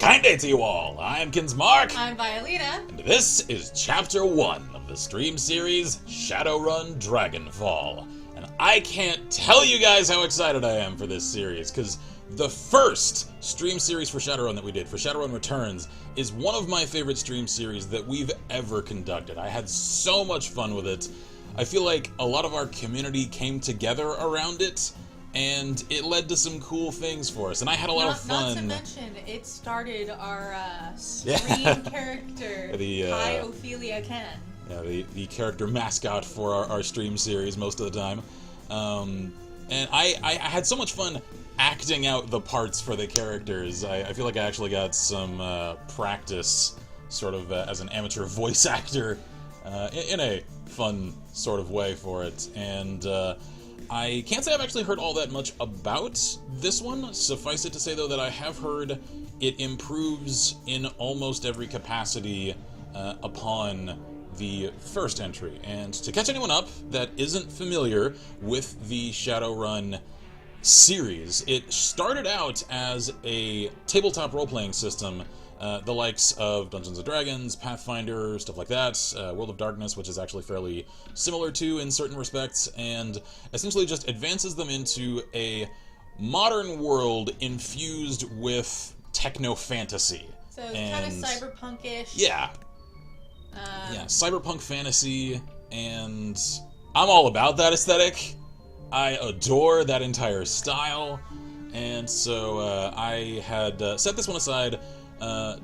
Kind day to you all. I'm Kinsmark. I'm Violeta. And this is Chapter 1 of the stream series Shadowrun Dragonfall. And I can't tell you guys how excited I am for this series, because the first stream series for Shadowrun that we did, for Shadowrun Returns, is one of my favorite stream series that we've ever conducted. I had so much fun with it. I feel like a lot of our community came together around it, and it led to some cool things for us, and I had a lot of fun. Not to mention, it started our stream character, Kai Ophelia Ken. Yeah, the character mascot for our stream series most of the time. And I had so much fun acting out the parts for the characters. I feel like I actually got some practice, sort of as an amateur voice actor, in a fun sort of way for it. And I can't say I've actually heard all that much about this one. Suffice it to say, though, that I have heard it improves in almost every capacity upon the first entry. And to catch anyone up that isn't familiar with the Shadowrun series, it started out as a tabletop role-playing system, the likes of Dungeons & Dragons, Pathfinder, stuff like that, World of Darkness, which is actually fairly similar to in certain respects, and essentially just advances them into a modern world infused with techno-fantasy. So it's kind of cyberpunk-ish. Yeah. Yeah, cyberpunk fantasy, and I'm all about that aesthetic. I adore that entire style, and so I had set this one aside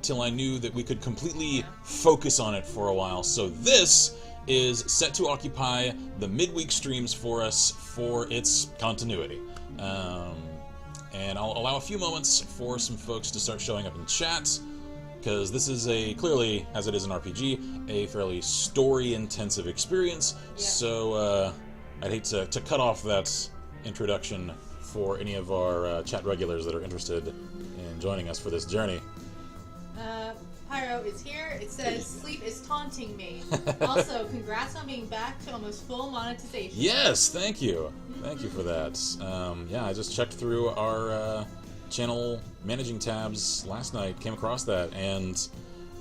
till I knew that we could completely focus on it for a while. So this is set to occupy the midweek streams for us for its continuity. And I'll allow a few moments for some folks to start showing up in chat, because this is clearly, as it is an RPG, a fairly story-intensive experience. Yep. So I'd hate to cut off that introduction for any of our chat regulars that are interested in joining us for this journey. Pyro is here. It says, sleep is taunting me. Also, congrats on being back to almost full monetization. Yes, thank you. Thank you for that. Yeah, I just checked through our channel managing tabs last night, came across that, and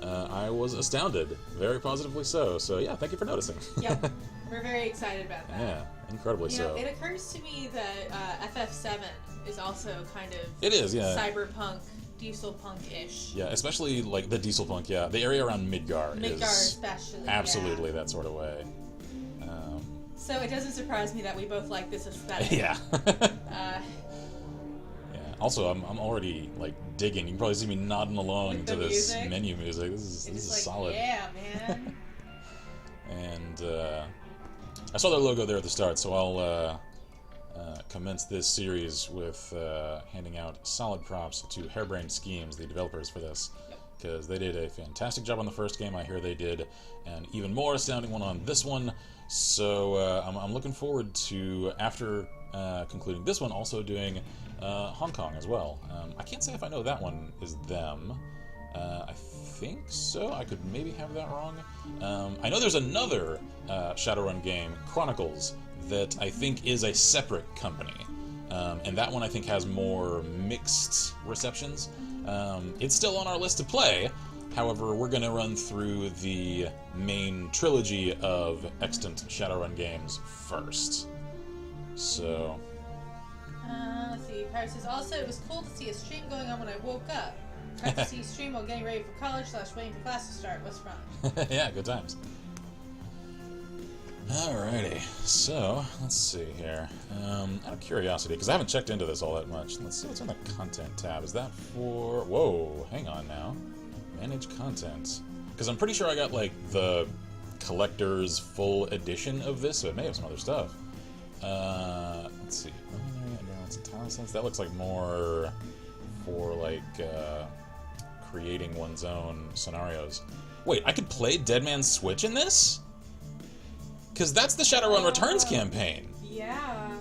I was astounded. Very positively so. So yeah, thank you for noticing. Yep, we're very excited about that. Yeah, incredibly so. It occurs to me that FF7 is also kind of cyberpunk, dieselpunk-ish. Yeah, especially like the dieselpunk. Yeah, the area around Midgar is especially absolutely that sort of way. So it doesn't surprise me that we both like this aesthetic. Yeah. Also, I'm already like digging. You can probably see me nodding along to this menu music. This is like, solid. Yeah, man. And I saw their logo there at the start, so I'll commence this series with handing out solid props to Harebrained Schemes, the developers for this, because they did a fantastic job on the first game. I hear they did an even more astounding one on this one. So I'm looking forward to, after concluding this one, also doing Hong Kong as well. I can't say if I know that one is them. I think so. I could maybe have that wrong. I know there's another Shadowrun game, Chronicles, that I think is a separate company. And that one I think has more mixed receptions. It's still on our list to play. However, we're going to run through the main trilogy of extant Shadowrun games first. So... let's see. Paris says, also, it was cool to see a stream going on when I woke up. Tried to see a stream while getting ready for college / waiting for class to start. Was fun. Yeah, good times. Alrighty, so, let's see here. Out of curiosity, because I haven't checked into this all that much, let's see what's on the content tab. Is that for... Whoa, hang on now. Manage content. Because I'm pretty sure I got, like, the collector's full edition of this, so it may have some other stuff. Let's see. That looks like more for, like, creating one's own scenarios. Wait, I could play Dead Man's Switch in this? Because that's the Shadowrun Returns campaign. Yeah.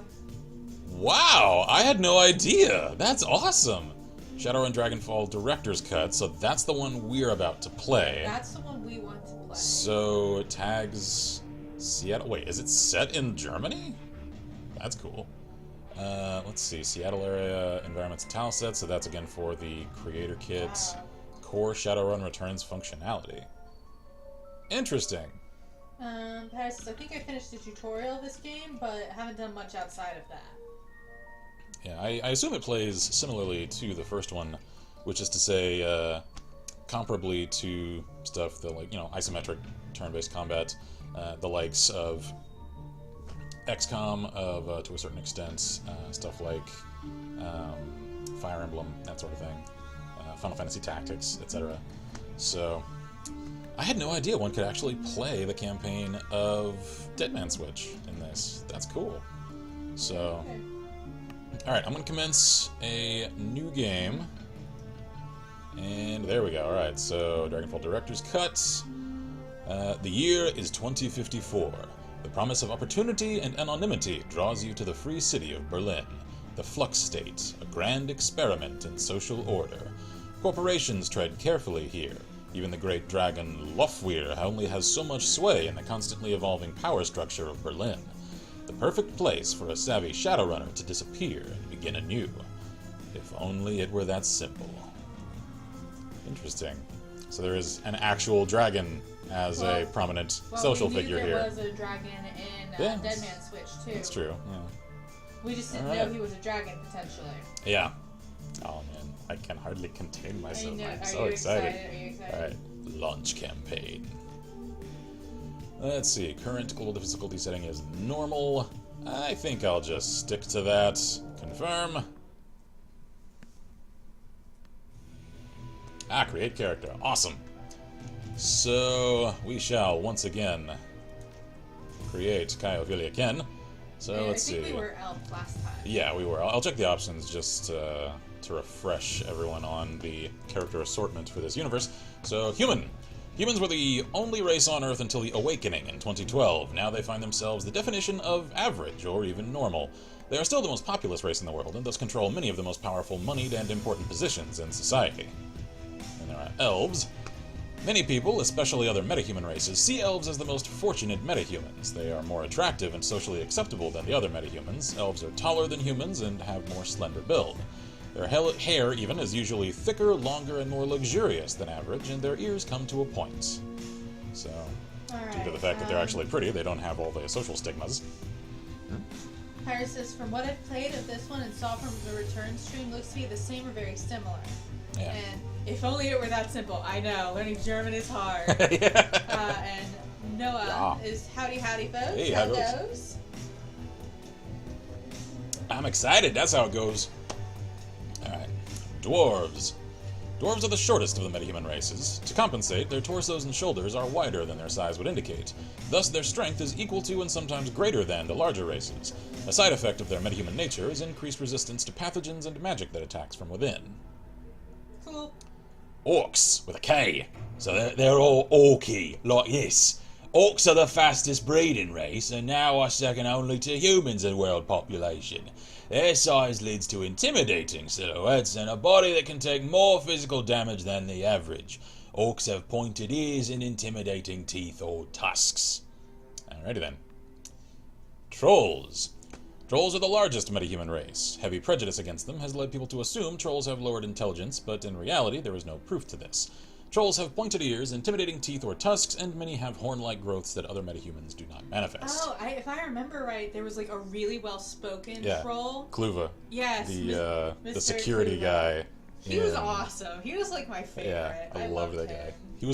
Wow, I had no idea. That's awesome. Shadowrun Dragonfall Director's Cut, so that's the one we're about to play. That's the one we want to play. So, tags Seattle. Wait, is it set in Germany? That's cool. Let's see, Seattle area environments tile set, so that's again for the creator kit. core Shadowrun returns functionality. Interesting. Paris says, I think I finished the tutorial of this game, but haven't done much outside of that. Yeah, I assume it plays similarly to the first one, which is to say, comparably to stuff that, like, isometric turn-based combat, the likes of XCOM, to a certain extent, stuff like Fire Emblem, that sort of thing, Final Fantasy Tactics, etc. So, I had no idea one could actually play the campaign of Dead Man Switch in this. That's cool. So, alright, I'm going to commence a new game. And there we go. Alright, so Dragonfall Director's Cut. The year is 2054. The promise of opportunity and anonymity draws you to the free city of Berlin. The Flux State, a grand experiment in social order. Corporations tread carefully here. Even the great dragon Lofweir only has so much sway in the constantly evolving power structure of Berlin. The perfect place for a savvy Shadowrunner to disappear and begin anew. If only it were that simple. Interesting. So there is an actual dragon as a prominent social figure here. There was a dragon in Dead Man Switch too. That's true. Yeah. We just didn't know he was a dragon potentially. Yeah. Oh man, I can hardly contain myself. I'm so excited. Are you excited? All right, launch campaign. Let's see. Current global difficulty setting is normal. I think I'll just stick to that. Confirm. Create character. Awesome. So, we shall once again create Kaiovilia Ken. So, let's see. I think we were elf last time. Yeah, we were. I'll check the options just to refresh everyone on the character assortment for this universe. So, human. Humans were the only race on Earth until the Awakening in 2012. Now they find themselves the definition of average, or even normal. They are still the most populous race in the world, and thus control many of the most powerful, moneyed, and important positions in society. And there are elves. Many people, especially other metahuman races, see elves as the most fortunate metahumans. They are more attractive and socially acceptable than the other metahumans. Elves are taller than humans and have more slender build. Their hair, even, is usually thicker, longer, and more luxurious than average, and their ears come to a point. So, due to the fact that they're actually pretty, they don't have all the social stigmas. Pyre says, from what I've played of this one and saw from the return stream, looks to be the same or very similar. Yeah. And if only it were that simple. I know, learning German is hard. And Noah is howdy folks. Hey, how goes? I'm excited, that's how it goes. Alright. Dwarves. Dwarves are the shortest of the metahuman races. To compensate, their torsos and shoulders are wider than their size would indicate. Thus, their strength is equal to and sometimes greater than the larger races. A side effect of their metahuman nature is increased resistance to pathogens and magic that attacks from within. Cool. Orcs, with a K. So they're all orky, like this. Orcs are the fastest breeding race, and now are second only to humans in world population. Their size leads to intimidating silhouettes and a body that can take more physical damage than the average. Orcs have pointed ears and intimidating teeth or tusks. Alrighty then. Trolls. Trolls are the largest metahuman race. Heavy prejudice against them has led people to assume trolls have lowered intelligence, but in reality there is no proof to this. Trolls have pointed ears, intimidating teeth or tusks, and many have horn-like growths that other metahumans do not manifest. Oh, if I remember right, there was like a really well-spoken troll. Kluva. Yes. The security Kluva. guy. He was awesome. He was like my favorite. Yeah, I loved that guy. He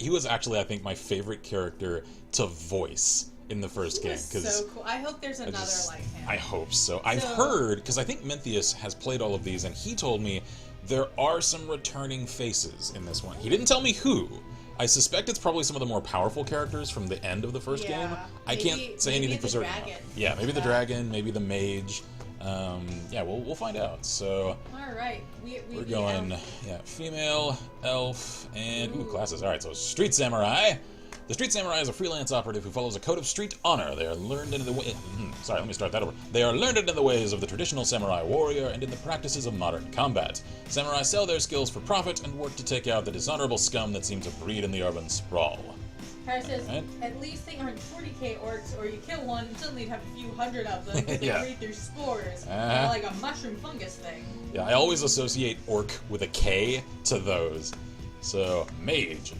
was actually, I think, my favorite character to voice in the first game. So cool. I hope there's another like him. I hope so. I've heard, because I think Menthius has played all of these, and he told me there are some returning faces in this one. He didn't tell me who. I suspect it's probably some of the more powerful characters from the end of the first game. I can't say anything for certain. Yeah, maybe the dragon, maybe the mage. Yeah, we'll find out. So, all right, we're going. Female, elf, and classes. All right, so street samurai. The street samurai is a freelance operative who follows a code of street honor. They are learned in the way. Let me start that over. They are learned in the ways of the traditional samurai warrior and in the practices of modern combat. Samurai sell their skills for profit and work to take out the dishonorable scum that seem to breed in the urban sprawl. Harris says, at least they aren't 40k orcs, or you kill one and suddenly have a few hundred of them because they breed through spores. They're like a mushroom fungus thing. Yeah, I always associate orc with a K to those. So, Mage.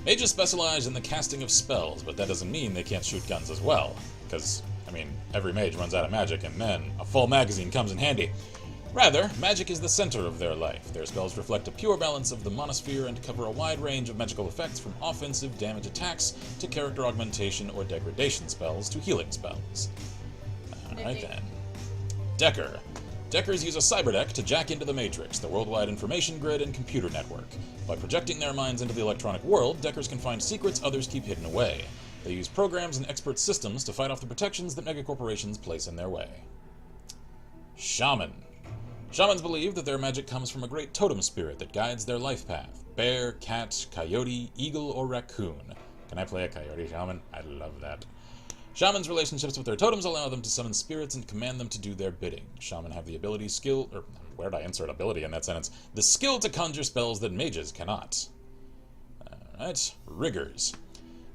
Mages specialize in the casting of spells, but that doesn't mean they can't shoot guns as well. Because, I mean, every mage runs out of magic, and then a full magazine comes in handy. Rather, magic is the center of their life. Their spells reflect a pure balance of the monosphere and cover a wide range of magical effects from offensive damage attacks to character augmentation or degradation spells to healing spells. Alright then. Decker. Deckers use a cyberdeck to jack into the Matrix, the worldwide information grid and computer network. By projecting their minds into the electronic world, Deckers can find secrets others keep hidden away. They use programs and expert systems to fight off the protections that megacorporations place in their way. Shaman. Shamans believe that their magic comes from a great totem spirit that guides their life path. Bear, cat, coyote, eagle, or raccoon. Can I play a coyote shaman? I love that. Shamans' relationships with their totems allow them to summon spirits and command them to do their bidding. Shaman have the ability, skill, or where did I insert ability in that sentence? The skill to conjure spells that mages cannot. Alright, riggers.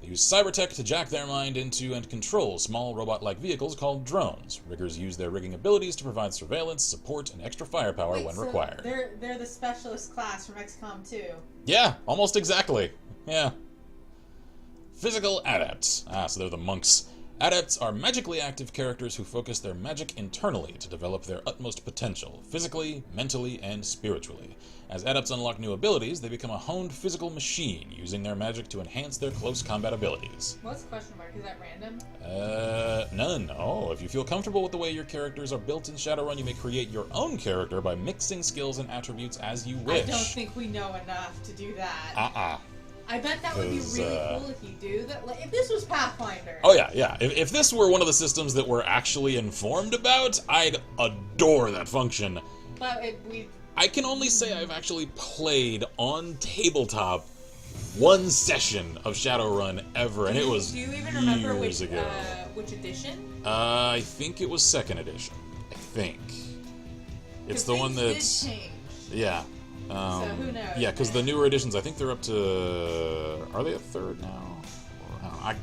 They use cybertech to jack their mind into and control small robot-like vehicles called drones. Riggers use their rigging abilities to provide surveillance, support, and extra firepower when required. They're the specialist class from XCOM 2. Yeah, almost exactly. Yeah. Physical adepts. So they're the monks. Adepts are magically active characters who focus their magic internally to develop their utmost potential, physically, mentally, and spiritually. As adepts unlock new abilities, they become a honed physical machine, using their magic to enhance their close combat abilities. What's the question mark? Is that random? None. Oh, if you feel comfortable with the way your characters are built in Shadowrun, you may create your own character by mixing skills and attributes as you wish. I don't think we know enough to do that. I bet that would be really cool if you do that. Like, if this was Pathfinder. Oh yeah. If this were one of the systems that we're actually informed about, I'd adore that function. But I can only say I've actually played on tabletop one session of Shadowrun ever, and it was years ago. Do you even remember which edition? I think it was 2nd edition. I think. It's the one that's... Changed. Yeah. So who knows? Yeah, because the newer editions, I think they're up to... Are they a 3rd now?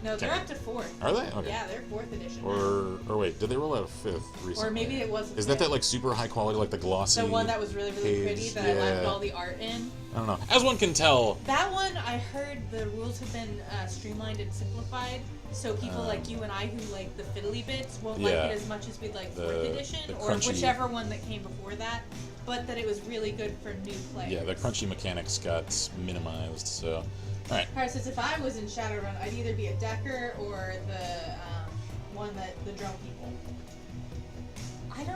No, they're up to 4th. Are they? Okay. Yeah, they're 4th edition. Or wait, did they roll out a 5th recently? Or maybe it wasn't. Is that like super high quality, like the glossy? The one that was really, really pretty that I left all the art in? I don't know. As one can tell... That one, I heard the rules have been streamlined and simplified, so people like you and I who like the fiddly bits won't like it as much as we'd like 4th edition, or whichever one that came before that, but that it was really good for new players. Yeah, the crunchy mechanics got minimized, so... Alright, so if I was in Shadowrun, I'd either be a Decker or the one that the drone people.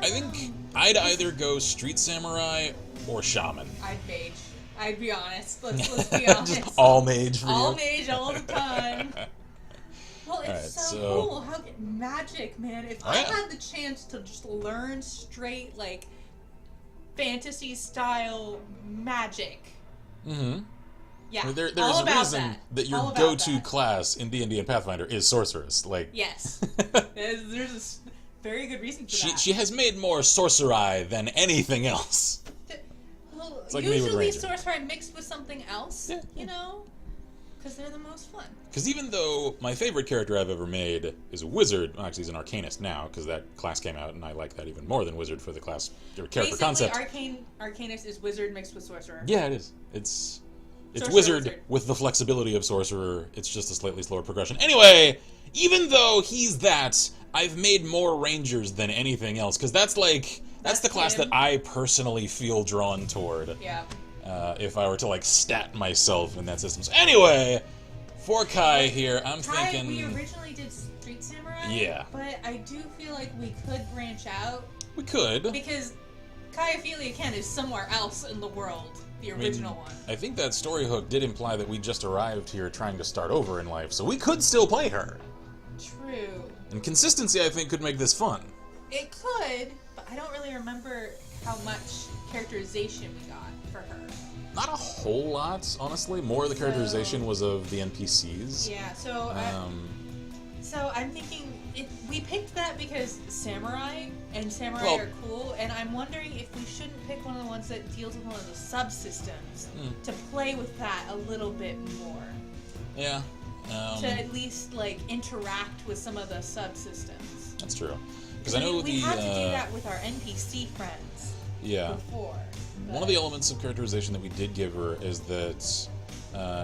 I think I'd either go Street Samurai or Shaman. I'd Mage. I'd be honest. Let's be honest. Just all Mage for all you? Mage all the time. Well, it's cool. How magic, man. If I had the chance to just learn straight, like, fantasy-style magic. Mm-hmm. Yeah, there's a reason that your go-to class in D&D and Pathfinder is Sorceress. Like, yes. There's a very good reason for that. She has made more sorcery than anything else. Well, it's like usually sorcery mixed with something else, you know? Because they're the most fun. Because even though my favorite character I've ever made is a wizard, well, actually he's an arcanist now, because that class came out, and I like that even more than wizard for the class or character concept. Arcanist is wizard mixed with sorcerer. Yeah, it is. It's wizard with the flexibility of sorcerer. It's just a slightly slower progression. Anyway, even though he's that, I've made more rangers than anything else, because that's the class that I personally feel drawn toward. Yeah. If I were to, like, stat myself in that system. So anyway, for Kai here, I'm thinking... we originally did Street Samurai. Yeah. But I do feel like we could branch out. We could. Because Kai Ophelia Ken is somewhere else in the world. The original one. I think that story hook did imply that we just arrived here trying to start over in life, so we could still play her. True. And consistency, I think, could make this fun. It could, but I don't really remember how much characterization we got for her. Not a whole lot, honestly. More of the characterization was of the NPCs. Yeah, so I'm thinking we picked that because samurai are cool, and I'm wondering if we shouldn't pick one of the ones that deals with one of the subsystems to play with that a little bit more. Yeah. To at least like interact with some of the subsystems. That's true. Because I know we had to do that with our NPC friends. Yeah. Before. One of the elements of characterization that we did give her is that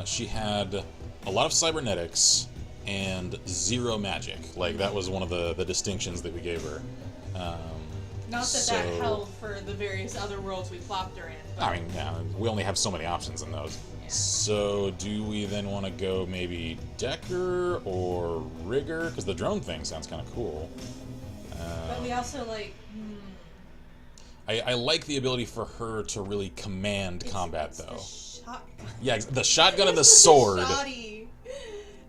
she had a lot of cybernetics and 0 magic. Like, that was one of the distinctions that we gave her. Not that that held for the various other worlds we plopped her in. But... I mean, yeah, we only have so many options in those. Yeah. So, do we then want to go maybe Decker or Rigger? Because the drone thing sounds kind of cool. But we also, like... I like the ability for her to really command combat, though. The shotgun. Yeah, the shotgun and the sword. Shoddy.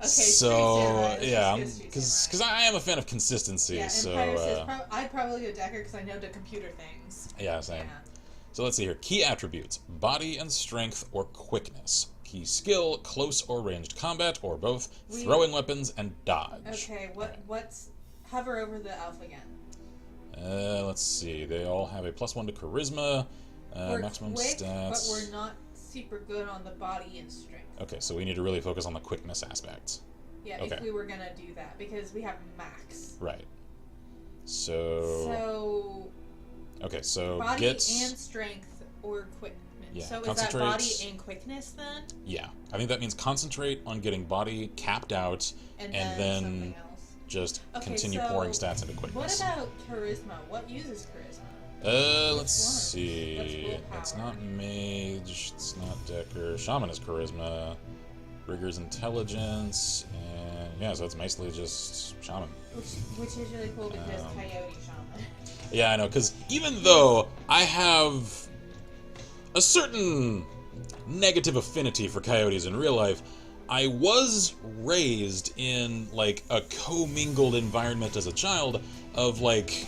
Okay, so yeah, because I am a fan of consistency. Yeah, so I'd probably go Decker because I know the computer things. Yeah, same. Yeah. So let's see here. Key attributes: body and strength or quickness. Key skill: close or ranged combat or both. Throwing weapons and dodge. Okay, what's hover over the alpha again? Let's see. They all have a +1 to charisma. We're maximum quick, stats. But we're not super good on the body and strength. Okay, so we need to really focus on the quickness aspect. Yeah, okay. If we were gonna do that, because we have max. Right. So. Okay, so body and strength or quickness. Yeah, so is that body and quickness then? Yeah, I think that means concentrate on getting body capped out, and then just continue pouring stats into quickness. What about charisma? What uses charisma? Let's see. It's not mage. It's not Decker. Shaman is charisma. Rigger's intelligence, and yeah, so it's mostly just shaman. Which is really cool because coyote shaman. Yeah, I know. Because even though I have a certain negative affinity for coyotes in real life, I was raised in like a commingled environment as a child of like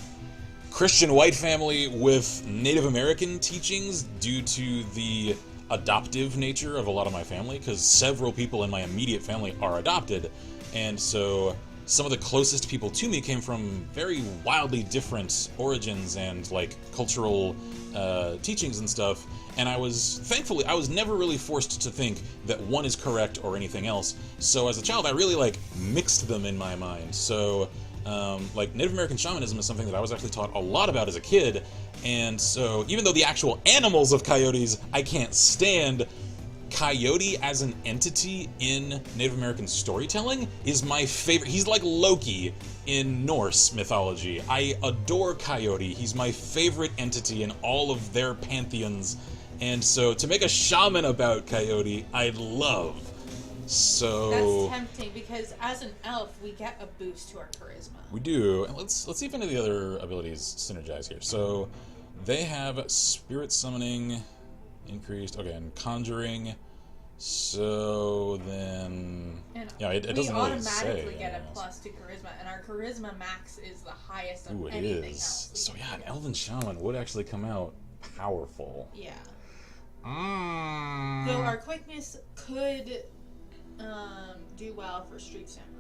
Christian white family with Native American teachings due to the adoptive nature of a lot of my family, because several people in my immediate family are adopted, and so some of the closest people to me came from very wildly different origins and like cultural teachings and stuff, and I was never really forced to think that one is correct or anything else. So as a child I really like mixed them in my mind. So like Native American shamanism is something that I was actually taught a lot about as a kid, and so even though the actual animals of coyotes I can't stand, coyote as an entity in Native American storytelling is my favorite. He's like Loki in Norse mythology. I adore coyote. He's my favorite entity in all of their pantheons, and so to make a shaman about coyote I'd love. So that's tempting because as an elf we get a boost to our charisma. We do. And let's see if any of the other abilities synergize here. So they have spirit summoning increased. Okay, and conjuring. So then, yeah, it doesn't really say. We automatically get a plus to charisma, and our charisma max is the highest of anything else. So yeah, an elven shaman would actually come out powerful. Yeah. Though our quickness could do well for Street Samurai.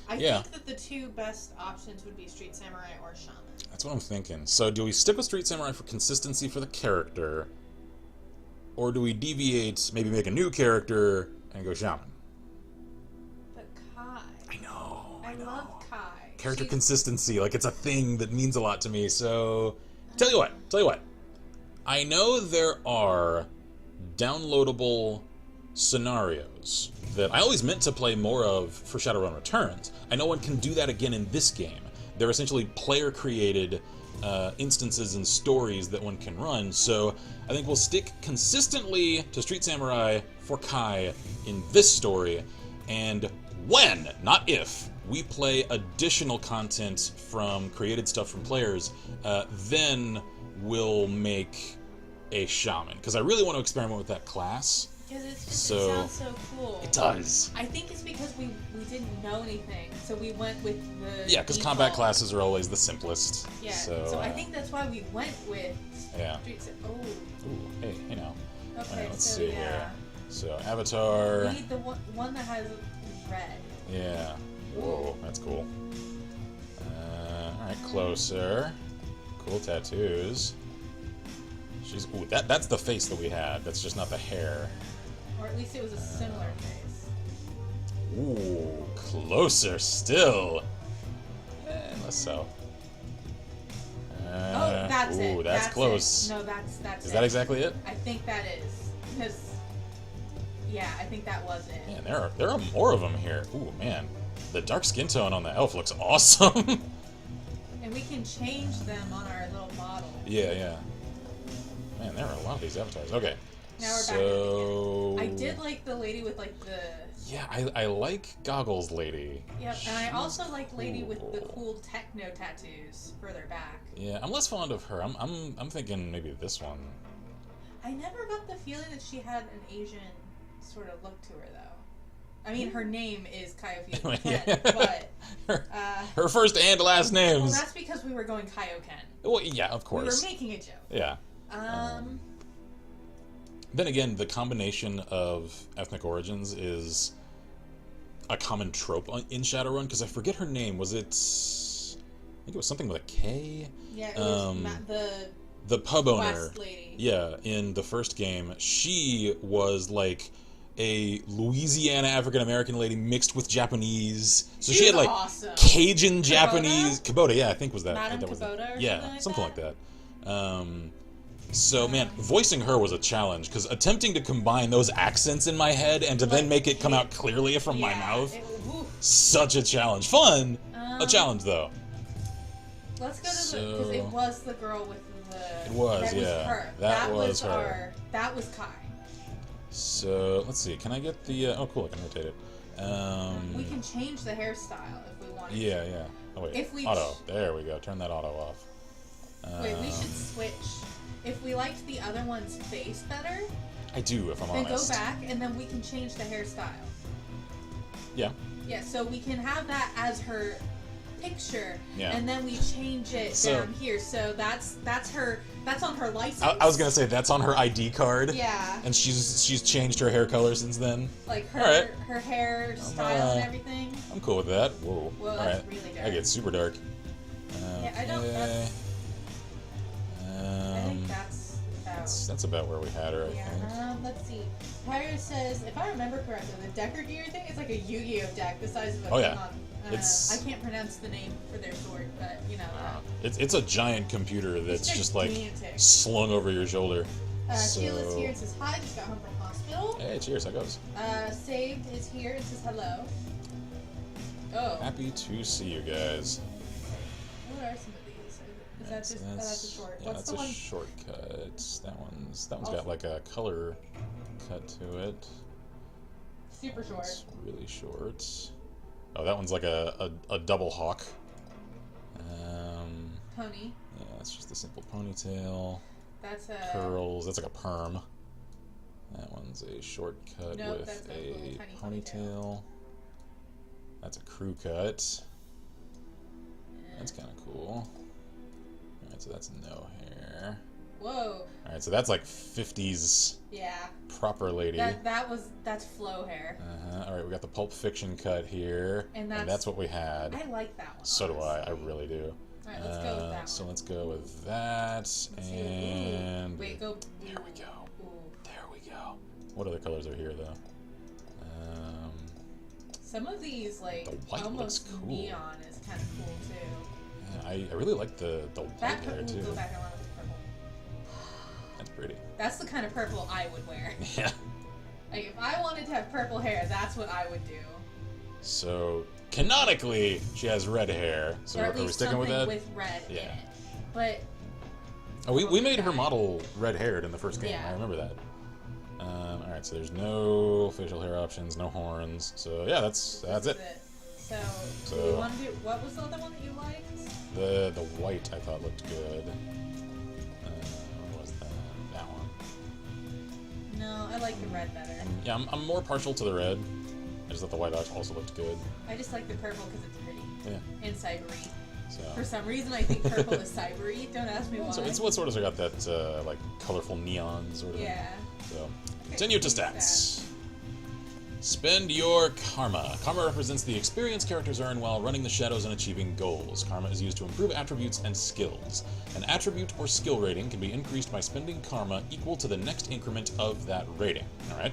I think that the two best options would be Street Samurai or Shaman. That's what I'm thinking. So do we stick with Street Samurai for consistency for the character, or do we deviate, maybe make a new character and go Shaman? But Kai. I know. I love Kai. Character consistency, like it's a thing that means a lot to me. So tell you what. I know there are downloadable scenarios that I always meant to play more of for Shadowrun Returns. I know one can do that again in this game. They're essentially player-created instances and stories that one can run, so I think we'll stick consistently to Street Samurai for Kai in this story, and when, not if, we play additional content from created stuff from players, then we'll make a shaman, because I really want to experiment with that class. Because it sounds so cool. It does. I think it's because we didn't know anything, so we went with the because combat classes are always the simplest. Yeah. So I think that's why we went with Street Ooh, hey now. Okay, let's see here. So Avatar. We need the one that has red. Yeah. Whoa, that's cool. All right, closer. Cool tattoos. That's the face that we had. That's just not the hair. Or at least it was a similar face. Ooh, closer still. Less so. That's it. That's close. It. No, that's Is that exactly it? I think that is. Because Yeah, I think that was it. Man, there are more of them here. Ooh, man. The dark skin tone on the elf looks awesome. And we can change them on our little model. Yeah. Man, there are a lot of these avatars. Okay. Now we're back at the beginning. I did like the lady with like the... Yeah, I like Goggles Lady. Yep, and I also like lady with the cool techno tattoos further back. Yeah, I'm less fond of her. I'm thinking maybe this one. I never got the feeling that she had an Asian sort of look to her, though. I mean, her name is Kaioken, but... her first and last names. Well, that's because we were going Kaioken. Well, yeah, of course. We were making a joke. Yeah. Then again, the combination of ethnic origins is a common trope in Shadowrun, because I forget her name. Was it... I think it was something with a K? Yeah, it was the pub owner. West lady. Yeah, in the first game, she was like a Louisiana African-American lady mixed with Japanese. So she had like awesome. Cajun Japanese... Kubota, yeah, I think was that. Madame that was Kubota or yeah, something like that. So, man, voicing her was a challenge, because attempting to combine those accents in my head and to then make it come out clearly from my mouth, such a challenge. Fun! A challenge, though. Let's go to the... Because it was the girl with the... It was, that yeah. Was her. That was her. That was Kai. So, let's see. Can I get the... oh, cool, I can rotate it. We can change the hairstyle if we want to. Yeah. Oh, wait. If we auto. There we go. Turn that auto off. Wait, we should switch. If we liked the other one's face better... I do, if I'm then honest. Then go back, and then we can change the hairstyle. Yeah. Yeah, so we can have that as her picture, yeah. And then we change it down here. So that's on her license. I was gonna say that's on her ID card. Yeah. And she's changed her hair color since then. Like her hair style and everything. I'm cool with that. Whoa. Well, that's really dark. I get super dark. Yeah, I don't. I think that's about where we had her. I think. Let's see. Pyro says, if I remember correctly, the Decker Gear thing is like a Yu-Gi-Oh deck the size of a Pokemon. I can't pronounce the name for their sword, but you know. It's a giant computer that's just like slung over your shoulder. Sheila's here and says hi. Just got home from hospital. Hey, cheers. How goes? Saved is here and says hello. Oh. Happy to see you guys. What are some of these? Is that just that's a short? Yeah, What's that's the one? a shortcut. That one's got like a color cut to it. Super short. It's really short. Oh, that one's like a double hawk. Pony. Yeah, it's just a simple ponytail. That's a... curls. That's like a perm. That one's a shortcut with a ponytail. That's a crew cut. Yeah. That's kind of cool. Alright, so that's no hair. Whoa. Alright, so that's like 50s. Yeah. Proper lady. That's flow hair. Alright, we got the Pulp Fiction cut here. And that's what we had. I like that one. So do I. I really do. Alright, let's go with that one. So let's go with that. And wait, go. There we go. Ooh. There we go. What other colors are here though? Some of these like the white almost looks cool. neon is kind of cool too. Yeah, I really like the white hair too. Go back around with the purple. That's pretty. That's the kind of purple I would wear. Yeah. Like if I wanted to have purple hair, that's what I would do. So canonically, she has red hair. So or at least are we sticking with that? With red in it. But we made her model red haired in the first game. Yeah. I remember that. Alright, so there's no facial hair options, no horns. So yeah, that's it. So do you want to do, what was the other one that you liked? The white I thought looked good. What was that? That one. No, I like the red better. Yeah, I'm more partial to the red. I just thought the white also looked good. I just like the purple because it's pretty. Yeah. And cybery. So. For some reason, I think purple is cybery. Don't ask me why. So it's what sort of got that like colorful neon sort of. Yeah. So continue to stats. Spend your karma. Karma represents the experience characters earn while running the shadows and achieving goals. Karma is used to improve attributes and skills. An attribute or skill rating can be increased by spending karma equal to the next increment of that rating. Alright?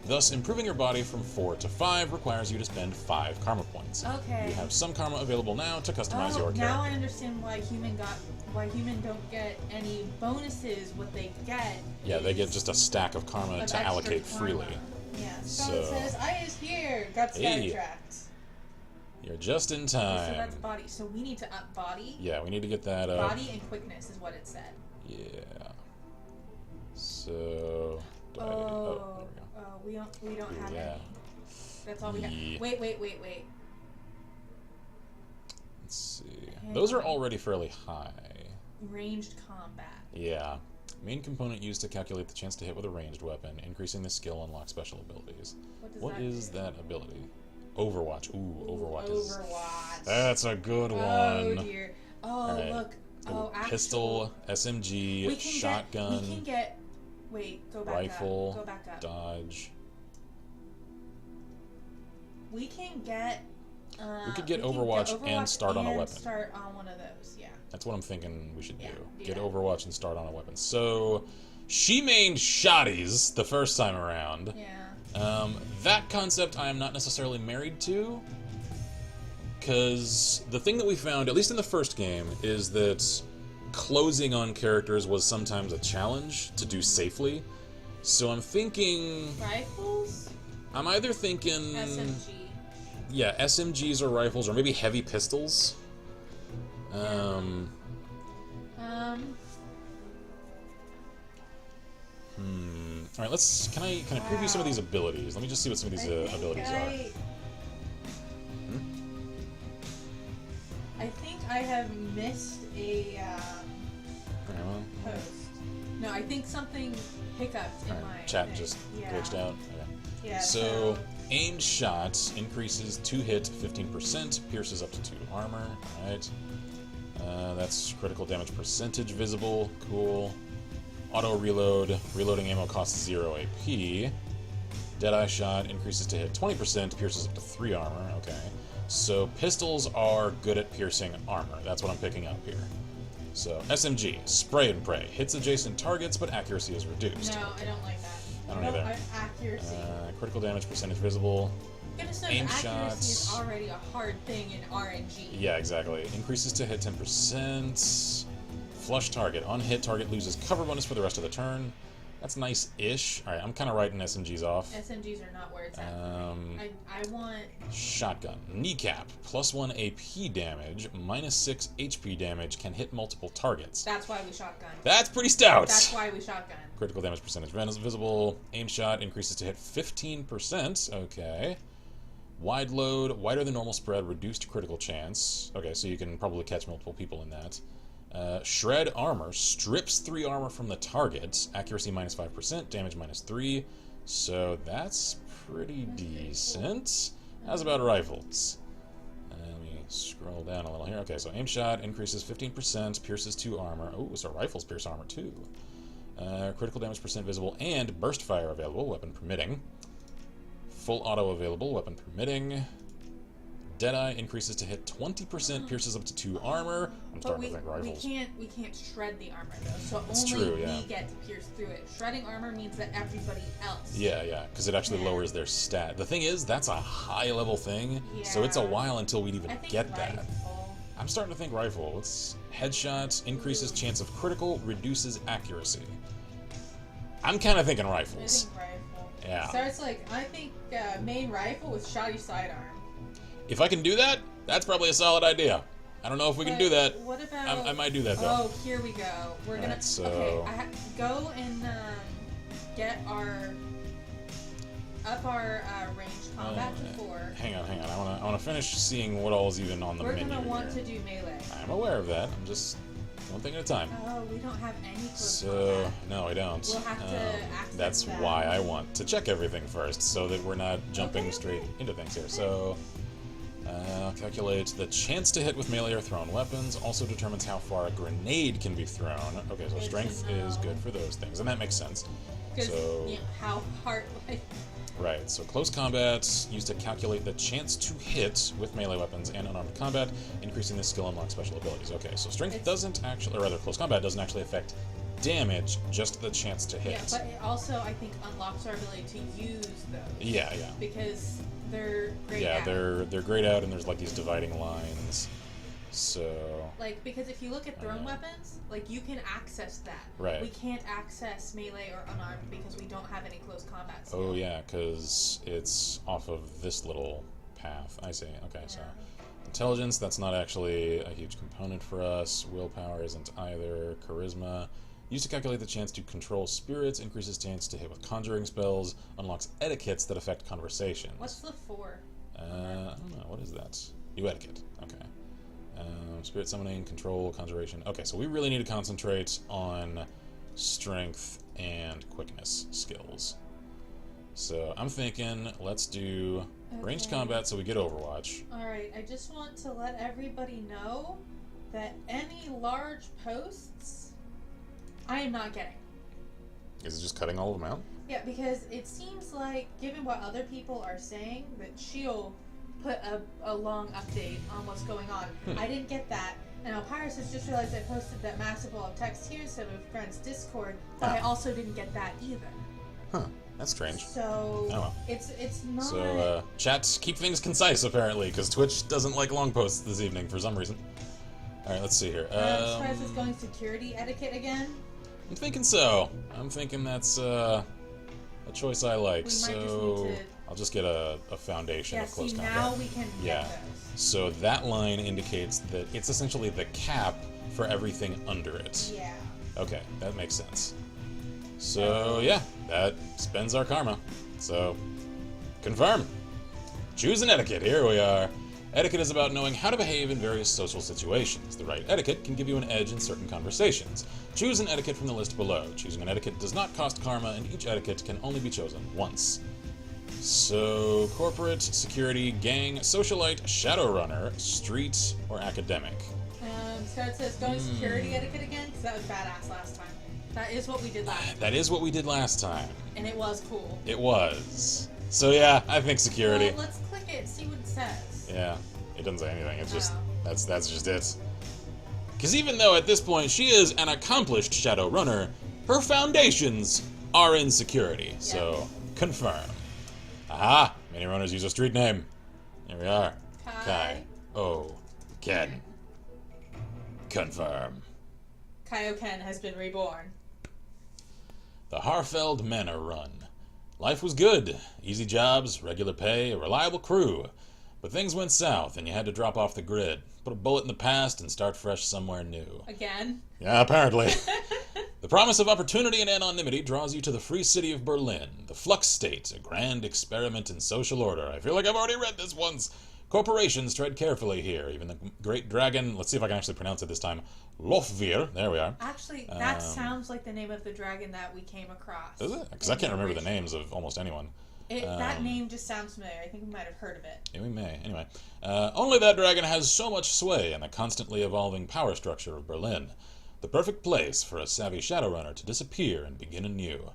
Thus, improving your body from 4 to 5 requires you to spend 5 karma points. Okay. You have some karma available now to customize your character. Now I understand why human don't get any bonuses. What they get they get just a stack of karma to allocate freely. Yeah, Scott says, I is here! Got sidetracked. You're just in time. So that's body. So we need to up body? Yeah, we need to get that up. Body and quickness is what it said. Yeah. So... there we go. We don't have any. That's all we have. Wait. Let's see. Those are already fairly high. Ranged combat. Yeah. Main component used to calculate the chance to hit with a ranged weapon, increasing the skill unlock special abilities. What is that ability? Overwatch. Ooh, Overwatch is... Overwatch. That's a good one. Oh, dear. Oh, right. look. Oh, Pistol, SMG, shotgun. We can get... Wait, go back rifle, up. Go back up. Dodge. We can get... we could get Overwatch and start on a weapon. Start on one of those, yeah. That's what I'm thinking we should do. Get Overwatch and start on a weapon. So, she mained shotties the first time around. Yeah. That concept I am not necessarily married to, because the thing that we found, at least in the first game, is that closing on characters was sometimes a challenge to do safely. So I'm thinking... Rifles? I'm either thinking... SMG. Yeah, SMGs or rifles, or maybe heavy pistols. Alright, let's... Can I preview some of these abilities? Let me just see what some of these abilities are. I think I have missed a post. No, I think something hiccuped in my chat thing. just glitched out. Okay. Yeah. So aimed shots increases to hit 15%, pierces up to 2 armor. Alright. That's critical damage percentage visible. Cool. Auto reload. Reloading ammo costs 0 AP. Deadeye shot increases to hit 20%, pierces up to 3 armor. Okay. So pistols are good at piercing armor. That's what I'm picking up here. So SMG, spray and pray. Hits adjacent targets, but accuracy is reduced. No, I don't like that. I don't either. Accuracy. Critical damage percentage visible. Goodness knows, aim accuracy shots. is already a hard thing in RNG. Yeah, exactly. Increases to hit 10%. Flush target. On hit, target loses cover bonus for the rest of the turn. That's nice-ish. Alright, I'm kind of writing SMGs off. SMGs are not where it's at. I want... Shotgun. Kneecap. +1 AP damage, -6 HP damage, can hit multiple targets. That's why we shotgun. That's pretty stout! That's why we shotgun. Critical damage percentage visible. Aim shot increases to hit 15%. Okay. Wide load. Wider than normal spread. Reduced critical chance. Okay, so you can probably catch multiple people in that. Shred armor strips 3 armor from the target. Accuracy -5%, damage -3. So that's pretty decent. How's about rifles? Let me scroll down a little here. Okay, so aim shot increases 15%, pierces 2 armor. Oh, so rifles pierce armor too. Critical damage percent visible and burst fire available, weapon permitting. Full auto available, weapon permitting. Deadeye increases to hit 20%, pierces up to 2 armor. I'm starting to think rifles. We can't shred the armor though, so That's only true, yeah. we get to pierce through it. Shredding armor means that everybody else. Yeah, because it actually lowers their stat. The thing is, that's a high level thing, so it's a while until we'd even get that. I'm starting to think rifle. It's headshot, increases chance of critical, reduces accuracy. I'm kind of thinking rifles. I think rifle. Yeah. Starts I think main rifle with shoddy sidearm. If I can do that, that's probably a solid idea. I don't know if we can do that. What about... I might do that, though. Oh, here we go. We're gonna... Right, so... Okay, go and get our... Up our ranged combat to 4. Hang on. I wanna finish seeing what all is even on the menu. We're gonna want to do melee. I'm aware of that. I'm just one thing at a time. Oh, we don't have any close combat. No, I don't. We'll have to access that's that. why I want to check everything first, so that we're not jumping straight into things here. So, calculate the chance to hit with melee or thrown weapons. Also determines how far a grenade can be thrown. Okay, so strength is good for those things, and that makes sense. So, how hard... Right, so close combat, used to calculate the chance to hit with melee weapons and unarmed combat, increasing the skill unlock special abilities. Okay, so strength doesn't actually, or rather close combat doesn't actually affect damage, just the chance to hit. Yeah, but it also, I think, unlocks our ability to use those. Yeah. Because they're grayed out. Yeah, they're grayed out, and there's like these dividing lines. So... Like, because if you look at thrown weapons, like, you can access that. Right. We can't access melee or unarmed because we don't have any close combat skill. Oh, yeah, because it's off of this little path. I see. Okay, Yeah. so... Intelligence, that's not actually a huge component for us. Willpower isn't either. Charisma. Used to calculate the chance to control spirits, increases chance to hit with conjuring spells, unlocks etiquettes that affect conversations. What's the 4? I don't know. What is that? New etiquette. Okay. Spirit summoning, control, conjuration. Okay, so we really need to concentrate on strength and quickness skills. So I'm thinking, let's do ranged combat so we get Overwatch. Alright, I just want to let everybody know that any large posts, I am not getting. Is it just cutting all of them out? Yeah, because it seems like, given what other people are saying, that she'll put a long update on what's going on. I didn't get that. And Alpyrus has just realized I posted that massive wall of text here instead of friends' Discord, but I also didn't get that either. Huh. That's strange. So, well. it's not... So, chat, keep things concise, apparently, because Twitch doesn't like long posts this evening for some reason. Alright, let's see here. Stress is going security etiquette again? I'm thinking so. I'm thinking that's a choice I like. So I'll just get a foundation of close combat. Now we can get those. So that line indicates that it's essentially the cap for everything under it. Yeah. Okay, that makes sense. So yeah, that spends our karma. So confirm. Choose an etiquette. Here we are. Etiquette is about knowing how to behave in various social situations. The right etiquette can give you an edge in certain conversations. Choose an etiquette from the list below. Choosing an etiquette does not cost karma, and each etiquette can only be chosen once. So, corporate, security, gang, socialite, shadowrunner, street, or academic. So it says going security etiquette again, because that was badass last time. That is what we did last time. That is what we did last time. And it was cool. It was. So yeah, I think security. Well, let's click it and see what it says. Yeah, it doesn't say anything. It's just that's just it. Because even though at this point she is an accomplished Shadowrunner, her foundations are in security. So confirm. Aha! Many runners use a street name. Here we are. Kai. Oh, Ken. Confirm. Kaioken has been reborn. The Harfeld Manor Run. Life was good. Easy jobs, regular pay, a reliable crew. But things went south and you had to drop off the grid. Put a bullet in the past and start fresh somewhere new. Again? Yeah, apparently. The promise of opportunity and anonymity draws you to the free city of Berlin. The Flux State, a grand experiment in social order. I feel like I've already read this once. Corporations tread carefully here. Even the great dragon, let's see if I can actually pronounce it this time, Lofvir, there we are. Actually, that sounds like the name of the dragon that we came across. Is it? Because I can't remember the names of almost anyone. That name just sounds familiar. I think we might have heard of it. Yeah, we may. Anyway, only that dragon has so much sway in the constantly evolving power structure of Berlin. The perfect place for a savvy Shadowrunner to disappear and begin anew.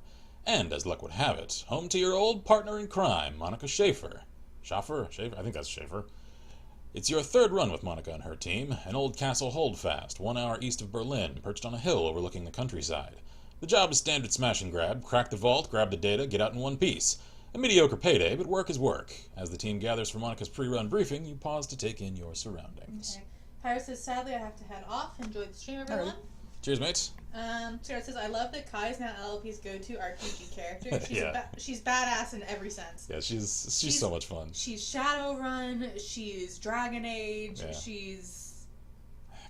And, as luck would have it, home to your old partner in crime, Monica Schaefer. Schaffer? I think that's Schaefer. It's your third run with Monica and her team, an old castle holdfast, 1 hour east of Berlin, perched on a hill overlooking the countryside. The job is standard smash and grab, crack the vault, grab the data, get out in one piece. A mediocre payday, but work is work. As the team gathers for Monica's pre-run briefing, you pause to take in your surroundings. Okay. Pyro says, sadly, I have to head off. Enjoy the stream, everyone. Right. Cheers, mates. Sarah says, I love that Kai is now LLP's go-to RPG character. She's, Yeah. She's badass in every sense. Yeah, she's so much fun. She's Shadowrun, she's Dragon Age, Yeah. she's...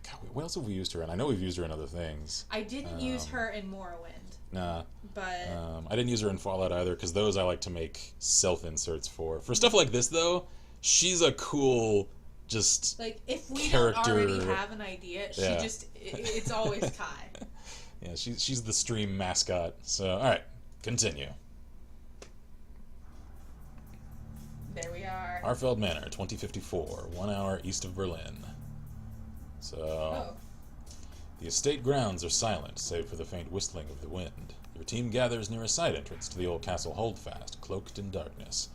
God, what else have we used her in? I know we've used her in other things. I didn't use her in Morrowind. Nah. But... I didn't use her in Fallout either, because those I like to make self-inserts for. For stuff like this, though, she's a cool... just like, if we character. don't already have an idea, she just, it's always Kai. Yeah, she's the stream mascot. So, alright, continue. There we are. Harfeld Manor, 2054, 1 hour east of Berlin. So, the estate grounds are silent, save for the faint whistling of the wind. Your team gathers near a side entrance to the old castle holdfast, cloaked in darkness.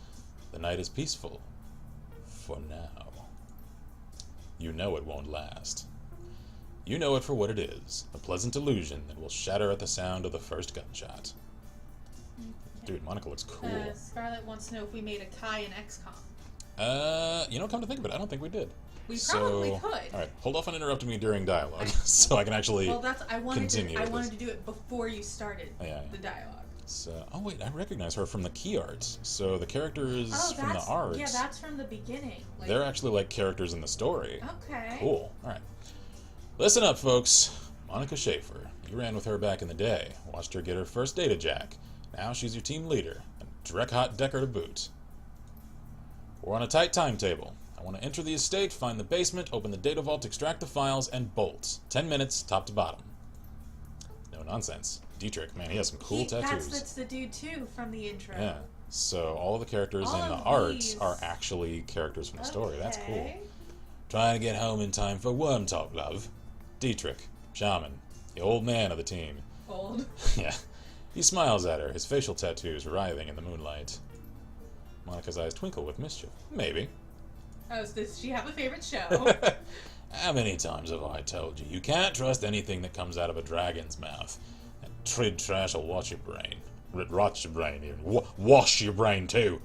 The night is peaceful. For now. You know it won't last. You know it for what it is, a pleasant illusion that will shatter at the sound of the first gunshot. Okay. Dude, Monica looks cool. Scarlett wants to know if we made a Kai in XCOM. Come to think of it, I don't think we did. We probably could. All right, hold off on interrupting me during dialogue, so I can actually continue. I wanted to do it before you started the dialogue. So, oh wait, I recognize her from the key art. So the characters from the art. Yeah, that's from the beginning. Like, they're actually like characters in the story. Okay. Cool. All right. Listen up, folks. Monica Schaefer. You ran with her back in the day. Watched her get her first data jack. Now she's your team leader. And Drek Hot Decker to boot. We're on a tight timetable. I want to enter the estate, find the basement, open the data vault, extract the files, and bolt. 10 minutes, top to bottom. No nonsense. Dietrich, man, he has some cool tattoos. That's the dude, too, from the intro. Yeah. So all of the characters in the art are actually characters from the story. That's cool. Trying to get home in time for worm talk, love. Dietrich, shaman, the old man of the team. Old? Yeah. He smiles at her, his facial tattoos writhing in the moonlight. Monica's eyes twinkle with mischief. Maybe. Oh, so does she have a favorite show? How many times have I told you? You can't trust anything that comes out of a dragon's mouth. That trid trash will wash your brain. Rot your brain, even. Wash your brain, too.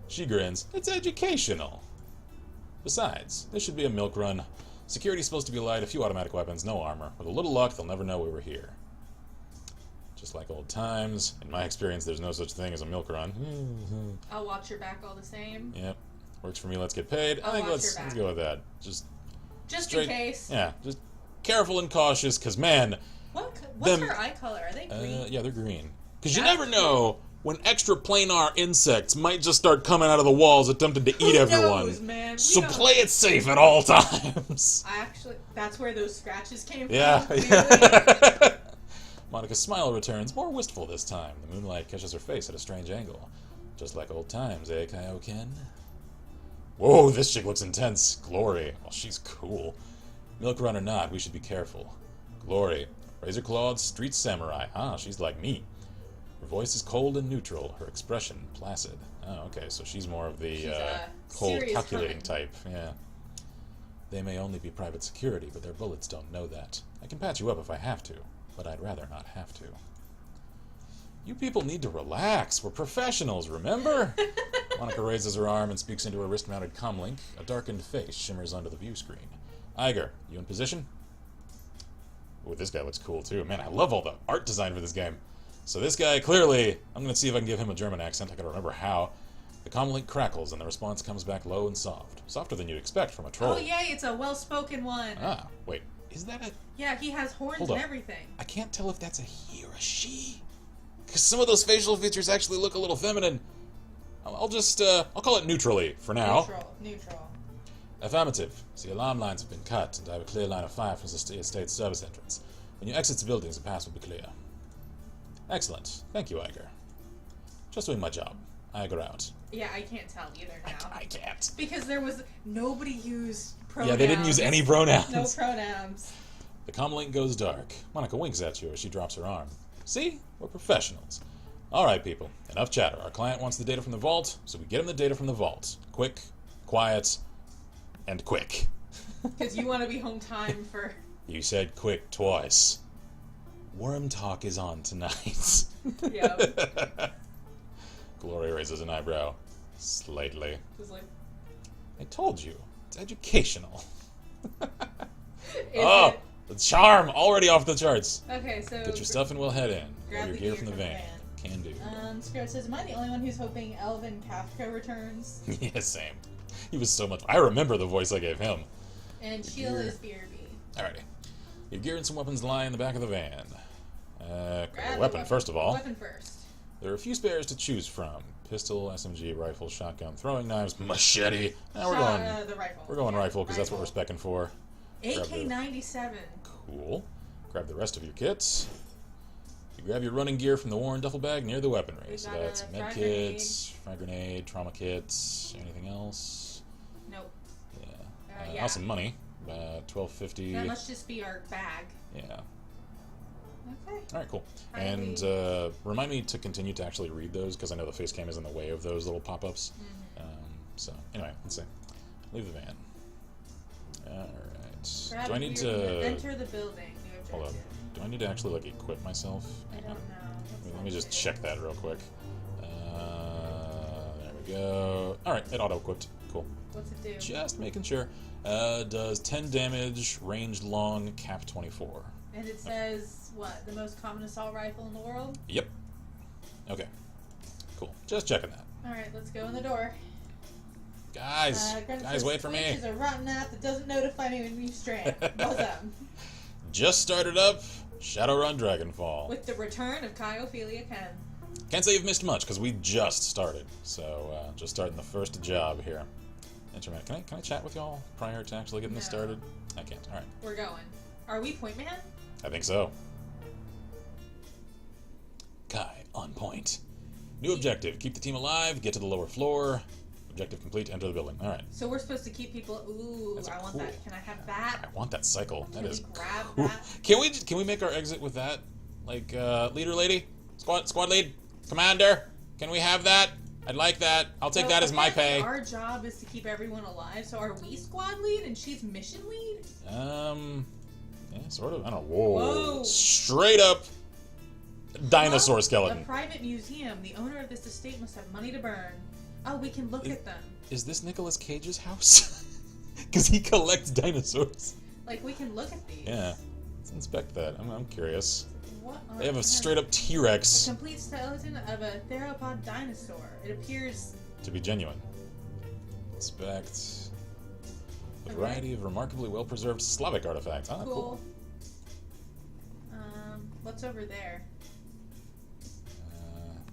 She grins. It's educational. Besides, this should be a milk run. Security's supposed to be light, a few automatic weapons, no armor. With a little luck, they'll never know we were here. Just like old times. In my experience, there's no such thing as a milk run. I'll watch your back all the same. Yep. Works for me, let's get paid. I think let's go with that. Just in case. Yeah, just careful and cautious, because, man... What's her eye color? Are they green? Yeah, they're green. Because you never know when extra planar insects might just start coming out of the walls attempting to eat everyone. Knows, man? So play it safe at all times. That's where those scratches came from. Yeah. Monica's smile returns, more wistful this time. The moonlight catches her face at a strange angle. Just like old times, eh, Kaioken? Whoa, this chick looks intense. Glory. Well, she's cool. Milk run or not, we should be careful. Glory. Razor-clawed street samurai. Ah, she's like me. Her voice is cold and neutral, her expression placid. Oh, okay, so she's more of the cold, calculating type. Yeah. They may only be private security, but their bullets don't know that. I can patch you up if I have to, but I'd rather not have to. You people need to relax. We're professionals, remember? Monica raises her arm and speaks into her wrist-mounted comlink. A darkened face shimmers onto the view screen. Iger, you in position? Ooh, this guy looks cool, too. Man, I love all the art design for this game. So this guy, clearly, I'm going to see if I can give him a German accent. I gotta remember how. The comlink crackles, and the response comes back low and soft. Softer than you'd expect from a troll. Oh, yay, it's a well-spoken one. Ah, wait. Is that a... Yeah, he has horns and everything. I can't tell if that's a he or a she. Because some of those facial features actually look a little feminine. I'll just, I'll call it neutrally for now. Neutral. Affirmative. The alarm lines have been cut, and I have a clear line of fire from the estate service entrance. When you exit the buildings, the path will be clear. Excellent. Thank you, Iger. Just doing my job. Iger out. Yeah, I can't tell either now. I can't. Because nobody used pronouns. Yeah, they didn't use any pronouns. No pronouns. The comlink goes dark. Monica winks at you as she drops her arm. See? We're professionals. Alright, people. Enough chatter. Our client wants the data from the vault, so we get him the data from the vault. Quick, quiet, and quick. Because you want to be home time for... You said quick twice. Worm talk is on tonight. Yep. Glory raises an eyebrow. Slightly. Just like... I told you. It's educational. Is it? The charm! Already off the charts. Okay, so... Get your stuff and we'll head in. Grab your gear from the van. Can do. Scarlet says, am I the only one who's hoping Elvin Kafka returns? Yeah, same. He was so much... I remember the voice I gave him. And Sheila is BRB. Alrighty. Your gear and some weapons lie in the back of the van. Grab a weapon, first of all. Weapon first. There are a few spares to choose from. Pistol, SMG, rifle, shotgun, throwing knives, machete. We're going the rifle. We're going rifle because that's what we're specking for. AK-97. Cool. Grab the rest of your kits. You grab your running gear from the worn duffel bag near the weaponry. So that's med kits, frag grenade, trauma kits, anything else? Nope. Yeah. Yeah. Awesome money. $12.50. That must just be our bag. Yeah. Okay. Alright, cool. And remind me to continue to actually read those, because I know the face cam is in the way of those little pop-ups. Mm-hmm. So, anyway, let's see. Leave the van. Alright. Grab Do I need to... Enter the building. Hold up. Do I need to actually, like, equip myself? I don't know. Let me just check that real quick. There we go. Alright, it auto-equipped. Cool. What's it do? Just making sure. Does 10 damage, ranged long, cap 24. And it says, what, the most common assault rifle in the world? Yep. Okay. Cool. Just checking that. Alright, let's go in the door. Guys, wait for me. Switch is a rotten app that doesn't notify me when you strand. What's up? Just started up Shadowrun Dragonfall. With the return of Ophelia Ken. Can't say you've missed much, because we just started. So, just starting the first job here. Internet. Can I chat with y'all prior to actually getting this started? I can't. Alright. We're going. Are we point man? I think so. Kai, on point. New objective. Keep the team alive, get to the lower floor. Objective complete, enter the building. Alright. So we're supposed to keep people... Ooh, I want that. Can I have that? I want that cycle. That is grab cool. that? Can we make our exit with that? Like, leader lady? Squad lead? Commander? Can we have that? I'd like that. I'll take that as my pay. Our job is to keep everyone alive, so are we squad lead and she's mission lead? Yeah, sort of. I don't know. Whoa. Whoa. Straight up dinosaur skeleton. A private museum. The owner of this estate must have money to burn. Oh, we can look at them. Is this Nicolas Cage's house? Because he collects dinosaurs. Like, we can look at these. Yeah. Let's inspect that. I'm curious. What they have a straight up T-Rex. A complete skeleton of a theropod dinosaur. It appears to be genuine. Inspect a variety of remarkably well-preserved Slavic artifacts. Ah, cool. What's over there?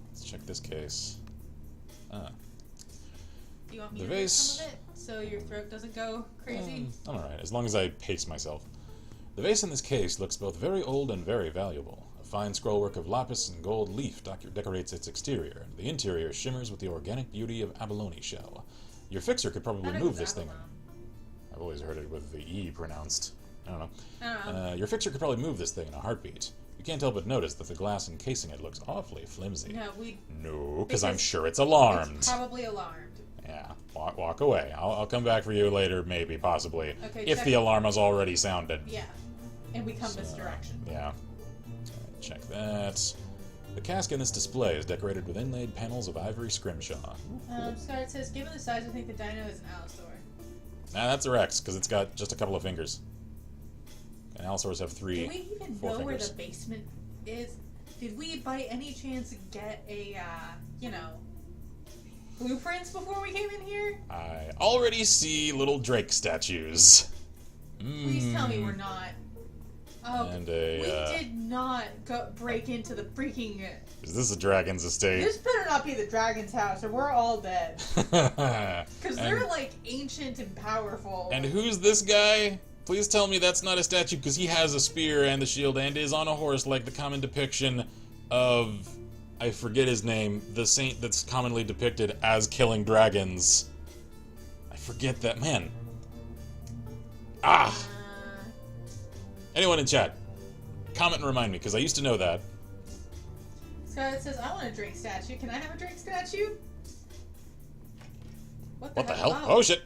Let's check this case. Do you want me to drink some of it so your throat doesn't go crazy? I'm alright, as long as I pace myself. The vase in this case looks both very old and very valuable. A fine scrollwork of lapis and gold leaf decorates its exterior. The interior shimmers with the organic beauty of abalone shell. Your fixer could probably move this thing. I've always heard it with the E pronounced. I don't know. Your fixer could probably move this thing in a heartbeat. You can't help but notice that the glass encasing it looks awfully flimsy. No, because I'm sure it's alarmed. It's probably alarmed. Yeah, walk away. I'll come back for you later, maybe, possibly, if the alarm has already sounded. Yeah, and we come this direction. Yeah. Check that. The cask in this display is decorated with inlaid panels of ivory scrimshaw. Scarlet says, given the size, I think the dino is an allosaur. Nah, that's a Rex, because it's got just a couple of fingers. And allosaurs have 3 Do we even know where the basement is? Did we, by any chance, get a, blueprints before we came in here? I already see little Drake statues. Please tell me we're not. Oh, and we did not break into the freaking... Is this a dragon's estate? This better not be the dragon's house, or we're all dead. Because they're, like, ancient and powerful. And who's this guy? Please tell me that's not a statue, because he has a spear and a shield and is on a horse like the common depiction of... I forget his name. The saint that's commonly depicted as killing dragons. I forget that. Man. Ah! Anyone in chat, comment and remind me, because I used to know that. Scarlet says, I want a drink statue. Can I have a drink statue? What the hell? Oh, shit.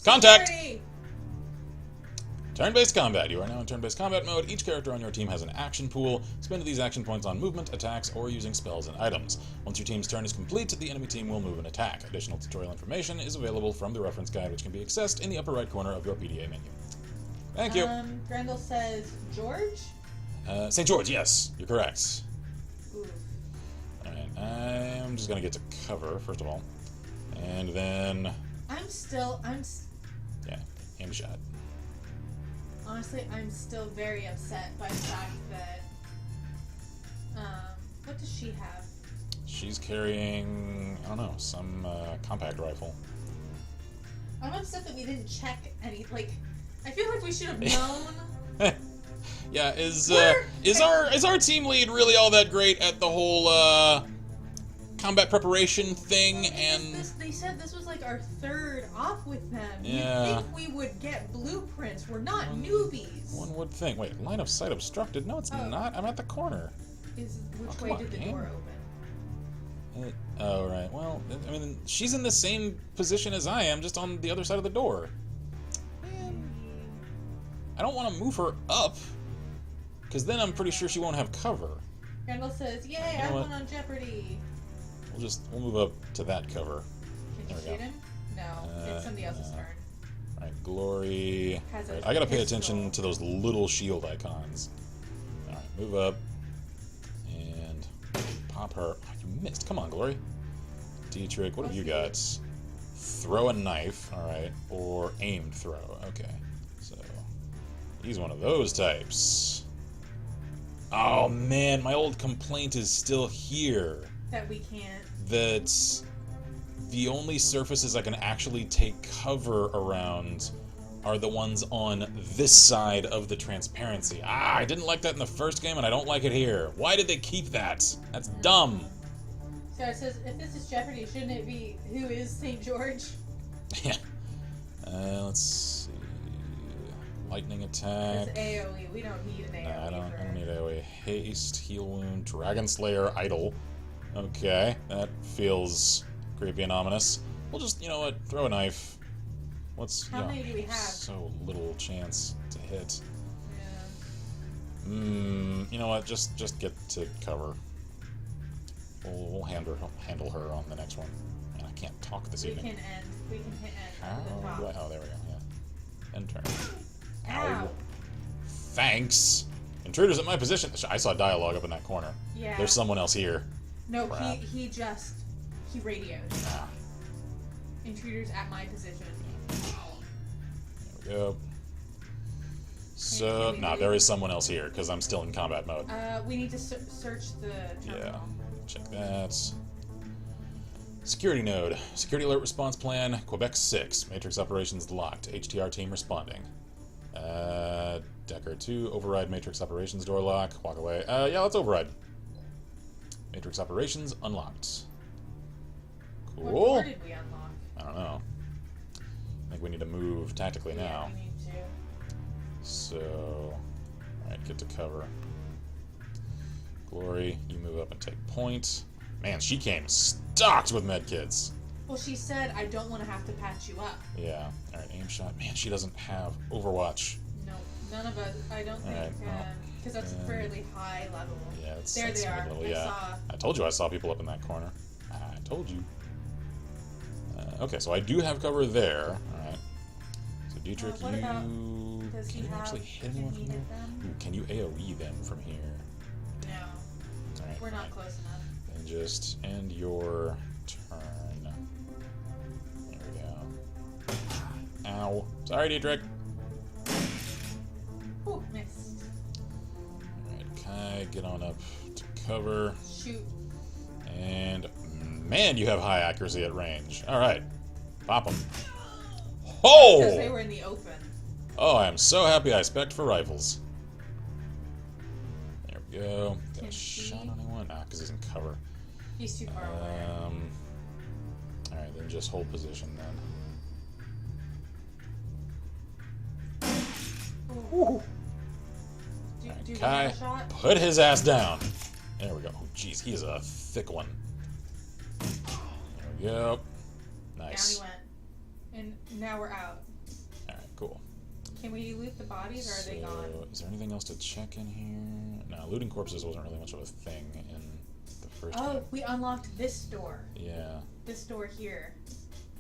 Contact! Security! Turn-based combat. You are now in turn-based combat mode. Each character on your team has an action pool. Spend these action points on movement, attacks, or using spells and items. Once your team's turn is complete, the enemy team will move and attack. Additional tutorial information is available from the reference guide, which can be accessed in the upper right corner of your PDA menu. Thank you. Grendel says, George? St. George, yes. You're correct. Ooh. Alright, I'm just gonna get to cover, first of all. And then... Yeah, aim shot. Honestly, I'm still very upset by the fact that... what does she have? She's carrying, I don't know, some compact rifle. I'm upset that we didn't check any, like... I feel like we should have known. Yeah, is our team lead really all that great at the whole combat preparation thing? They said this was like our third off with them. Yeah. You'd think we would get blueprints. We're not newbies. One would think. Wait, line of sight obstructed? No, it's not. I'm at the corner. Which way did the door open? Oh, right. Well, I mean, she's in the same position as I am, just on the other side of the door. I don't want to move her up, because then I'm pretty sure she won't have cover. Grendel says, yay, I won on Jeopardy! We'll move up to that cover. Did you shoot him? No, it's somebody else's turn. Alright, Glory. Has Right, a I gotta pay pistol. attention to those little shield icons. Alright, move up. And pop her. Oh, you missed. Come on, Glory. Dietrich, what have you got? Throw a knife, alright. Or aimed throw. Okay. So, he's one of those types. Oh man, my old complaint is still here. That we can't. That the only surfaces I can actually take cover around are the ones on this side of the transparency. Ah, I didn't like that in the first game, and I don't like it here. Why did they keep that? That's dumb. So it says, if this is Jeopardy, shouldn't it be who is St. George? Yeah. Let's see. Lightning attack. It's AoE. We don't need an AoE. I don't need AoE. Haste, heal wound, Dragon Slayer, idle. Okay, that feels creepy and ominous. We'll just, you know what, throw a knife. How many do we have? So little chance to hit. Yeah. You know what, just get to cover. We'll handle her on the next one. Man, I can't talk this evening. We can hit end. Oh, there we go, yeah. End turn. Ow. Thanks. Intruders at my position. I saw dialogue up in that corner. Yeah. There's someone else here. No, Crap. he radioed. Ah. Intruders at my position. There we go. So, there is someone else here, because I'm still in combat mode. We need to search the terminal. Yeah, check that. Security node. Security alert response plan, Quebec 6. Matrix operations locked. HTR team responding. Decker 2, override Matrix operations door lock. Walk away. Yeah, let's override. Matrix operations unlocked. Cool. What door did we unlock? I don't know. I think we need to move tactically now. We need to. So, alright, get to cover. Glory, you move up and take point. Man, she came stocked with medkits. Well, she said, I don't want to have to patch you up. Yeah, alright, aim shot. Man, she doesn't have Overwatch. No, none of us, I don't think, because that's fairly high level. Yeah, it's there they are. mid-level, yeah. I told you I saw people up in that corner. I told you. Okay, so I do have cover there. Alright. So Dietrich, what you... about, does can he you have, actually hit anyone from there? Ooh, can you AoE them from here? No. Alright, We're not close enough. And just end your turn. There we go. Ow. Sorry, Dietrich. Ooh, missed. Alright, Kai, get on up to cover. Shoot. And man, you have high accuracy at range. Alright. Pop them. Oh! Because they were in the open. Oh, I am so happy I spec'd for rifles. There we go. Got a shot on anyone? Ah, because he's in cover. He's too far away. Alright, then just hold position then. Ooh. Do Kai, one shot? put his ass down. There we go. Oh, jeez, he is a thick one. There we go. Nice. Down he went. And now we're out. Alright, cool. Can we loot the bodies, or are they gone? Is there anything else to check in here? No, looting corpses wasn't really much of a thing in the first game. We unlocked this door. Yeah. This door here.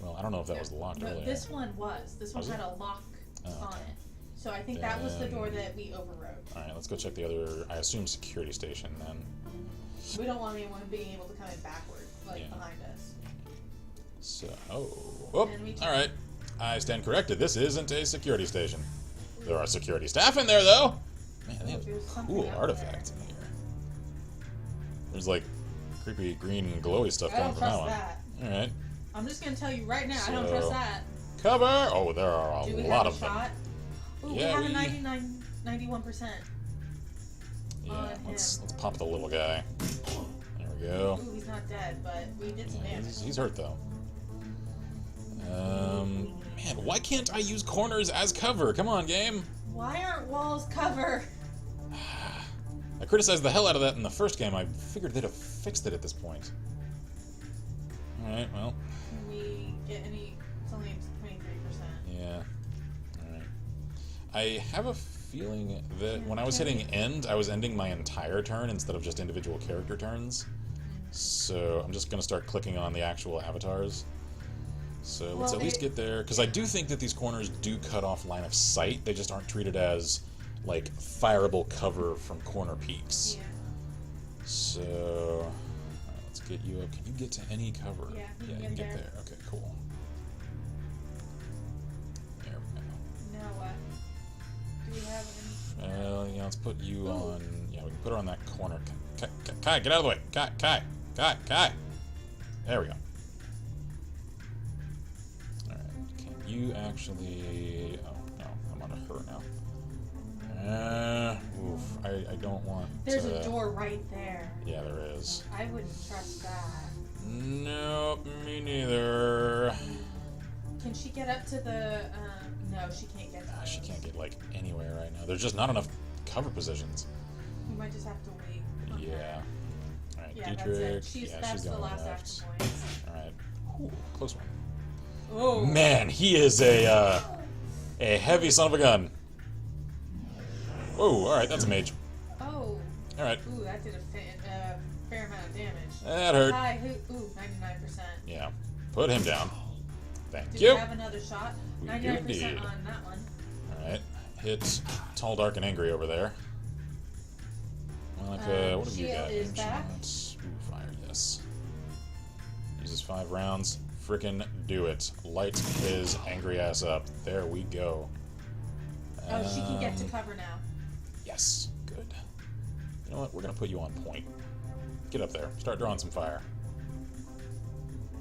Well, I don't know if that was locked earlier. This one was. This one had a lock on it. So I think that was the door that we overrode. Alright, let's go check the other, I assume, security station then. We don't want anyone being able to come in backward, behind us. So, alright. I stand corrected. This isn't a security station. There are security staff in there, though! Man, they have cool artifacts in here. There's, like, creepy green and glowy stuff coming from that one. Alright. I'm just gonna tell you right now, I don't trust that. Cover! Oh, there are a lot of them. Ooh, yeah, we have a 91%. Yeah, let's pop the little guy. There we go. Ooh, he's not dead, but we did some damage. He's hurt, though. Man, why can't I use corners as cover? Come on, game! Why aren't walls cover? I criticized the hell out of that in the first game. I figured they'd have fixed it at this point. Alright, well. Can we get any... It's only 23%. Yeah. Alright. I have a feeling that when I was hitting end, I was ending my entire turn instead of just individual character turns. So I'm just going to start clicking on the actual avatars. So let's at least get there, because I do think that these corners do cut off line of sight. They just aren't treated as, like, fireable cover from corner peaks. Yeah. So, alright, let's get you up. Can you get to any cover? Yeah, you can get there. Okay, cool. There we go. Now what? Do we have any? Well, yeah, let's put you on... Yeah, we can put her on that corner. Kai, get out of the way! Kai! There we go. Alright, can you actually... Oh, no, I'm on her now. Oof, I don't want There's a door right there. Yeah, there is. I wouldn't trust that. Nope, me neither. Can she get up to the... No, she can't get to those. She can't get, like, anywhere right now. There's just not enough cover positions. We might just have to wait. Yeah. Alright, Yeah, Dietrich. that's it. That's she's the going last left. action points. Alright. Ooh, close one. Oh. Man, he is a heavy son of a gun. Whoa, alright, that's a mage. Oh. Alright. Ooh, that did a fair amount of damage. That hurt. Ooh, 99%. Yeah. Put him down. Thank Do you. we have another shot? We 99% do indeed. on that one. Alright. Hit Tall, Dark, and Angry over there. Monica, what have you got? Is back. Ooh, fire, yes. Uses 5 rounds. Frickin' do it. Light his angry ass up. There we go. Oh, she can get to cover now. Yes. Good. You know what? We're gonna put you on point. Get up there. Start drawing some fire.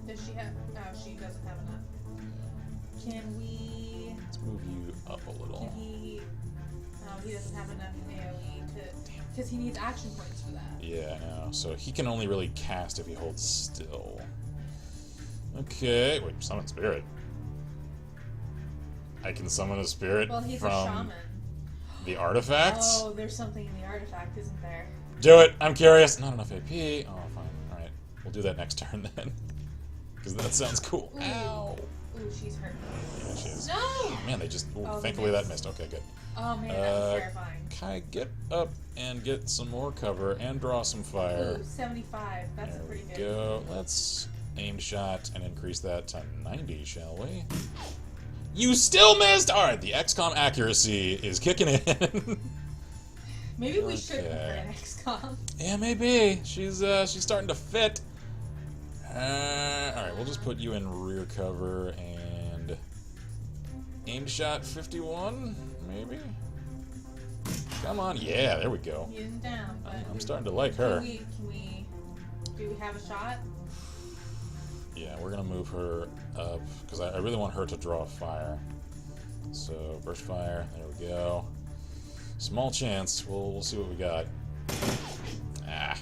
Does she have... Oh, she doesn't have enough. Can we... Let's move you up a little. Can he... No, he doesn't have enough AoE to... Because he needs action points for that. Yeah, I know. So he can only really cast if he holds still. Okay. Wait, summon spirit. I can summon a spirit Well, he's from a shaman. the artifacts? Oh, there's something in the artifact, isn't there? Do it! I'm curious. Not enough AP. Oh, fine. Alright. We'll do that next turn then. Because that sounds cool. Ooh. Ow! Ooh, she's hurt. Yeah, she is. No! Oh, man, they just... Ooh, Oh, thankfully they that missed. Okay, good. Oh man, that was terrifying. Kai, get up and get some more cover and draw some fire. Ooh, 75. That's There pretty we good. go. Let's aim shot and increase that to 90, shall we? You still missed! Alright, the XCOM accuracy is kicking in. Maybe we should put her Okay. in XCOM. Yeah, maybe. She's starting to fit. Alright, we'll just put you in rear cover and aim shot 51, maybe? Come on, yeah, there we go. He isn't down, but I'm starting to like her. do we have a shot? Yeah, we're gonna move her up because I really want her to draw fire. So burst fire, there we go. Small chance. We'll see what we got. Ah,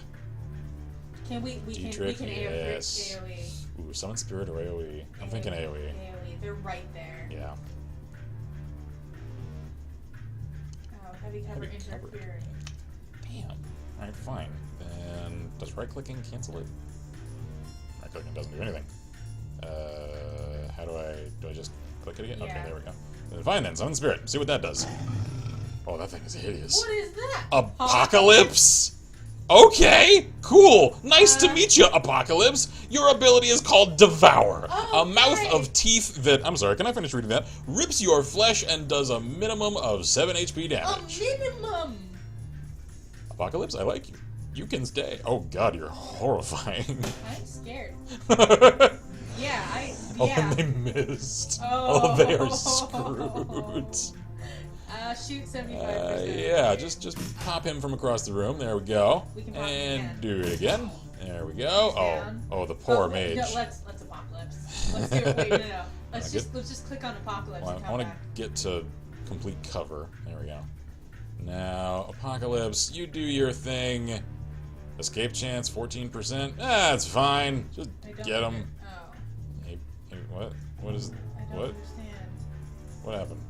Can we can Dietrich, AoE. ooh, summon spirit or AOE. I'm thinking AOE. AoE. They're right there. Yeah. Oh, heavy cover Heavy cover. interfering. Damn. All right, fine. Then does right clicking cancel it? Right clicking doesn't do anything. How do I just click it again? Okay, Yeah. there we go. Fine then, summon spirit. See what that does. Oh, that thing is hideous. What is that? Apocalypse? Okay, cool. Nice to meet you, Apocalypse. Your ability is called Devour. Oh, a mouth great. of teeth that, I'm sorry, can I finish reading that? Rips your flesh and does a minimum of 7 HP A damage. minimum. Apocalypse, I like you. You can stay. Oh god, you're horrifying. I'm scared. Oh, Yeah, and they missed. Oh. Oh, they are screwed. Shoot 75%. Yeah, just pop him from across the room. There we go. We can pop him And again. do it again. There we go. Down. Oh, the poor mage. No, let's Apocalypse. Let's do it. Wait, no. Let's Okay. just click on Apocalypse Well, and I come want to back. get to complete cover. There we go. Now, Apocalypse, you do your thing. Escape chance, 14%. That's fine. Just I don't get him. under- Oh, Hey, what? What is... I don't What? understand. What happened?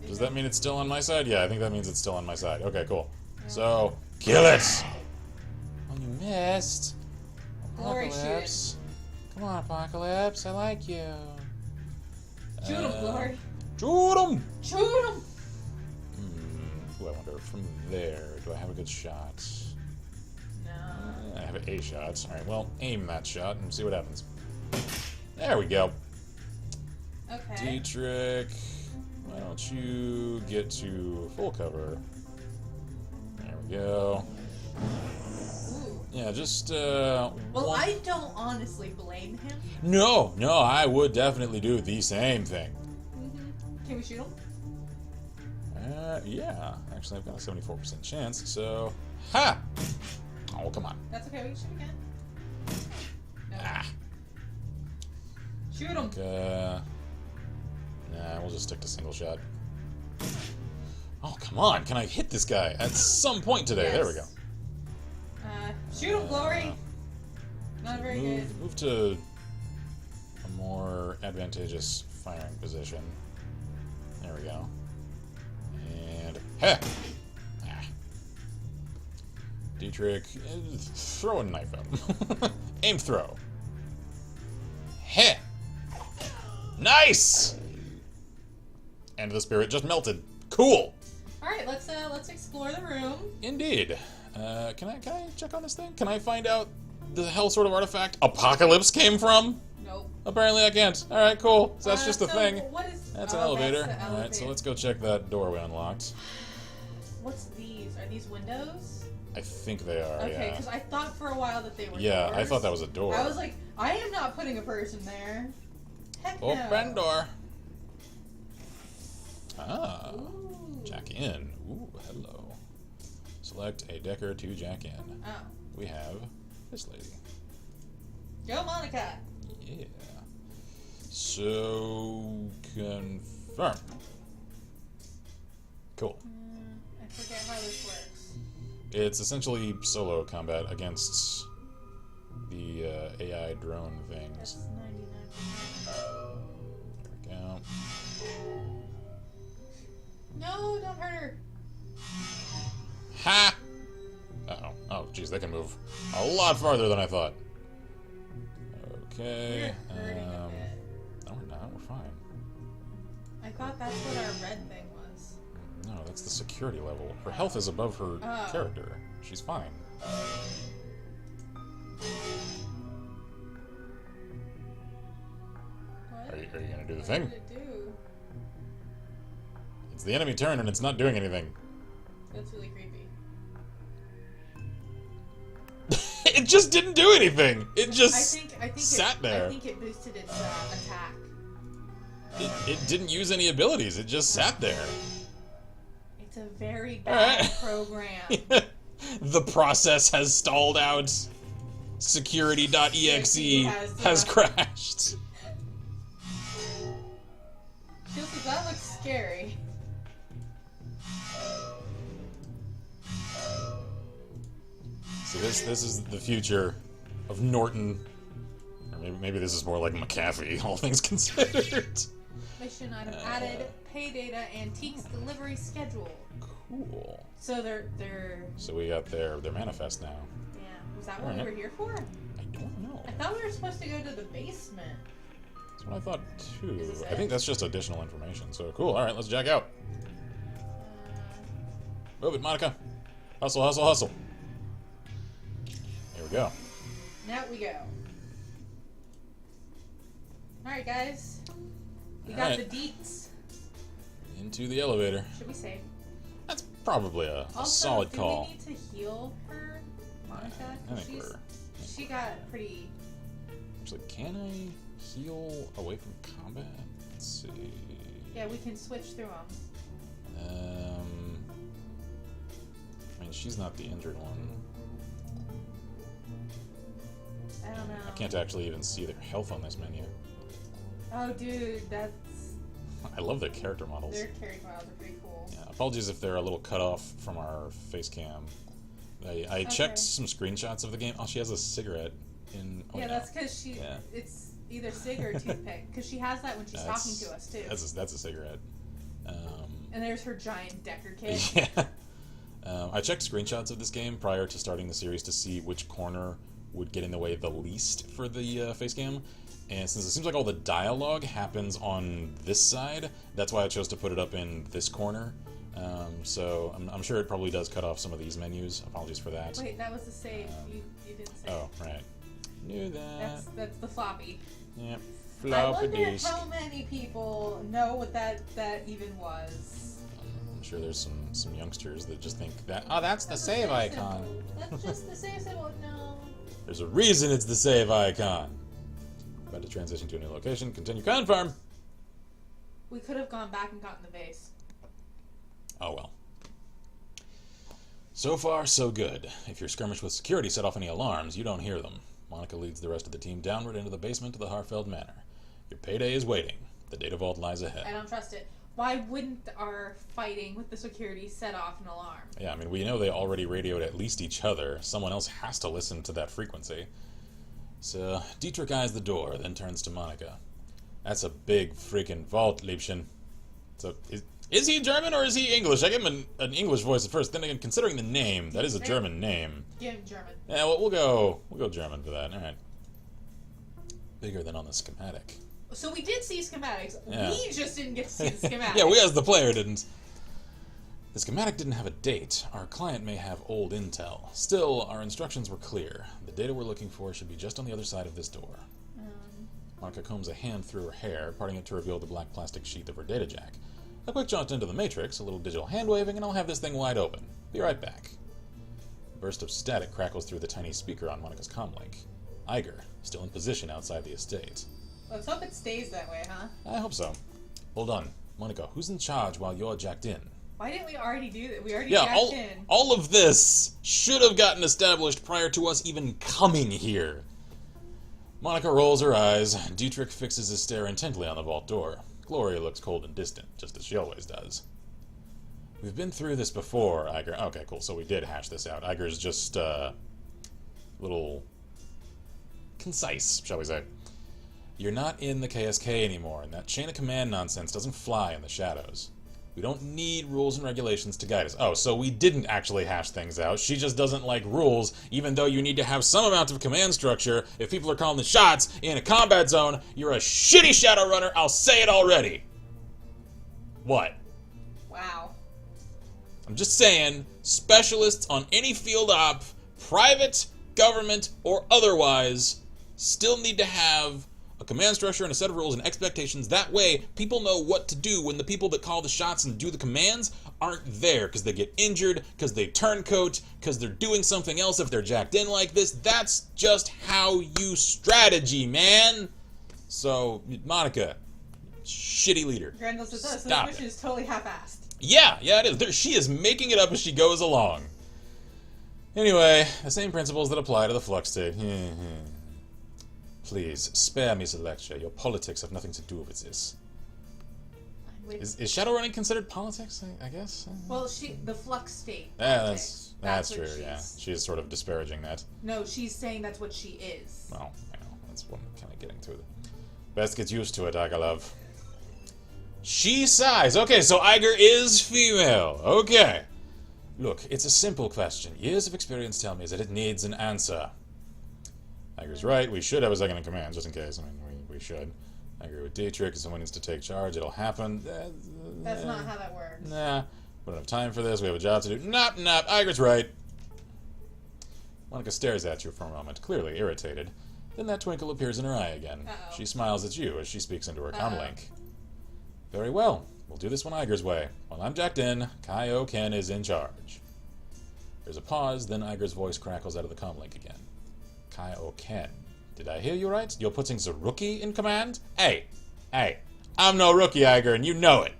Does that mean it's still on my side? Yeah, I think that means it's still on my side. Okay, cool. So, kill it! Oh, you missed. Glory Apocalypse. Come on, Apocalypse. I like you. Shoot him, Glory. Shoot him! Shoot him. Ooh, I wonder, from there, do I have a good shot? No. I have a shot. Alright, well, aim that shot and see what happens. There we go. Okay. Dietrich, why don't you get to full cover? There we go. Ooh. Yeah, just, Well, I don't honestly blame him. No, I would definitely do the same thing. Mm-hmm. Can we shoot him? Yeah. Actually, I've got a 74% chance, so... Ha! Oh, come on. That's okay, we can shoot again. No. Ah. Shoot him! Nah, we'll just stick to single shot. Oh, come on. Can I hit this guy at some point today? Yes. There we go. Shoot him, Glory! Not very good. Move to a more advantageous firing position. There we go. And... Ha! Ah. Dietrich, throw a knife at him. Aim throw. Heh! Nice! And the spirit just melted. Cool! Alright, let's explore the room. Indeed. Can I check on this thing? Can I find out the hell sort of artifact Apocalypse came from? Nope. Apparently I can't. Alright, cool. So that's just a thing. What is... That's an elevator. That's the Alright, so elevator. let's go check that door we unlocked. What's these? Are these windows? I think they are, Okay, yeah. because I thought for a while that they were Yeah, doors. I thought that was a door. I was like, I am not putting a person there. Heck no. Open door. Ah. Ooh. Jack in. Ooh, hello. Select a decker to jack in. Oh. We have this lady. Go, Monica. Yeah. So, confirm. Cool. I forget how this works. It's essentially solo combat against the AI drone things. That's 99%. There we go. No, don't hurt her. Ha! Uh-oh. Oh, geez, they can move a lot farther than I thought. Okay. We're hurting a bit. No, we're not. We're fine. I thought that's what our red thing was. No, that's the security level. Her health is above her character. She's fine. What? Are you gonna do the thing? What did it do? It's the enemy turn and it's not doing anything. That's really creepy. It just didn't do anything. It just I think sat there. I think it boosted its attack. It didn't use any abilities. It just sat there. It's a very bad Alright. program. The process has stalled out. Security.exe has crashed. Chelsea, that looks scary. See, this is the future of Norton. Or maybe this is more like McAfee, all things considered. Mission item added. Pay data antiques delivery schedule. Cool. So they're. So we got their manifest now. Yeah. Was that what we were here for? I don't know. I thought we were supposed to go to the basement. That's what I thought too. Is this I think that's just additional information. So cool. All right, let's jack out. Move it, Monica. Hustle, hustle, hustle. Here we go. Now we go. Alright, guys. We got the deets. Into the elevator. Should we save? That's probably a Also, solid do call. we need to heal her, Monica? I 'Cause think she got pretty... Actually, can I heal away from combat? Let's see. Yeah, we can switch through them. I mean, she's not the injured one. I don't know. I can't actually even see their health on this menu. Oh, dude, that's... I love their character models. Their character models are pretty cool. Yeah, apologies if they're a little cut off from our face cam. I checked some screenshots of the game. Oh, she has a cigarette in... Oh, yeah, no. that's because she... Yeah. It's either cig or toothpick. Because she has that when she's talking to us, too. That's a cigarette. And there's her giant Decker kit. Yeah. I checked screenshots of this game prior to starting the series to see which corner would get in the way the least for the face cam. And since it seems like all the dialogue happens on this side, that's why I chose to put it up in this corner. So I'm sure it probably does cut off some of these menus. Apologies for that. Wait, that was the save. You didn't save. Oh, right. Knew that. That's the floppy. Yep. I wonder how many people know what that even was. I'm sure there's some youngsters that just think that, oh, that's the save icon. That's just the save symbol. No. There's a reason it's the save icon. About to transition to a new location. Continue confirm. We could have gone back and gotten the vase. Oh well. So far, so good. If your skirmish with security set off any alarms, you don't hear them. Monica leads the rest of the team downward into the basement of the Harfeld Manor. Your payday is waiting. The data vault lies ahead. I don't trust it. Why wouldn't our fighting with the security set off an alarm? Yeah, I mean, we know they already radioed at least each other. Someone else has to listen to that frequency. So, Dietrich eyes the door, then turns to Monica. That's a big freaking vault, Liebchen. So, is he German or is he English? I give him an English voice at first. Then again, considering the name, that is a German name. Give him German. Yeah, well, we'll go German for that. All right. Bigger than on the schematic. So we did see schematics. Yeah. We just didn't get to see the schematics. Yeah, we as the player didn't. The schematic didn't have a date. Our client may have old intel. Still, our instructions were clear. The data we're looking for should be just on the other side of this door. Monica combs a hand through her hair, parting it to reveal the black plastic sheath of her data jack. A quick jaunt into the Matrix, a little digital hand-waving, and I'll have this thing wide open. Be right back. A burst of static crackles through the tiny speaker on Monica's comlink. Iger, still in position outside the estate. Let's hope it stays that way, huh? I hope so. Hold on. Monica, who's in charge while you're jacked in? Why didn't we already do that? We already jacked in. All of this should have gotten established prior to us even coming here. Monica rolls her eyes. Dietrich fixes his stare intently on the vault door. Gloria looks cold and distant, just as she always does. We've been through this before, Iger. Okay, cool, so we did hash this out. Iger's just, little concise, shall we say. You're not in the KSK anymore, and that chain of command nonsense doesn't fly in the shadows. We don't need rules and regulations to guide us. Oh, so we didn't actually hash things out. She just doesn't like rules, even though you need to have some amount of command structure. If people are calling the shots in a combat zone, you're a shitty Shadowrunner, I'll say it already. What? Wow. I'm just saying, specialists on any field op, private, government, or otherwise, still need to have a command structure and a set of rules and expectations. That way, people know what to do when the people that call the shots and do the commands aren't there because they get injured, because they turncoat, because they're doing something else if they're jacked in like this. That's just how you strategy, man. So, Monica, shitty leader. Grendel says, so the mission is totally half-assed. Yeah, it is. She is making it up as she goes along. Anyway, the same principles that apply to the flux state. Please, spare me the lecture. Your politics have nothing to do with this. Is Shadowrunning considered politics, I guess? Well, the flux state. Yeah, that's true, yeah. She's sort of disparaging that. No, she's saying that's what she is. Well, that's what I'm kind of getting to. Best get used to it, Iger love. She sighs. Okay, so Iger is female. Okay. Look, it's a simple question. Years of experience tell me that it needs an answer. Iger's right. We should have a second in command, just in case. I mean, we should. I agree with Dietrich. If someone needs to take charge, it'll happen. That's not how that works. Nah. We don't have time for this. We have a job to do. Nop. Iger's right. Monica stares at you for a moment, clearly irritated. Then that twinkle appears in her eye again. Uh-oh. She smiles at you as she speaks into her comlink. Very well. We'll do this one Iger's way. While I'm jacked in, Ch.1 is in charge. There's a pause, then Iger's voice crackles out of the comlink again. Ch.1. Did I hear you right? You're putting the rookie in command? Hey, I'm no rookie, Iger, and you know it.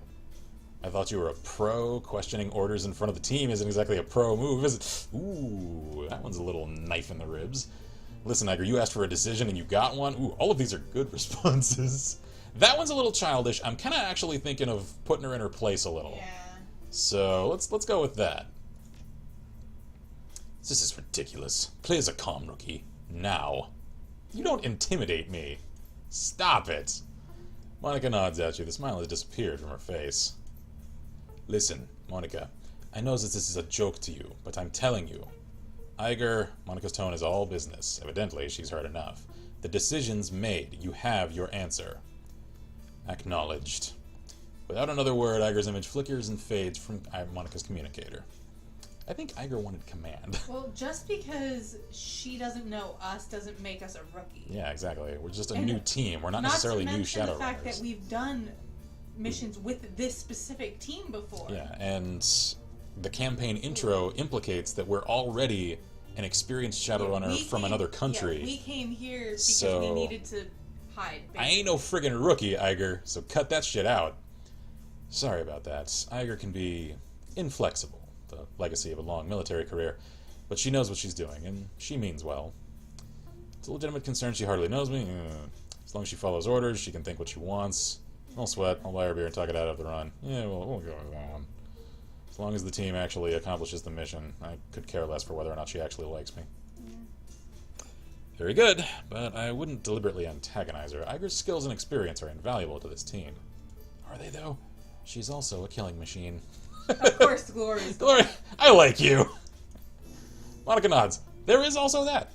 I thought you were a pro. Questioning orders in front of the team isn't exactly a pro move, is it? Ooh, that one's a little knife in the ribs. Listen, Iger, you asked for a decision and you got one. Ooh, all of these are good responses. That one's a little childish. I'm kind of actually thinking of putting her in her place a little. Yeah. So let's go with that. This is ridiculous. Play as a calm rookie. Now. You don't intimidate me. Stop it. Monica nods at you. The smile has disappeared from her face. Listen, Monica. I know that this is a joke to you, but I'm telling you. Iger, Monica's tone is all business. Evidently, she's heard enough. The decision's made. You have your answer. Acknowledged. Without another word, Iger's image flickers and fades from Monica's communicator. I think Iger wanted command. Well, just because she doesn't know us doesn't make us a rookie. Yeah, exactly. We're just a new team. We're not necessarily new Shadowrunners. Not to mention the fact that we've done missions with this specific team before. Yeah, and the campaign intro implicates that we're already an experienced Shadowrunner from another country. Yeah, we came here because we needed to hide. Basically. I ain't no friggin' rookie, Iger, so cut that shit out. Sorry about that. Iger can be inflexible, the legacy of a long military career, but she knows what she's doing, and she means well. It's a legitimate concern she hardly knows me. As long as she follows orders, she can think what she wants. I'll sweat, I'll buy her beer and talk it out of the run. Yeah, we'll go with that one. As long as the team actually accomplishes the mission, I could care less for whether or not she actually likes me. Very good, but I wouldn't deliberately antagonize her. Iger's skills and experience are invaluable to this team. Are they, though? She's also a killing machine. Of course, Glory. Glory, I like you. Monica nods. There is also that.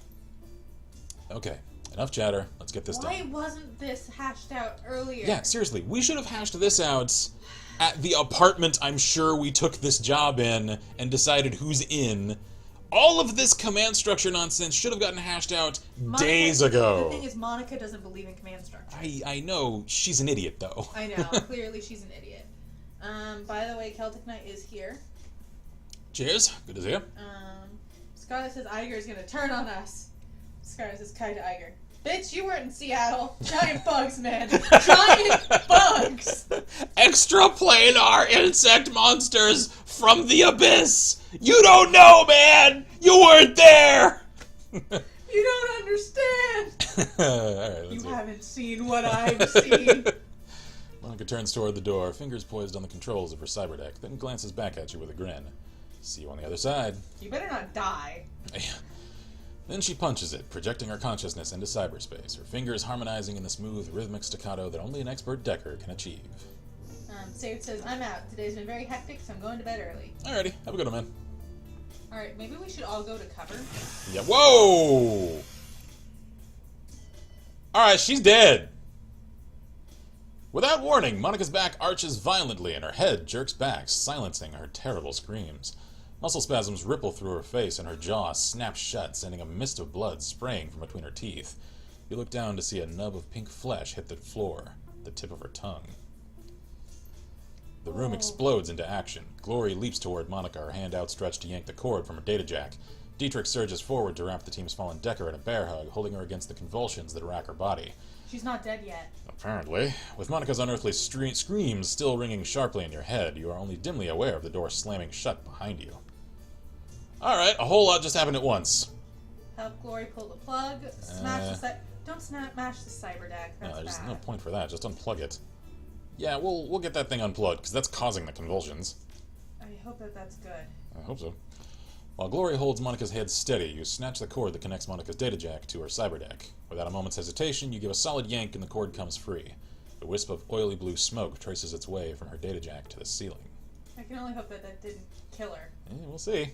Okay, enough chatter. Let's get this done. Why wasn't this hashed out earlier? Yeah, seriously, we should have hashed this out at the apartment I'm sure we took this job in and decided who's in. All of this command structure nonsense should have gotten hashed out days ago. The thing is, Monica doesn't believe in command structure. I know. She's an idiot, though. I know. Clearly, she's an idiot. By the way, Celtic Knight is here. Cheers. Good to see you. Scarlet says Iger is going to turn on us. Scarlet says Kai to Iger. Bitch, you weren't in Seattle. Giant bugs, man. Giant bugs! Extraplanar insect monsters from the abyss! You don't know, man! You weren't there! You don't understand! Alright, you haven't seen what I've seen. Monica turns toward the door, fingers poised on the controls of her cyberdeck, then glances back at you with a grin. See you on the other side. You better not die. Then she punches it, projecting her consciousness into cyberspace, her fingers harmonizing in the smooth, rhythmic staccato that only an expert decker can achieve. Sayed says, I'm out. Today's been very hectic, so I'm going to bed early. Alrighty, have a good one, man. Alright, maybe we should all go to cover. Yeah, whoa! Alright, she's dead! Without warning, Monica's back arches violently and her head jerks back, silencing her terrible screams. Muscle spasms ripple through her face and her jaw snaps shut, sending a mist of blood spraying from between her teeth. You look down to see a nub of pink flesh hit the floor, the tip of her tongue. The room explodes into action. Glory leaps toward Monica, her hand outstretched to yank the cord from her data jack. Dietrich surges forward to wrap the team's fallen decker in a bear hug, holding her against the convulsions that rack her body. She's not dead yet. Apparently. With Monica's unearthly screams still ringing sharply in your head, you are only dimly aware of the door slamming shut behind you. Alright, a whole lot just happened at once. Help Glory pull the plug. Smash the Don't smash the cyber deck. That's no, there's bad. no point for that. Just unplug it. Yeah, we'll get that thing unplugged, because that's causing the convulsions. I hope that's good. I hope so. While Glory holds Monica's head steady, you snatch the cord that connects Monica's data jack to her cyberdeck. Without a moment's hesitation, you give a solid yank and the cord comes free. A wisp of oily blue smoke traces its way from her data jack to the ceiling. I can only hope that didn't kill her. Yeah, we'll see.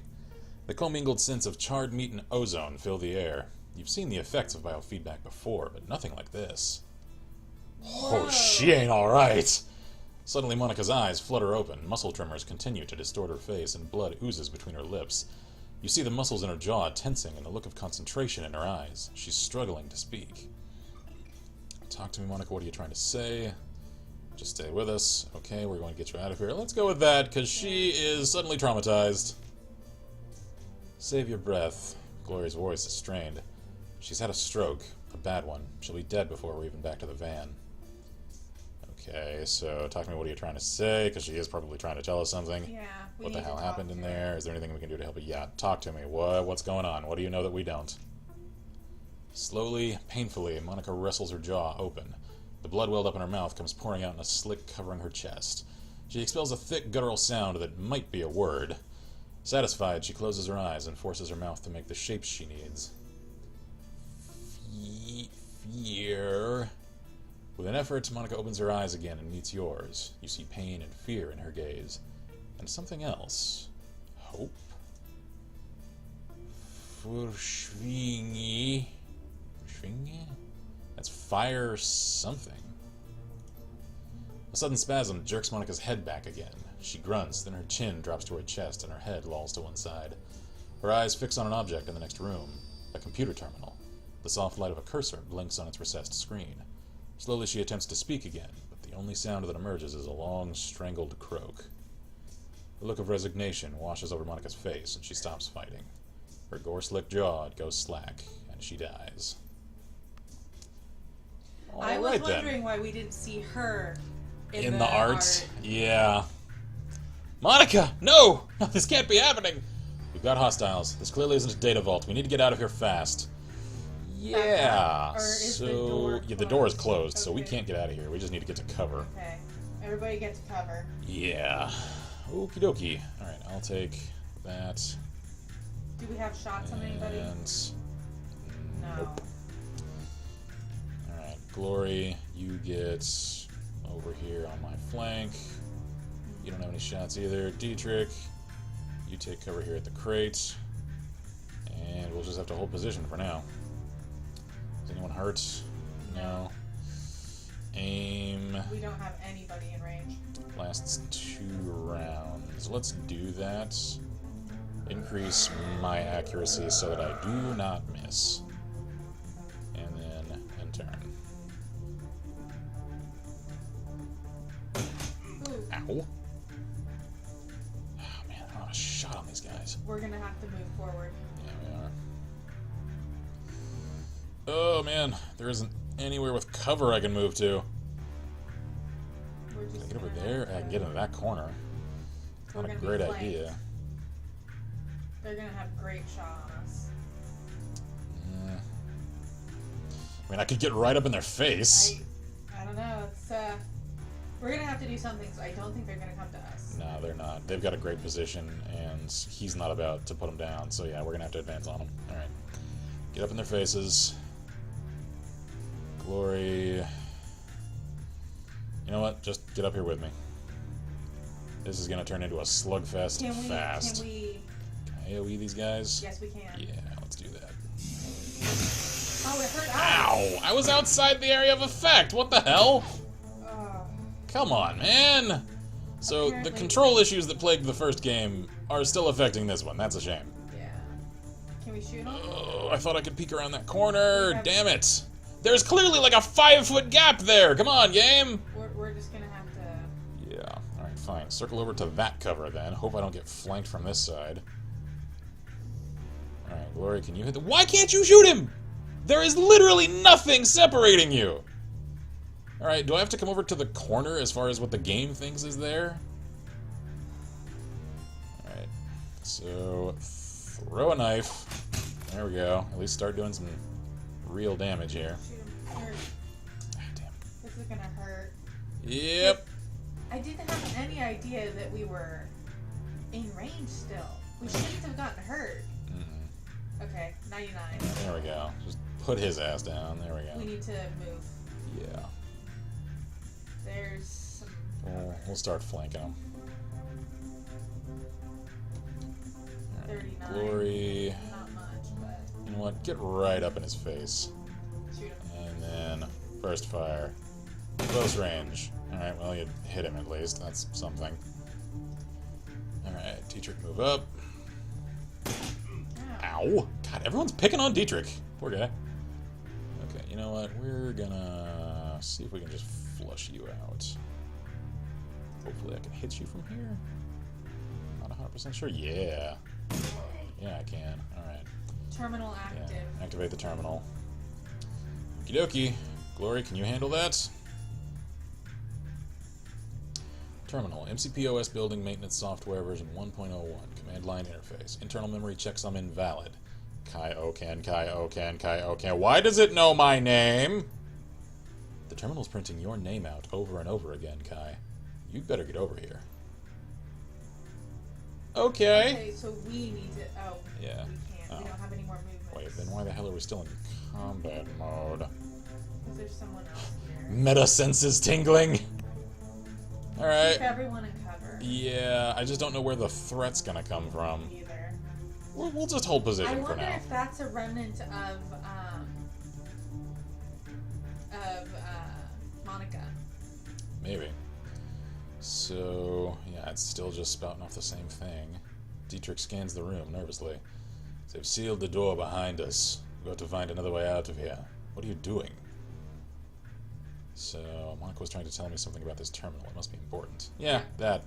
The commingled scents of charred meat and ozone fill the air. You've seen the effects of biofeedback before, but nothing like this. Whoa. Oh, she ain't alright! Suddenly Monica's eyes flutter open, muscle tremors continue to distort her face, and blood oozes between her lips. You see the muscles in her jaw tensing and a look of concentration in her eyes. She's struggling to speak. Talk to me, Monica. What are you trying to say? Just stay with us. Okay, we're going to get you out of here. Let's go with that, because she is suddenly traumatized. Save your breath. Glory's voice is strained. She's had a stroke. A bad one. She'll be dead before we're even back to the van. Okay, so talk to me. What are you trying to say? Because she is probably trying to tell us something. Yeah. What the hell happened in there? Is there anything we can do to help you? Yeah, talk to me. What's going on? What do you know that we don't? Slowly, painfully, Monica wrestles her jaw open. The blood welled up in her mouth comes pouring out in a slick covering her chest. She expels a thick, guttural sound that might be a word. Satisfied, she closes her eyes and forces her mouth to make the shapes she needs. Fear. With an effort, Monica opens her eyes again and meets yours. You see pain and fear in her gaze. And something else. Hope? Verschwingi. Verschwingi? That's fire something. A sudden spasm jerks Monica's head back again. She grunts, then her chin drops to her chest and her head lolls to one side. Her eyes fix on an object in the next room, a computer terminal. The soft light of a cursor blinks on its recessed screen. Slowly she attempts to speak again, but the only sound that emerges is a long, strangled croak. A look of resignation washes over Monica's face, and she stops fighting. Her gore-slicked jaw goes slack, and she dies. I was wondering why we didn't see her in the art. Yeah. Monica! No! No, this can't be happening! We've got hostiles. This clearly isn't a data vault. We need to get out of here fast. Yeah. Or is so the door closed? Yeah, the door is closed, Okay. so we can't get out of here. We just need to get to cover. Okay. Everybody get to cover. Yeah. Okie dokie. Alright, I'll take that. Do we have shots on anybody? And No. nope. Alright, Glory, you get over here on my flank. You don't have any shots either. Dietrich, you take cover here at the crate. And we'll just have to hold position for now. Is anyone hurt? No. Aim. We don't have anybody in range. Lasts 2 rounds. Let's do that. Increase my accuracy so that I do not miss. And then end turn. Ooh. Ow. Oh man, I don't have a shot on these guys. We're gonna have to move forward. Yeah, we are. Oh man, there isn't anywhere with cover I can move to. We're Can I just get over gonna there? have I can to- get into that corner. We're Not a gonna be great flanked. idea. They're gonna have great shot on us. Yeah. I mean, I could get right up in their face. I don't know. It's we're gonna have to do something. So I don't think they're gonna come to us. No, they're not. They've got a great position, and he's not about to put them down. So yeah, we're gonna have to advance on them. All right, get up in their faces. Glory. You know what? Just get up here with me. This is gonna turn into a slugfest fast. Can we? Can I AoE these guys? Yes, we can. Yeah, let's do that. Oh, it hurt us. Ow! I was outside the area of effect. What the hell? Oh. Come on, man! So, Apparently- the control issues that plagued the first game are still affecting this one. That's a shame. Yeah. Can we shoot them? Oh, I thought I could peek around that corner. Damn it! There's clearly like a 5-foot gap there! Come on, game! We're just gonna have to. Yeah, alright, fine. Circle over to that cover then. Hope I don't get flanked from this side. Alright, Glory, can you hit the... Why can't you shoot him?! There is literally nothing separating you! Alright, do I have to come over to the corner as far as what the game thinks is there? Alright, so throw a knife. There we go. At least start doing some real damage here. Shoot him. Hurt. Ah, damn. This is gonna hurt. Yep. I didn't have any idea that we were in range still. We shouldn't have gotten hurt. Mhm. Okay, 99. There we go. Just put his ass down. There we go. We need to move. Yeah. There's some. We'll start flanking him. 39. Glory. Not much, but You know what? Get right up in his face. shoot him. And then burst fire. Close range. Alright, well, you hit him at least. That's something. Alright, Dietrich, move up. Ow. Ow! God, everyone's picking on Dietrich. Poor guy. Okay, you know what? We're gonna see if we can just flush you out. Hopefully I can hit you from here. Not 100% sure. Yeah. Yeah, I can. Alright. Terminal Yeah. active. Activate the terminal. Okie dokie. Glory, can you handle that? Terminal. MCPOS building maintenance software version 1.01. Command line interface. Internal memory checksum invalid. Kai-O-Ken, Kai-O-Ken, Kai-O-Ken. Why does it know my name? The terminal's printing your name out over and over again, Kai. You'd better get over here. Okay. Okay, so we need to. Oh. Yeah. We can't. Oh. We don't have any more movement. Wait, then why the hell are we still in combat mode? Because there's someone else here. Meta senses tingling. Alright. Keep everyone in cover. Yeah, I just don't know where the threat's gonna come from. Either. We'll just hold I position for wonder now. if that's a remnant of Monica. Maybe. So, yeah, it's still just spouting off the same thing. Dietrich scans the room nervously. They've sealed the door behind us. We've got to find another way out of here. What are you doing? So, Monica was trying to tell me something about this terminal. It must be important. Yeah, that.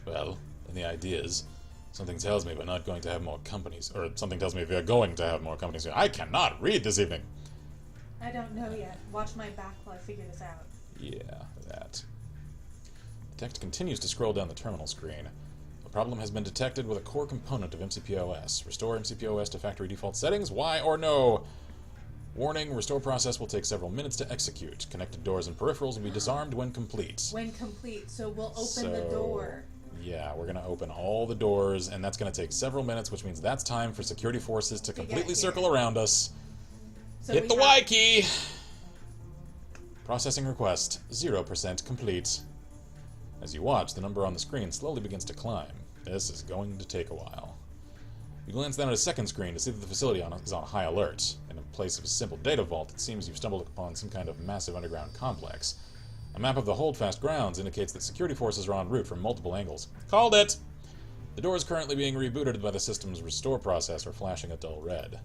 Well, in the ideas, something tells me we're not going to have more companies. Or something tells me we're going to have more companies. I cannot read this evening! I don't know yet. Watch my back while I figure this out. Yeah, that. The text continues to scroll down the terminal screen. A problem has been detected with a core component of MCPOS. Restore MCPOS to factory default settings, why or no? Warning, restore process will take several minutes to execute. Connected doors and peripherals will be disarmed when complete. When complete, so we'll open the door. Yeah, we're going to open all the doors, and that's going to take several minutes, which means that's time for security forces to completely circle around us. So hit the Y key! Processing request, 0% complete. As you watch, the number on the screen slowly begins to climb. This is going to take a while. You glance down at a second screen to see that the facility is on high alert. In place of a simple data vault, it seems you've stumbled upon some kind of massive underground complex. A map of the holdfast grounds indicates that security forces are en route from multiple angles. Called it! The door is currently being rebooted by the system's restore processor, flashing a dull red.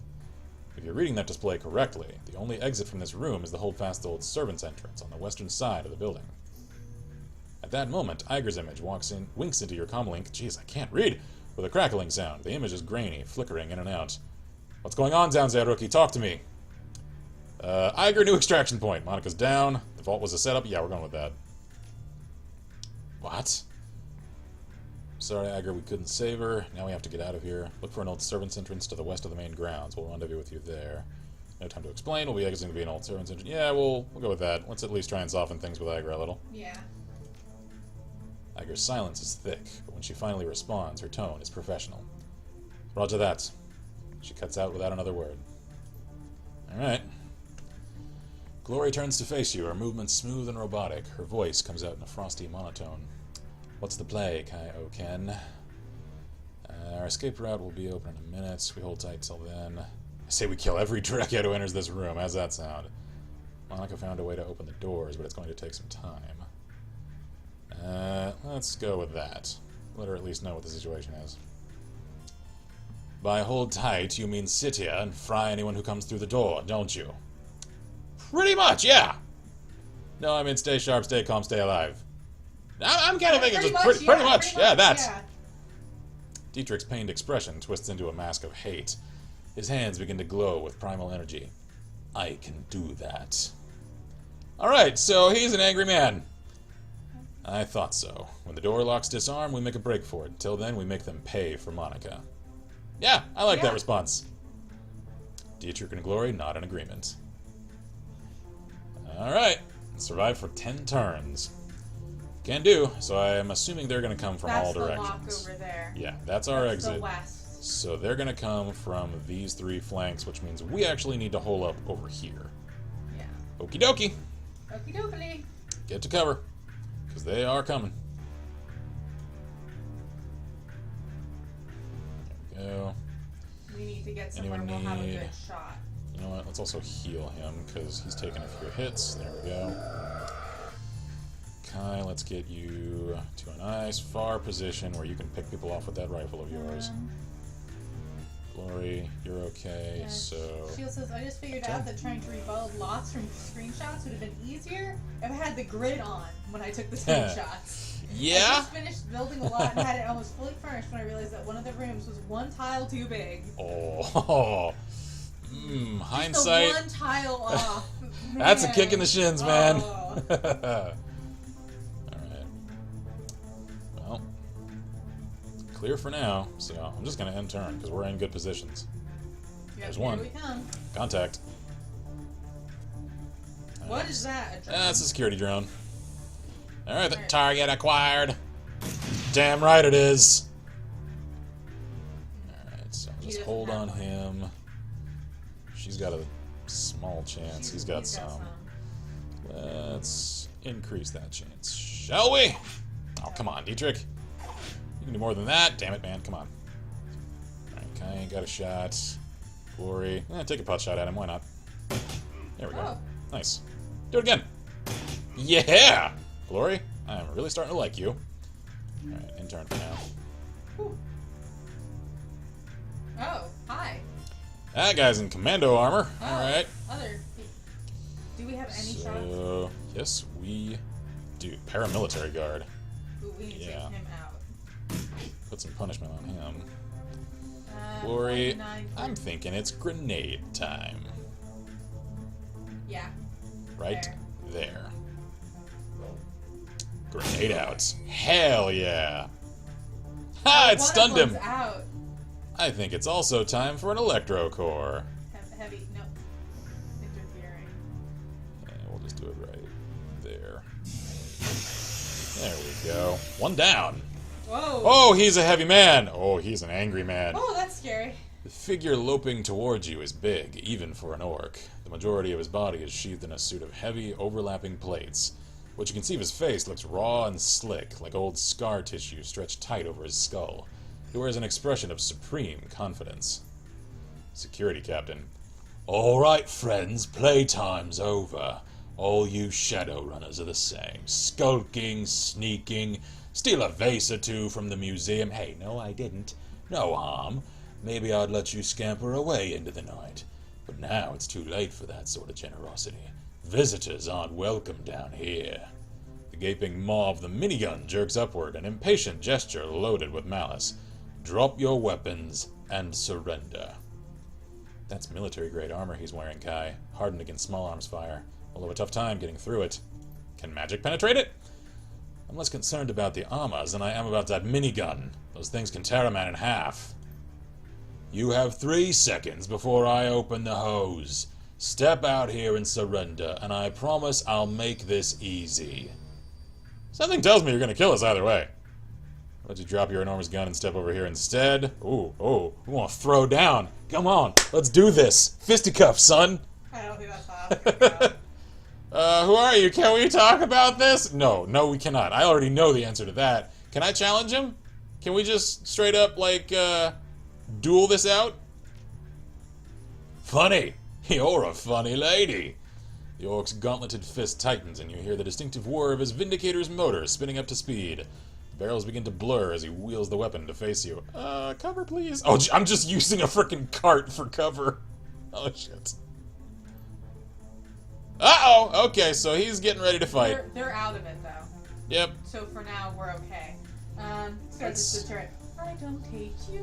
If you're reading that display correctly, the only exit from this room is the holdfast old servants' entrance on the western side of the building. At that moment, Iger's image winks into your comlink. Jeez, I can't read! With a crackling sound. The image is grainy, flickering in and out. What's going on down there, rookie? Talk to me. Iger, new extraction point. Monica's down. The vault was a setup. Yeah, we're going with that. What? Sorry, Iger, we couldn't save her. Now we have to get out of here. Look for an old servants' entrance to the west of the main grounds. We'll rendezvous with you there. No time to explain. We'll be exiting to be an old servants' entrance. Yeah, we'll go with that. Let's at least try and soften things with Iger a little. Yeah. Iger's silence is thick, but when she finally responds, her tone is professional. Roger that. She cuts out without another word. Alright. Glory turns to face you, her movements smooth and robotic. Her voice comes out in a frosty monotone. What's the play, Kai-O-Ken? Our escape route will be open in a minute. We hold tight till then. I say we kill every Drekhead who enters this room. How's that sound? Monica found a way to open the doors, but it's going to take some time. Let's go with that. Let her at least know what the situation is. By hold tight, you mean sit here and fry anyone who comes through the door, don't you? Pretty much, yeah! No, I mean stay sharp, stay calm, stay alive. I'm kind of thinking just pretty much, yeah, that. Yeah. Dietrich's pained expression twists into a mask of hate. His hands begin to glow with primal energy. I can do that. Alright, so he's an angry man. I thought so. When the door locks disarm, we make a break for it. Till then, we make them pay for Monica. Yeah, I like that response. Dietrich and Glory nod in agreement. Alright, survive for 10 turns. Can do, so I'm assuming they're going to come from all directions. That's the lock over there. Yeah, that's our exit. The west. So they're going to come from these 3 flanks, which means we actually need to hole up over here. Yeah. Okie dokie. Okie dokie. Get to cover. Because they are coming. There we go. We need to get somewhere we'll have a good shot. You know what? Let's also heal him, because he's taken a few hits. There we go. Kai, let's get you to a nice far position where you can pick people off with that rifle of yours. Glory, you're okay, yeah. So... Shield says, I just figured out that trying to rebuild lots from screenshots would have been easier if I had the grid on when I took the screenshots. Yeah? I just finished building a lot and had it almost fully furnished when I realized that one of the rooms was 1 tile too big. Oh, hindsight. Just the 1 tile off. That's a kick in the shins, man. Oh. Clear for now, so I'm just going to end turn, because we're in good positions. Yep, There's one. Here we come. Contact. What is that? That's a security drone. Alright, the target acquired. Damn right it is. Alright, so I'll just hold on him. She's got a small chance. He's got some. Let's increase that chance, shall we? Oh, come on, Dietrich. You can do more than that. Damn it, man. Come on. Alright, Kai got a shot. Glory. Take a pot shot at him. Why not? There we go. Nice. Do it again. Yeah! Glory, I'm really starting to like you. Alright, intern for now. Whew. Oh, hi. That guy's in commando armor. Oh, Alright. Do we have any shots? So, yes, we do. Paramilitary guard. Ooh, we need to take him out. Put some punishment on him. Glory, I'm thinking it's grenade time. Yeah. Right there. Grenade out. Hell yeah. Ha! It stunned him. Out. I think it's also time for an electro core. Heavy, no. Interfering. And we'll just do it right there. There we go. One down. Whoa. Oh, he's a heavy man. Oh, he's an angry man. Oh, that's scary. The figure loping towards you is big, even for an orc. The majority of his body is sheathed in a suit of heavy, overlapping plates. What you can see of his face looks raw and slick, like old scar tissue stretched tight over his skull. He wears an expression of supreme confidence. Security captain. All right, friends, playtime's over. All you Shadowrunners are the same. Skulking, sneaking, steal a vase or two from the museum. Hey, no, I didn't. No harm. Maybe I'd let you scamper away into the night. But now it's too late for that sort of generosity. Visitors aren't welcome down here. The gaping maw of the minigun jerks upward, an impatient gesture loaded with malice. Drop your weapons and surrender. That's military-grade armor he's wearing, Kai. Hardened against small arms fire. We'll have a tough time getting through it. Can magic penetrate it? I'm less concerned about the armors than I am about that minigun. Those things can tear a man in half. You have 3 seconds before I open the hose. Step out here and surrender, and I promise I'll make this easy. Something tells me you're going to kill us either way. I'll let you drop your enormous gun and step over here instead. Ooh, we want to throw down. Come on, let's do this. Fisticuffs, son. I don't think that's how who are you? Can we talk about this? No, we cannot. I already know the answer to that. Can I challenge him? Can we just straight up, like, duel this out? Funny. You're a funny lady. The orc's gauntleted fist tightens, and you hear the distinctive whir of his Vindicator's motor spinning up to speed. The barrels begin to blur as he wheels the weapon to face you. Cover, please. Oh, I'm just using a frickin' cart for cover. Oh, shit. Uh-oh! Okay, so he's getting ready to fight. They're out of it, though. Yep. So for now, we're okay. Start this turret. I don't hate you.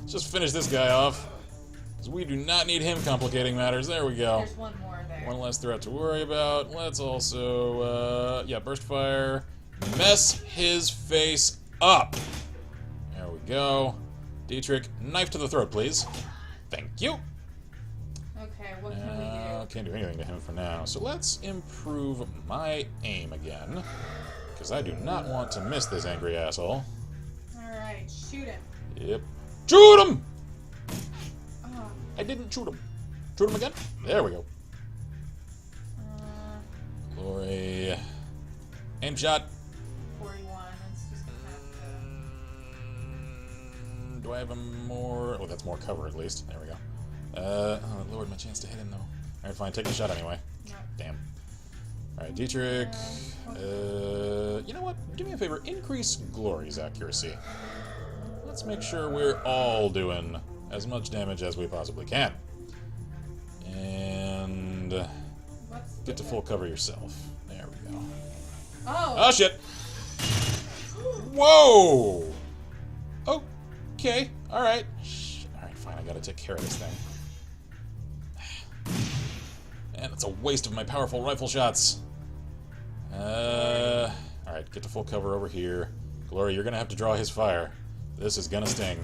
Just finish this guy off. Because we do not need him complicating matters. There we go. There's one more there. One less threat to worry about. Let's also, burst fire. Mess his face up. There we go. Dietrich, knife to the throat, please. Thank you. Okay, what can we do? Can't do anything to him for now. So let's improve my aim again. Because I do not want to miss this angry asshole. Alright, shoot him. Yep. Shoot him! Oh. I didn't shoot him. Shoot him again? There we go. Glory. Aim shot. 41. That's just gonna have to... Do I have a more... Oh, that's more cover at least. There we go. Oh, it lowered my chance to hit him, though. Alright, fine. Take the shot anyway. No. Damn. Alright, Dietrich. You know what? Do me a favor. Increase Glory's accuracy. Let's make sure we're all doing as much damage as we possibly can. And... get to full cover yourself. There we go. Oh, shit! Whoa! Okay. Alright. Alright, fine. I gotta take care of this thing. And it's a waste of my powerful rifle shots. Alright, get to full cover over here. Glory, you're gonna have to draw his fire. This is gonna sting.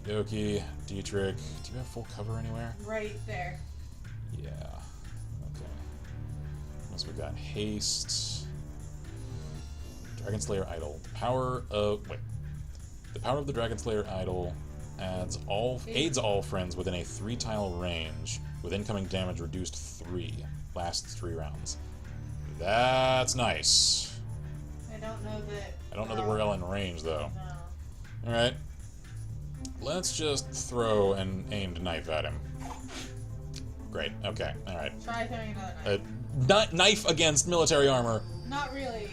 Okie dokie. Dietrich, do you have full cover anywhere? Right there. Yeah. Okay. Unless we've got haste. Dragon Slayer Idol. The power of the Dragon Slayer Idol aids all friends within a 3-tile range, with incoming damage reduced 3. Lasts 3 rounds. That's nice. I don't know that we're all in range, though. No. Alright. Let's just throw an aimed knife at him. Great. Okay. Alright. Try throwing another knife. Knife against military armor. Not really.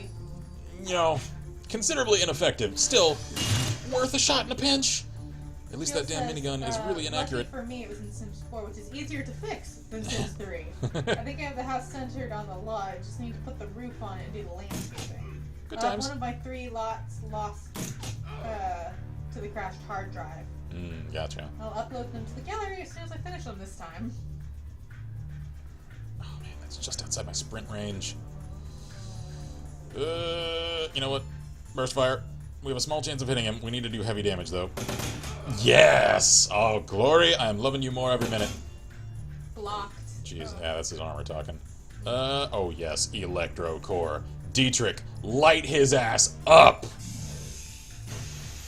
You know, considerably ineffective. Still, you know, considerably ineffective. Still, worth a shot in a pinch. At least that damn minigun is really inaccurate. Lucky for me, it was in Sims 4, which is easier to fix than Sims 3. I think I have the house centered on the lot. I just need to put the roof on it and do the landscaping. Good times. One of my 3 lots lost to the crashed hard drive. Gotcha. I'll upload them to the gallery as soon as I finish them this time. Oh man, that's just outside my sprint range. You know what? Burst fire. We have a small chance of hitting him. We need to do heavy damage, though. Yes! Oh, Glory, I'm loving you more every minute. Blocked. Jeez, yeah, that's his armor talking. Oh yes, Electro Core. Dietrich, light his ass up!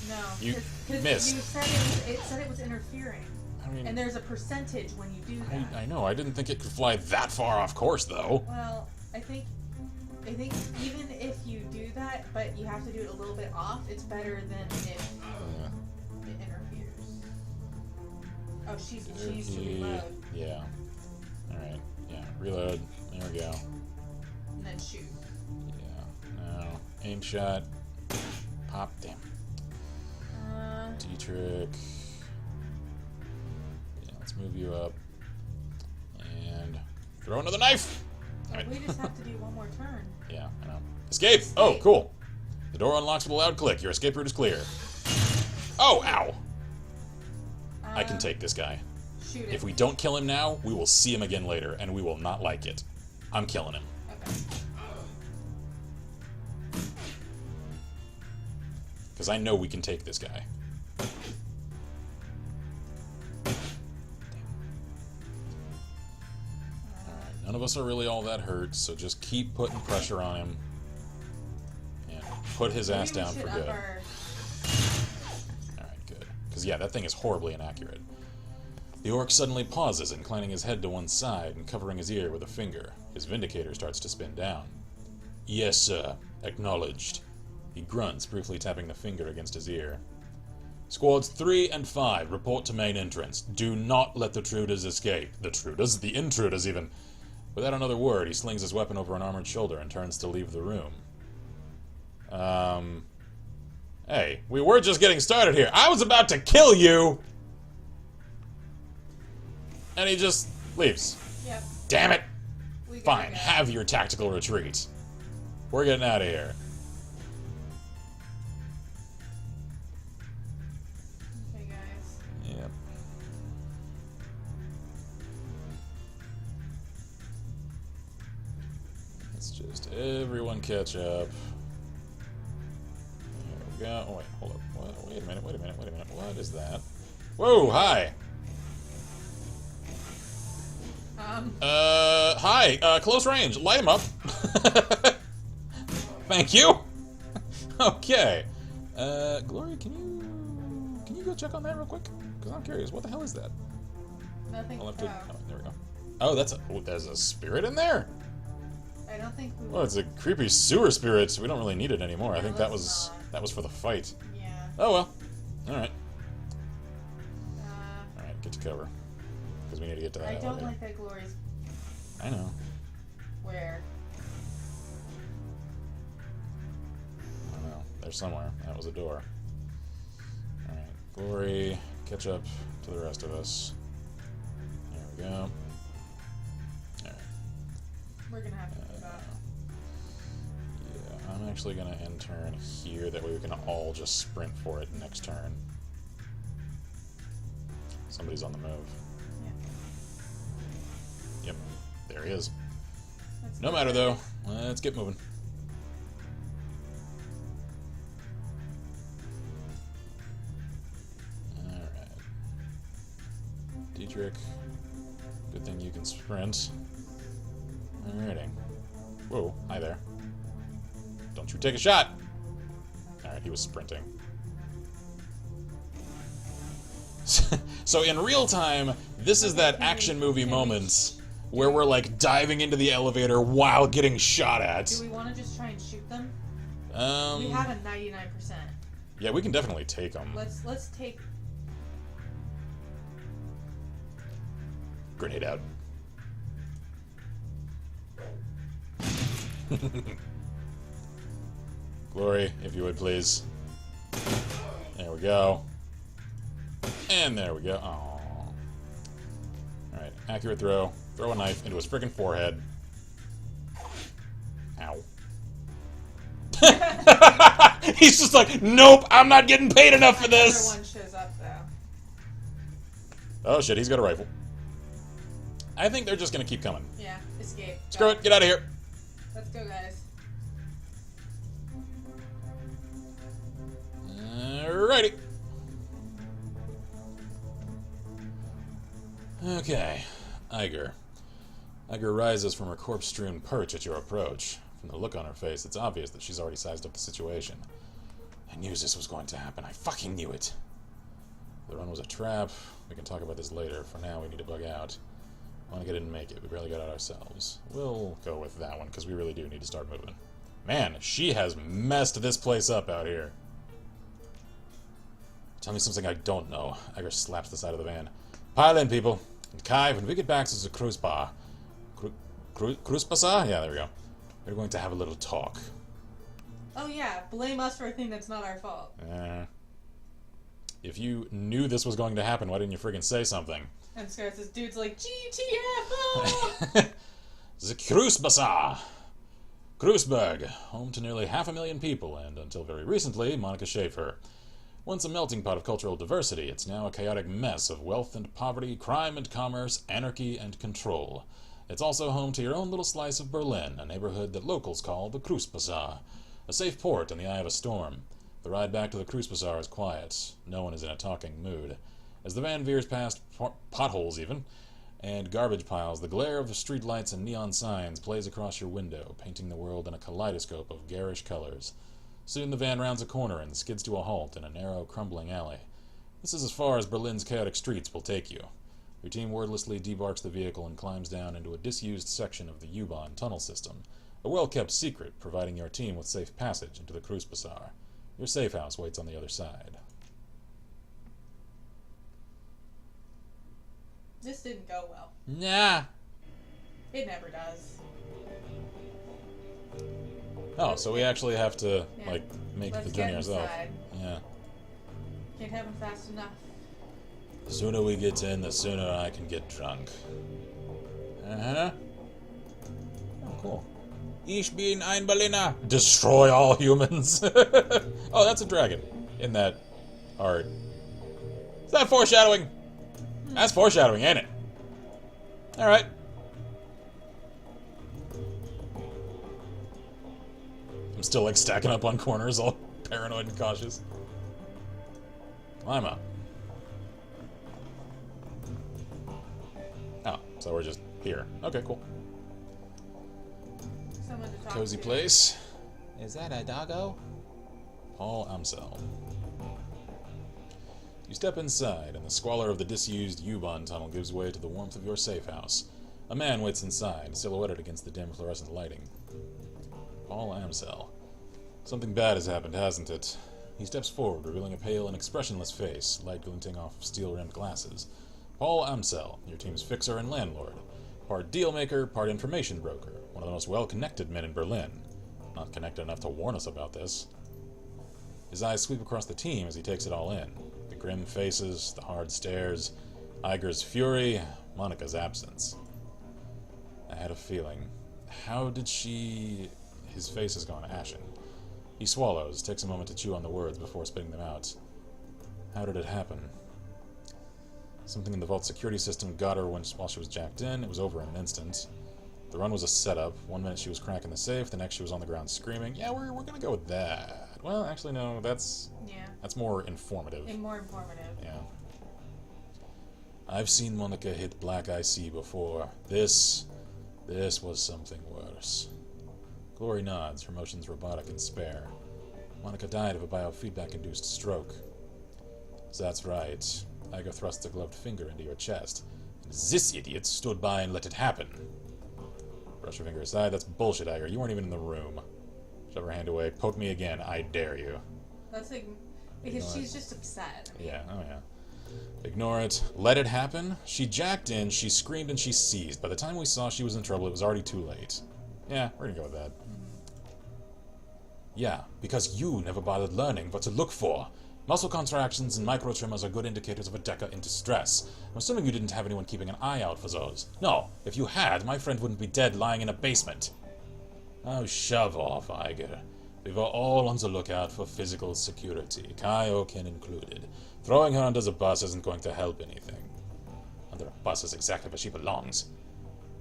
No, you cause missed. You said it said it was interfering. I mean, and there's a percentage when you do that. I know, I didn't think it could fly that far off course, though. Well, I think even if you do that, but you have to do it a little bit off, it's better than if it interferes. Oh, she needs to reload. Yeah. Alright, yeah, reload. There we go. And then shoot. Yeah, no. Aim shot. Pop, damn. Dietrich. Yeah, let's move you up. And throw another knife! Well, we just have to do one more turn. Yeah, I know. Escape! Oh, cool. The door unlocks with a loud click. Your escape route is clear. Oh, ow! I can take this guy. Shoot him. If we don't kill him now, we will see him again later, and we will not like it. I'm killing him. Okay. Because I know we can take this guy. Alright, none of us are really all that hurt, so just keep putting pressure on him. And put his ass down for good. Alright, good. Because, yeah, that thing is horribly inaccurate. The orc suddenly pauses, inclining his head to one side and covering his ear with a finger. His vindicator starts to spin down. Yes, sir. Acknowledged. He grunts, briefly tapping the finger against his ear. Squads 3 and 5, report to main entrance. Do not let the Truders escape. The Truders? The intruders, even. Without another word, he slings his weapon over an armored shoulder and turns to leave the room. Hey, we were just getting started here. I was about to kill you! And he just leaves. Yep. Damn it! Fine, go. have your tactical retreat. We're getting out of here. Okay, guys. Yep. Let's just everyone catch up. There we go. Oh, wait, hold up. What? Wait a minute. What is that? Whoa, hi! Hi, close range. Light him up. Thank you. Okay. Gloria, can you go check on that real quick? Because I'm curious. What the hell is that? Nothing. Oh, there we go. Oh, there's a spirit in there? I don't think we Oh, it's a creepy sewer spirit. We don't really need it anymore. Yeah, I think that was for the fight. Yeah. Oh, well. Alright. Alright, get to cover. Because we need to get to that I don't elevator. like that Glory's... I know. Where? I don't know. There's somewhere. That was a door. Alright. Glory, catch up to the rest of us. There we go. Alright. We're gonna have to do that. Yeah, I'm actually gonna end turn here. That way we can all just sprint for it next turn. Somebody's on the move. Yep, there he is. No matter though, let's get moving. Alright. Dietrich, good thing you can sprint. Alrighty. Whoa, hi there. Don't you take a shot! Alright, he was sprinting. So in real time, this is that action movie moment where we're like diving into the elevator while getting shot at. Do we want to just try and shoot them? We have a 99%. Yeah, we can definitely take them. Let's take... Grenade out. Glory, if you would, please. There we go. And there we go. Aww. Alright, accurate throw. Throw a knife into his freaking forehead. Ow. He's just like, nope, I'm not getting paid enough for this! Another one shows up, though. Oh shit, he's got a rifle. I think they're just gonna keep coming. Yeah, escape. Screw it, get out of here. Let's go, guys. Alrighty. Okay, Iger. Iger rises from her corpse-strewn perch at your approach. From the look on her face, it's obvious that she's already sized up the situation. I knew this was going to happen. I fucking knew it. The run was a trap. We can talk about this later. For now, we need to bug out. Monica didn't make it. We barely got out ourselves. We'll go with that one, because we really do need to start moving. Man, she has messed this place up out here. Tell me something I don't know. Iger slaps the side of the van. Pile in, people. And Kai, when we get back to the cruise bar... Cruise bazaar? Yeah, there we go. We're going to have a little talk. Oh yeah, blame us for a thing that's not our fault. If you knew this was going to happen, why didn't you friggin' say something? And Scarce, this dude's like, GTFO! The Cruise Bazaar. Cruiseberg, home to nearly 500,000 people, and until very recently, Monica Schaefer. Once a melting pot of cultural diversity, it's now a chaotic mess of wealth and poverty, crime and commerce, anarchy and control. It's also home to your own little slice of Berlin, a neighborhood that locals call the Cruise Bazaar. A safe port in the eye of a storm. The ride back to the Cruise Bazaar is quiet. No one is in a talking mood. As the van veers past potholes even, and garbage piles, the glare of the streetlights and neon signs plays across your window, painting the world in a kaleidoscope of garish colors. Soon the van rounds a corner and skids to a halt in a narrow, crumbling alley. This is as far as Berlin's chaotic streets will take you. Your team wordlessly debarks the vehicle and climbs down into a disused section of the U-Bahn tunnel system, a well-kept secret providing your team with safe passage into the Cruise Bazaar. Your safe house waits on the other side. This didn't go well. Nah. It never does. Oh, so we actually have to, Yeah. like, make Let's the journey get ourselves. inside. Yeah. Can't have him fast enough. The sooner we get in, the sooner I can get drunk. Uh-huh. Oh, cool. Ich bin ein Berliner. Destroy all humans. Oh, that's a dragon in that art. Is that foreshadowing? That's foreshadowing, ain't it? Alright. I'm still, like, stacking up on corners, all paranoid and cautious. Climb up. Oh, so we're just here. Okay, cool. Someone to talk Cozy to. place. Is that a doggo? Paul Amsel. You step inside, and the squalor of the disused U-Bahn tunnel gives way to the warmth of your safe house. A man waits inside, silhouetted against the dim fluorescent lighting. Paul Amsel. Something bad has happened, hasn't it? He steps forward, revealing a pale and expressionless face, light glinting off of steel-rimmed glasses. Paul Amsel, your team's fixer and landlord. Part deal-maker, part information broker. One of the most well-connected men in Berlin. Not connected enough to warn us about this. His eyes sweep across the team as he takes it all in. The grim faces, the hard stares, Iger's fury, Monica's absence. I had a feeling. How did she... His face has gone ashen. He swallows, takes a moment to chew on the words before spitting them out. How did it happen? Something in the vault security system got her while she was jacked in. It was over in an instant. The run was a setup. 1 minute she was cracking the safe, the next she was on the ground screaming. Yeah, we're gonna go with that. Well, actually, no, that's more informative. More informative. Yeah. I've seen Monica hit black IC before. This was something worse. Glory nods, her motions robotic and spare. Monica died of a biofeedback-induced stroke. So that's right. Iger thrusts a gloved finger into your chest. And this idiot stood by and let it happen. Brush your finger aside. That's bullshit, Iger. You weren't even in the room. Shove her hand away. Poke me again. I dare you. That's like... Because she's just upset. Yeah, oh yeah. Ignore it. Let it happen? She jacked in, she screamed, and she seized. By the time we saw she was in trouble, it was already too late. Yeah, we're gonna go with that. Yeah, because you never bothered learning what to look for. Muscle contractions and micro-tremors are good indicators of a Deca in distress. I'm assuming you didn't have anyone keeping an eye out for those. No, if you had, my friend wouldn't be dead lying in a basement. Oh, shove off, Iger. We were all on the lookout for physical security, Kaioken included. Throwing her under the bus isn't going to help anything. Under a bus is exactly where she belongs.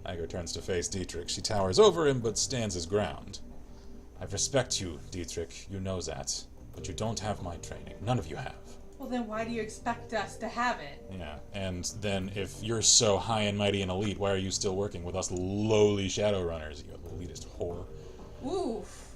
Iger turns to face Dietrich. She towers over him, but stands his ground. I respect you, Dietrich. You know that. But you don't have my training. None of you have. Well, then why do you expect us to have it? Yeah, and then if you're so high and mighty and elite, why are you still working with us lowly Shadowrunners, you elitist whore? Oof.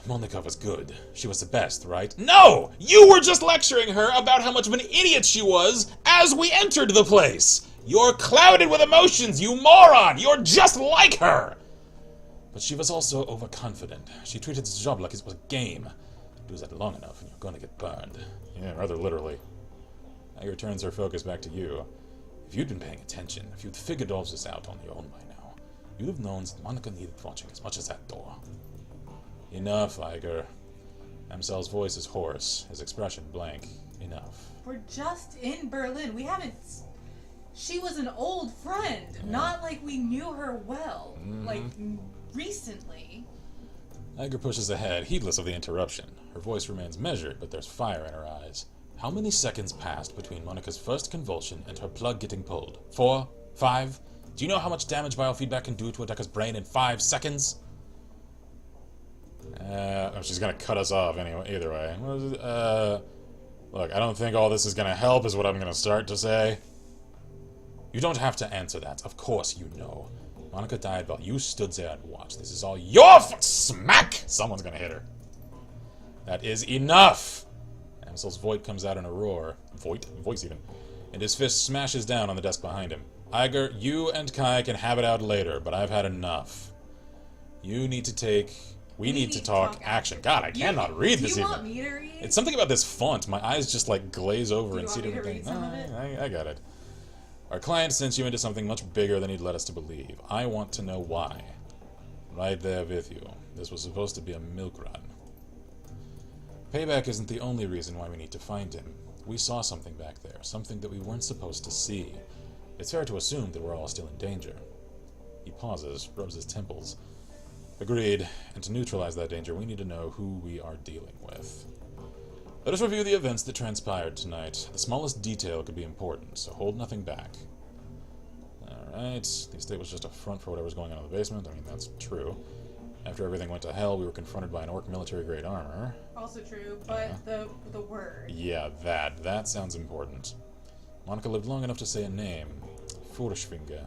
Monika was good. She was the best, right? No! You were just lecturing her about how much of an idiot she was as we entered the place! You're clouded with emotions, you moron! You're just like her! But she was also overconfident. She treated this job like it was a game. Do that long enough and you're gonna get burned. Yeah, rather literally. Iger turns her focus back to you. If you'd been paying attention, if you'd figured all this out on your own by now, you'd have known that Monika needed watching as much as that door. Enough, Iger. Amsel's voice is hoarse, his expression blank. Enough. We're just in Berlin. We haven't... She was an old friend. Yeah. Not like we knew her well. Like, recently. Iger pushes ahead, heedless of the interruption. Her voice remains measured, but there's fire in her eyes. How many seconds passed between Monika's first convulsion and her plug getting pulled? 4? 5? Do you know how much damage biofeedback can do to a Deca's brain in 5 seconds? She's gonna cut us off anyway, either way. Look, I don't think all this is gonna help, is what I'm gonna start to say. You don't have to answer that. Of course you know. Monika died while you stood there and watched. This is all your smack! Someone's gonna hit her. That is enough! Amsel's voice comes out in a roar. Voice even. And his fist smashes down on the desk behind him. Iger, you and Kai can have it out later, but I've had enough. You need to take... We need to talk action. God, I cannot read this even. Do you want me to read? It's something about this font. My eyes just like glaze over and see different things. I got it. Our client sent you into something much bigger than he'd let us to believe. I want to know why. Right there with you. This was supposed to be a milk run. Payback isn't the only reason why we need to find him. We saw something back there, something that we weren't supposed to see. It's fair to assume that we're all still in danger. He pauses, rubs his temples. Agreed, and to neutralize that danger, we need to know who we are dealing with. Let us review the events that transpired tonight. The smallest detail could be important, so hold nothing back. Alright, the estate was just a front for whatever's going on in the basement. I mean, that's true. After everything went to hell, we were confronted by an orc military-grade armor. Also true, but the word. Yeah, that sounds important. Monika lived long enough to say a name. Furschwinger.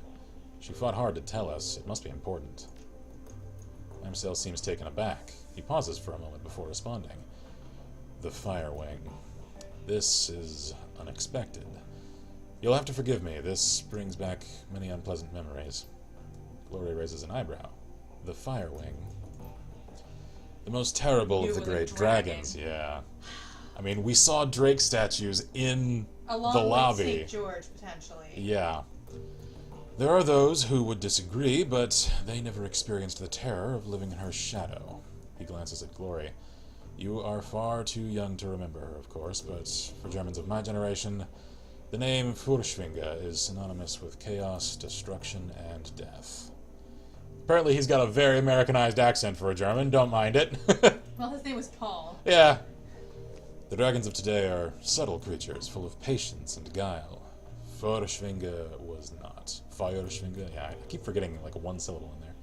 She fought hard to tell us. It must be important. Amsel seems taken aback. He pauses for a moment before responding. The Fire Wing. This is unexpected. You'll have to forgive me. This brings back many unpleasant memories. Gloria raises an eyebrow. The Fire Wing. The most terrible of the great dragons, yeah. I mean, we saw Drake statues in the lobby. St. George, potentially. Yeah. There are those who would disagree, but they never experienced the terror of living in her shadow. He glances at Glory. You are far too young to remember her, of course, but for Germans of my generation, the name Furschwinger is synonymous with chaos, destruction, and death. Apparently he's got a very Americanized accent for a German, don't mind it. Well, his name was Paul. Yeah. The dragons of today are subtle creatures, full of patience and guile. Furschwinger was not. Feuerschwinger? Yeah, I keep forgetting like one syllable in there.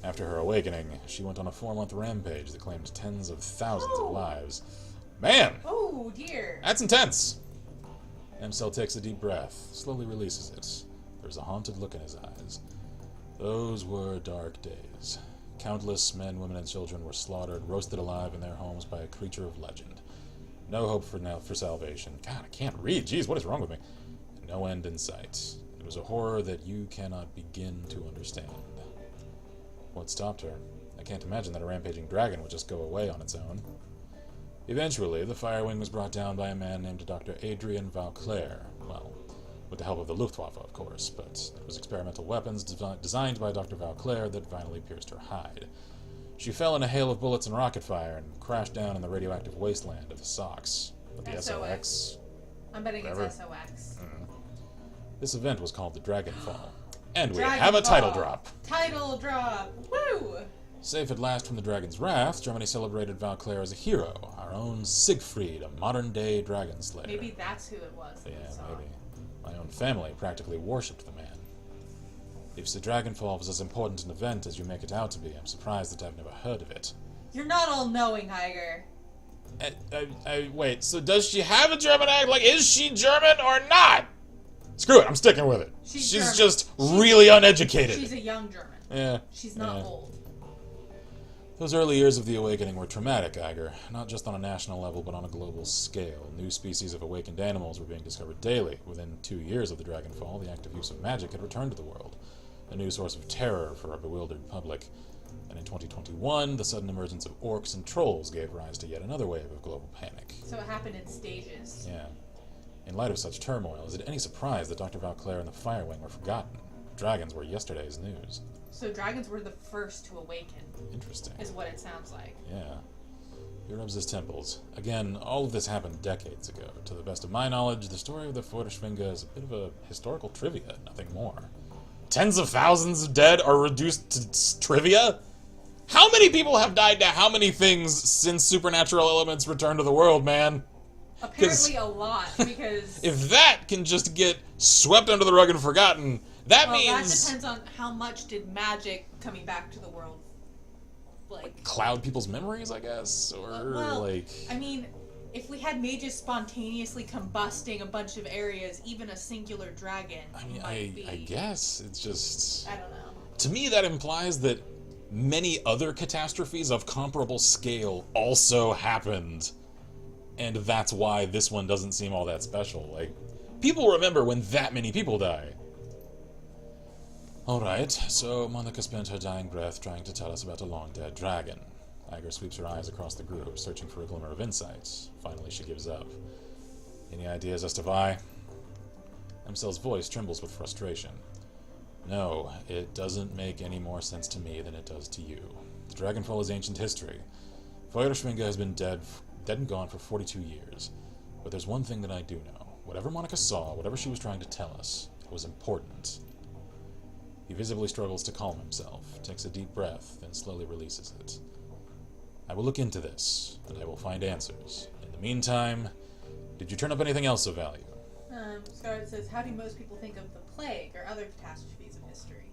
After her awakening, she went on a 4-month rampage that claimed tens of thousands of lives. Man! Oh, dear. That's intense! Amsel takes a deep breath, slowly releases it. There's a haunted look in his eyes. Those were dark days. Countless men, women, and children were slaughtered, roasted alive in their homes by a creature of legend. No hope for salvation. God, I can't read. Jeez, what is wrong with me? And no end in sight. It was a horror that you cannot begin to understand. What stopped her? I can't imagine that a rampaging dragon would just go away on its own. Eventually, the Fire Wing was brought down by a man named Dr. Adrian Vauclair. Well, with the help of the Luftwaffe, of course, but it was experimental weapons designed by Dr. Vauclair that finally pierced her hide. She fell in a hail of bullets and rocket fire and crashed down in the radioactive wasteland of the SOX. Of the SOX. I'm betting Whatever. it's SOX. This event was called the Dragonfall. And we Dragonfall. have a title drop. Title drop! Woo! Safe at last from the dragon's wrath, Germany celebrated Valclair as a hero, our own Siegfried, a modern-day dragon slayer. Maybe that's who it was. Yeah, maybe. My own family practically worshipped the man. If the Dragonfall was as important an event as you make it out to be, I'm surprised that I've never heard of it. You're not all-knowing, Heiger. Wait, so does she have a German accent? Like, is she German or not? Screw it, I'm sticking with it. She's just really uneducated. She's a young German. Yeah. She's not old. Those early years of the Awakening were traumatic, Iger. Not just on a national level, but on a global scale. New species of awakened animals were being discovered daily. Within 2 years of the Dragonfall, the active use of magic had returned to the world. A new source of terror for a bewildered public. And in 2021, the sudden emergence of orcs and trolls gave rise to yet another wave of global panic. So it happened in stages. Yeah. In light of such turmoil, is it any surprise that Dr. Valclair and the Firewing were forgotten? Dragons were yesterday's news. So dragons were the first to awaken. Interesting. Is what it sounds like. Yeah. He rubs his temples. Again, all of this happened decades ago. To the best of my knowledge, the story of the Feuerschwinge is a bit of a historical trivia, nothing more. Tens of thousands of dead are reduced to trivia? How many people have died to how many things since supernatural elements returned to the world, man? Apparently a lot, because... If that can just get swept under the rug and forgotten, that means... that depends on how much did magic coming back to the world, like... Cloud people's memories, I guess? Or, I mean, if we had mages spontaneously combusting a bunch of areas, even a singular dragon might be... I guess. It's just... I don't know. To me, that implies that many other catastrophes of comparable scale also happened. And that's why this one doesn't seem all that special. Like, people remember when that many people die. Alright, so Monica spent her dying breath trying to tell us about a long-dead dragon. Iger sweeps her eyes across the group, searching for a glimmer of insight. Finally, she gives up. Any ideas as to why? Emsel's voice trembles with frustration. No, it doesn't make any more sense to me than it does to you. The Dragonfall is ancient history. Feuerschwinge has been dead and gone for 42 years. But there's one thing that I do know. Whatever Monica saw, whatever she was trying to tell us, it was important. He visibly struggles to calm himself, takes a deep breath, then slowly releases it. I will look into this, and I will find answers. In the meantime, did you turn up anything else of value? Scarlet says, how do most people think of the plague or other catastrophes of history?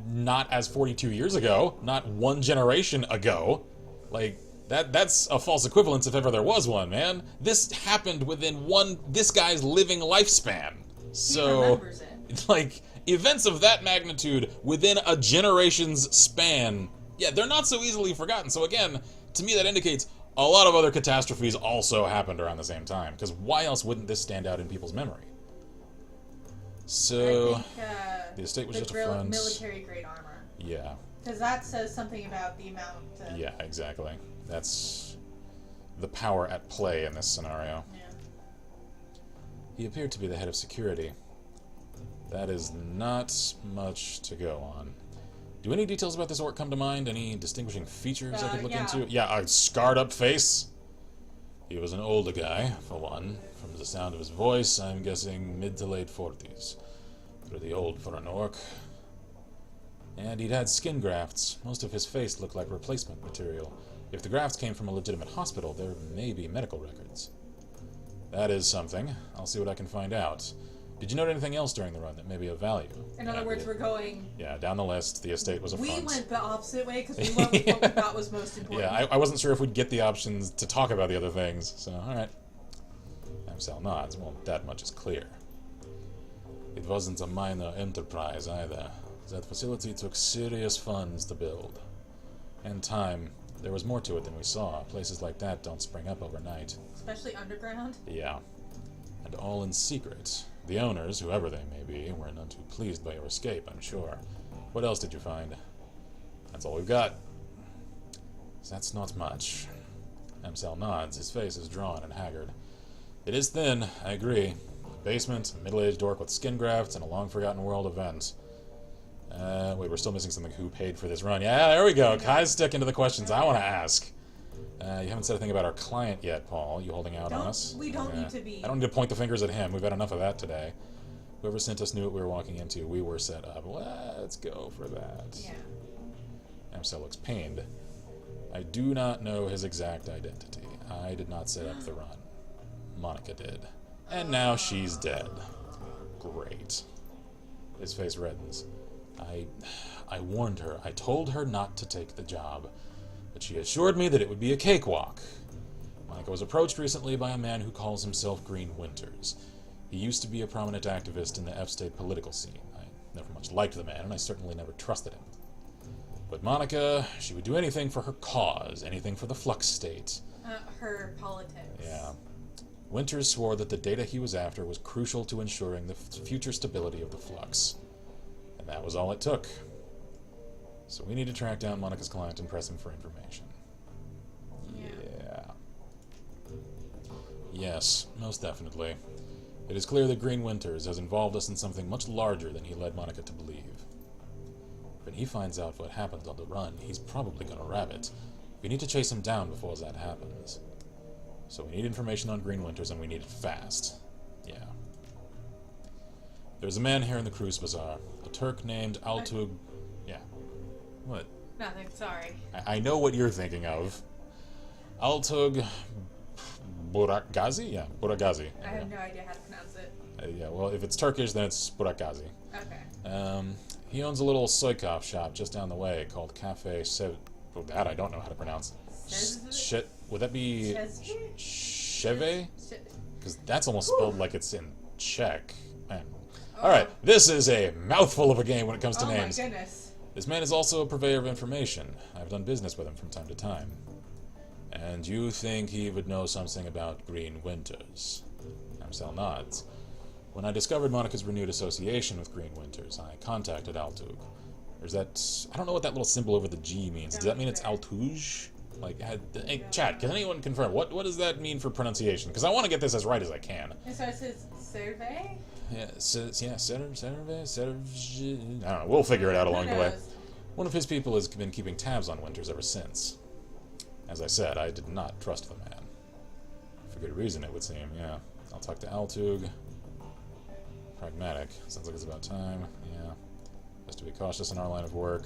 Not as 42 years ago, not one generation ago. Like, that's a false equivalence if ever there was one, man. This happened within this guy's living lifespan. So, he remembers it. Like, events of that magnitude within a generation's span, yeah, they're not so easily forgotten. So again, to me that indicates a lot of other catastrophes also happened around the same time. Because why else wouldn't this stand out in people's memory? So, I think, the estate was just a the front. military-grade armor. Yeah. Because that says something about the amount... Yeah, exactly. That's the power at play in this scenario. Yeah. He appeared to be the head of security. That is not much to go on. Do any details about this orc come to mind? Any distinguishing features I could look into? Yeah, a scarred-up face. He was an older guy, for one. From the sound of his voice, I'm guessing mid to late 40s. Pretty old for an orc. And he'd had skin grafts. Most of his face looked like replacement material. If the grafts came from a legitimate hospital, there may be medical records. That is something. I'll see what I can find out. Did you note anything else during the run that may be of value? In other words, we're going... Yeah, down the list. The estate was a front. We went the opposite way because we went with what we thought was most important. Yeah, I wasn't sure if we'd get the options to talk about the other things, so alright. Amsal nods. Well, that much is clear. It wasn't a minor enterprise either. That facility took serious funds to build. And time. There was more to it than we saw. Places like that don't spring up overnight. Especially underground? Yeah. And all in secret. The owners, whoever they may be, were none too pleased by your escape, I'm sure. What else did you find? That's all we've got. That's not much. Amsal nods. His face is drawn and haggard. It is thin, I agree. Basement, a middle-aged orc with skin grafts, and a long-forgotten world event. Wait, we're still missing something. Who paid for this run? Yeah, there we go. Kai's sticking to the questions I want to ask. You haven't said a thing about our client yet, Paul. You holding out on us? We don't need to be. I don't need to point the fingers at him. We've had enough of that today. Whoever sent us knew what we were walking into. We were set up. Let's go for that. Yeah. Amsel looks pained. I do not know his exact identity. I did not set up the run. Monica did. And now she's dead. Great. His face reddens. I warned her. I told her not to take the job. But she assured me that it would be a cakewalk. Monica was approached recently by a man who calls himself Green Winters. He used to be a prominent activist in the F-State political scene. I never much liked the man, and I certainly never trusted him. But Monica, she would do anything for her cause, anything for the Flux State. Her politics. Yeah. Winters swore that the data he was after was crucial to ensuring the future stability of the Flux. And that was all it took. So we need to track down Monica's client and press him for information. Yeah. Yes, most definitely. It is clear that Green Winters has involved us in something much larger than he led Monica to believe. When he finds out what happens on the run, he's probably gonna rabbit. We need to chase him down before that happens. So we need information on Green Winters, and we need it fast. Yeah. There's a man here in the Cruise Bazaar. A Turk named Altug... Yeah. What? Nothing, sorry. I know what you're thinking of. Altug... Buragazi? Yeah, Buragazi. I have no idea how to pronounce it. Yeah, well, if it's Turkish, then it's Buragazi. Okay. He owns a little Soykov shop just down the way called Cafe Sev... Oh, that I don't know how to pronounce. Shit. Would that be... Cheve? Because that's almost spelled like it's in Czech. Man. Oh. Alright, this is a mouthful of a game when it comes to names. Oh my goodness. This man is also a purveyor of information. I've done business with him from time to time. And you think he would know something about Green Winters? Amsel nods. When I discovered Monica's renewed association with Green Winters, I contacted Altug. There's that... I don't know what that little symbol over the G means. Does that mean it's Altouge? Like, hey, chat, can anyone confirm? What does that mean for pronunciation? Because I want to get this as right as I can. And so it says survey? Yeah, I don't know. We'll figure it out along the way. One of his people has been keeping tabs on Winters ever since. As I said, I did not trust the man. For good reason, it would seem, yeah. I'll talk to Altug. Pragmatic. Sounds like it's about time. Yeah. Best to be cautious in our line of work.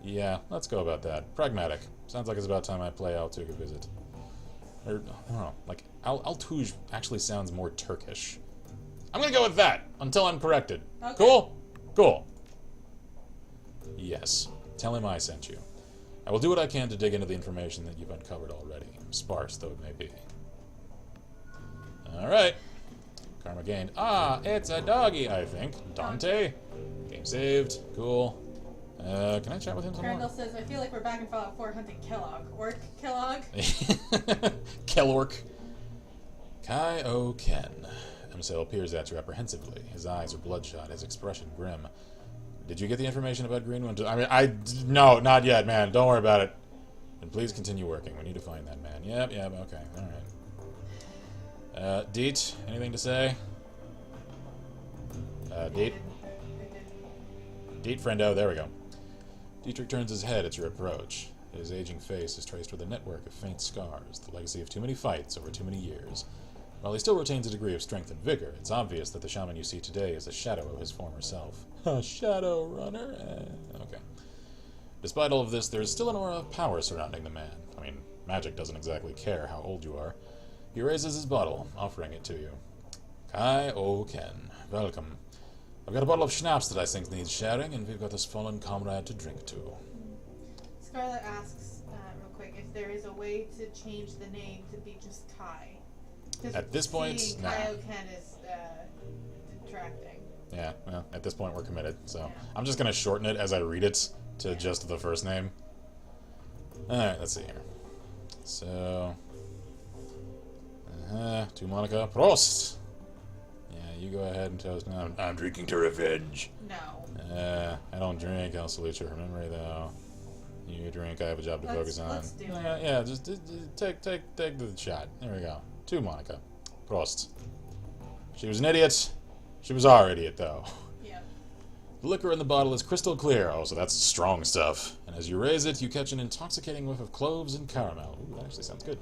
Yeah, let's go about that. Pragmatic. Sounds like it's about time I play Altug a visit. Or, I don't know, like, Altug actually sounds more Turkish. I'm gonna go with that, until I'm corrected. Okay. Cool? Cool. Yes. Tell him I sent you. I will do what I can to dig into the information that you've uncovered already, sparse though it may be. Alright. Karma gained. Ah, it's a doggy, I think. Dante. Game saved. Cool. Can I chat with him some more? Crandall says, I feel like we're back in Fallout 4 hunting Kellogg. Orc Kellogg? Kellork. Kai-O Ken. Amsel peers at you apprehensively. His eyes are bloodshot, his expression grim. Did you get the information about Green Winters? No, not yet, man. Don't worry about it. And please continue working. We need to find that man. Yep, okay. Alright. Deet, anything to say? Deet? Deet, friendo, there we go. Dietrich turns his head at your approach. His aging face is traced with a network of faint scars, the legacy of too many fights over too many years. While he still retains a degree of strength and vigor, it's obvious that the shaman you see today is a shadow of his former self. A Shadowrunner? Okay. Despite all of this, there is still an aura of power surrounding the man. I mean, magic doesn't exactly care how old you are. He raises his bottle, offering it to you. Kai-O Ken, welcome. I've got a bottle of schnapps that I think needs sharing, and we've got this fallen comrade to drink to. Scarlet asks, real quick, if there is a way to change the name to be just Kai. At this point, nah. Kai-O Ken is detracting. Yeah, well, at this point we're committed, so yeah. I'm just going to shorten it as I read it to just the first name. Alright, let's see here. So... to Monica. Prost! Yeah, you go ahead and toast. No, I'm drinking to revenge. No. I don't drink. I'll salute your memory, though. You drink. I have a job to focus on. Let's do it. Yeah, just take the shot. There we go. To Monica. Prost. She was an idiot. She was our idiot, though. Yeah. The liquor in the bottle is crystal clear. Oh, so that's strong stuff. And as you raise it, you catch an intoxicating whiff of cloves and caramel. Ooh, that actually sounds good.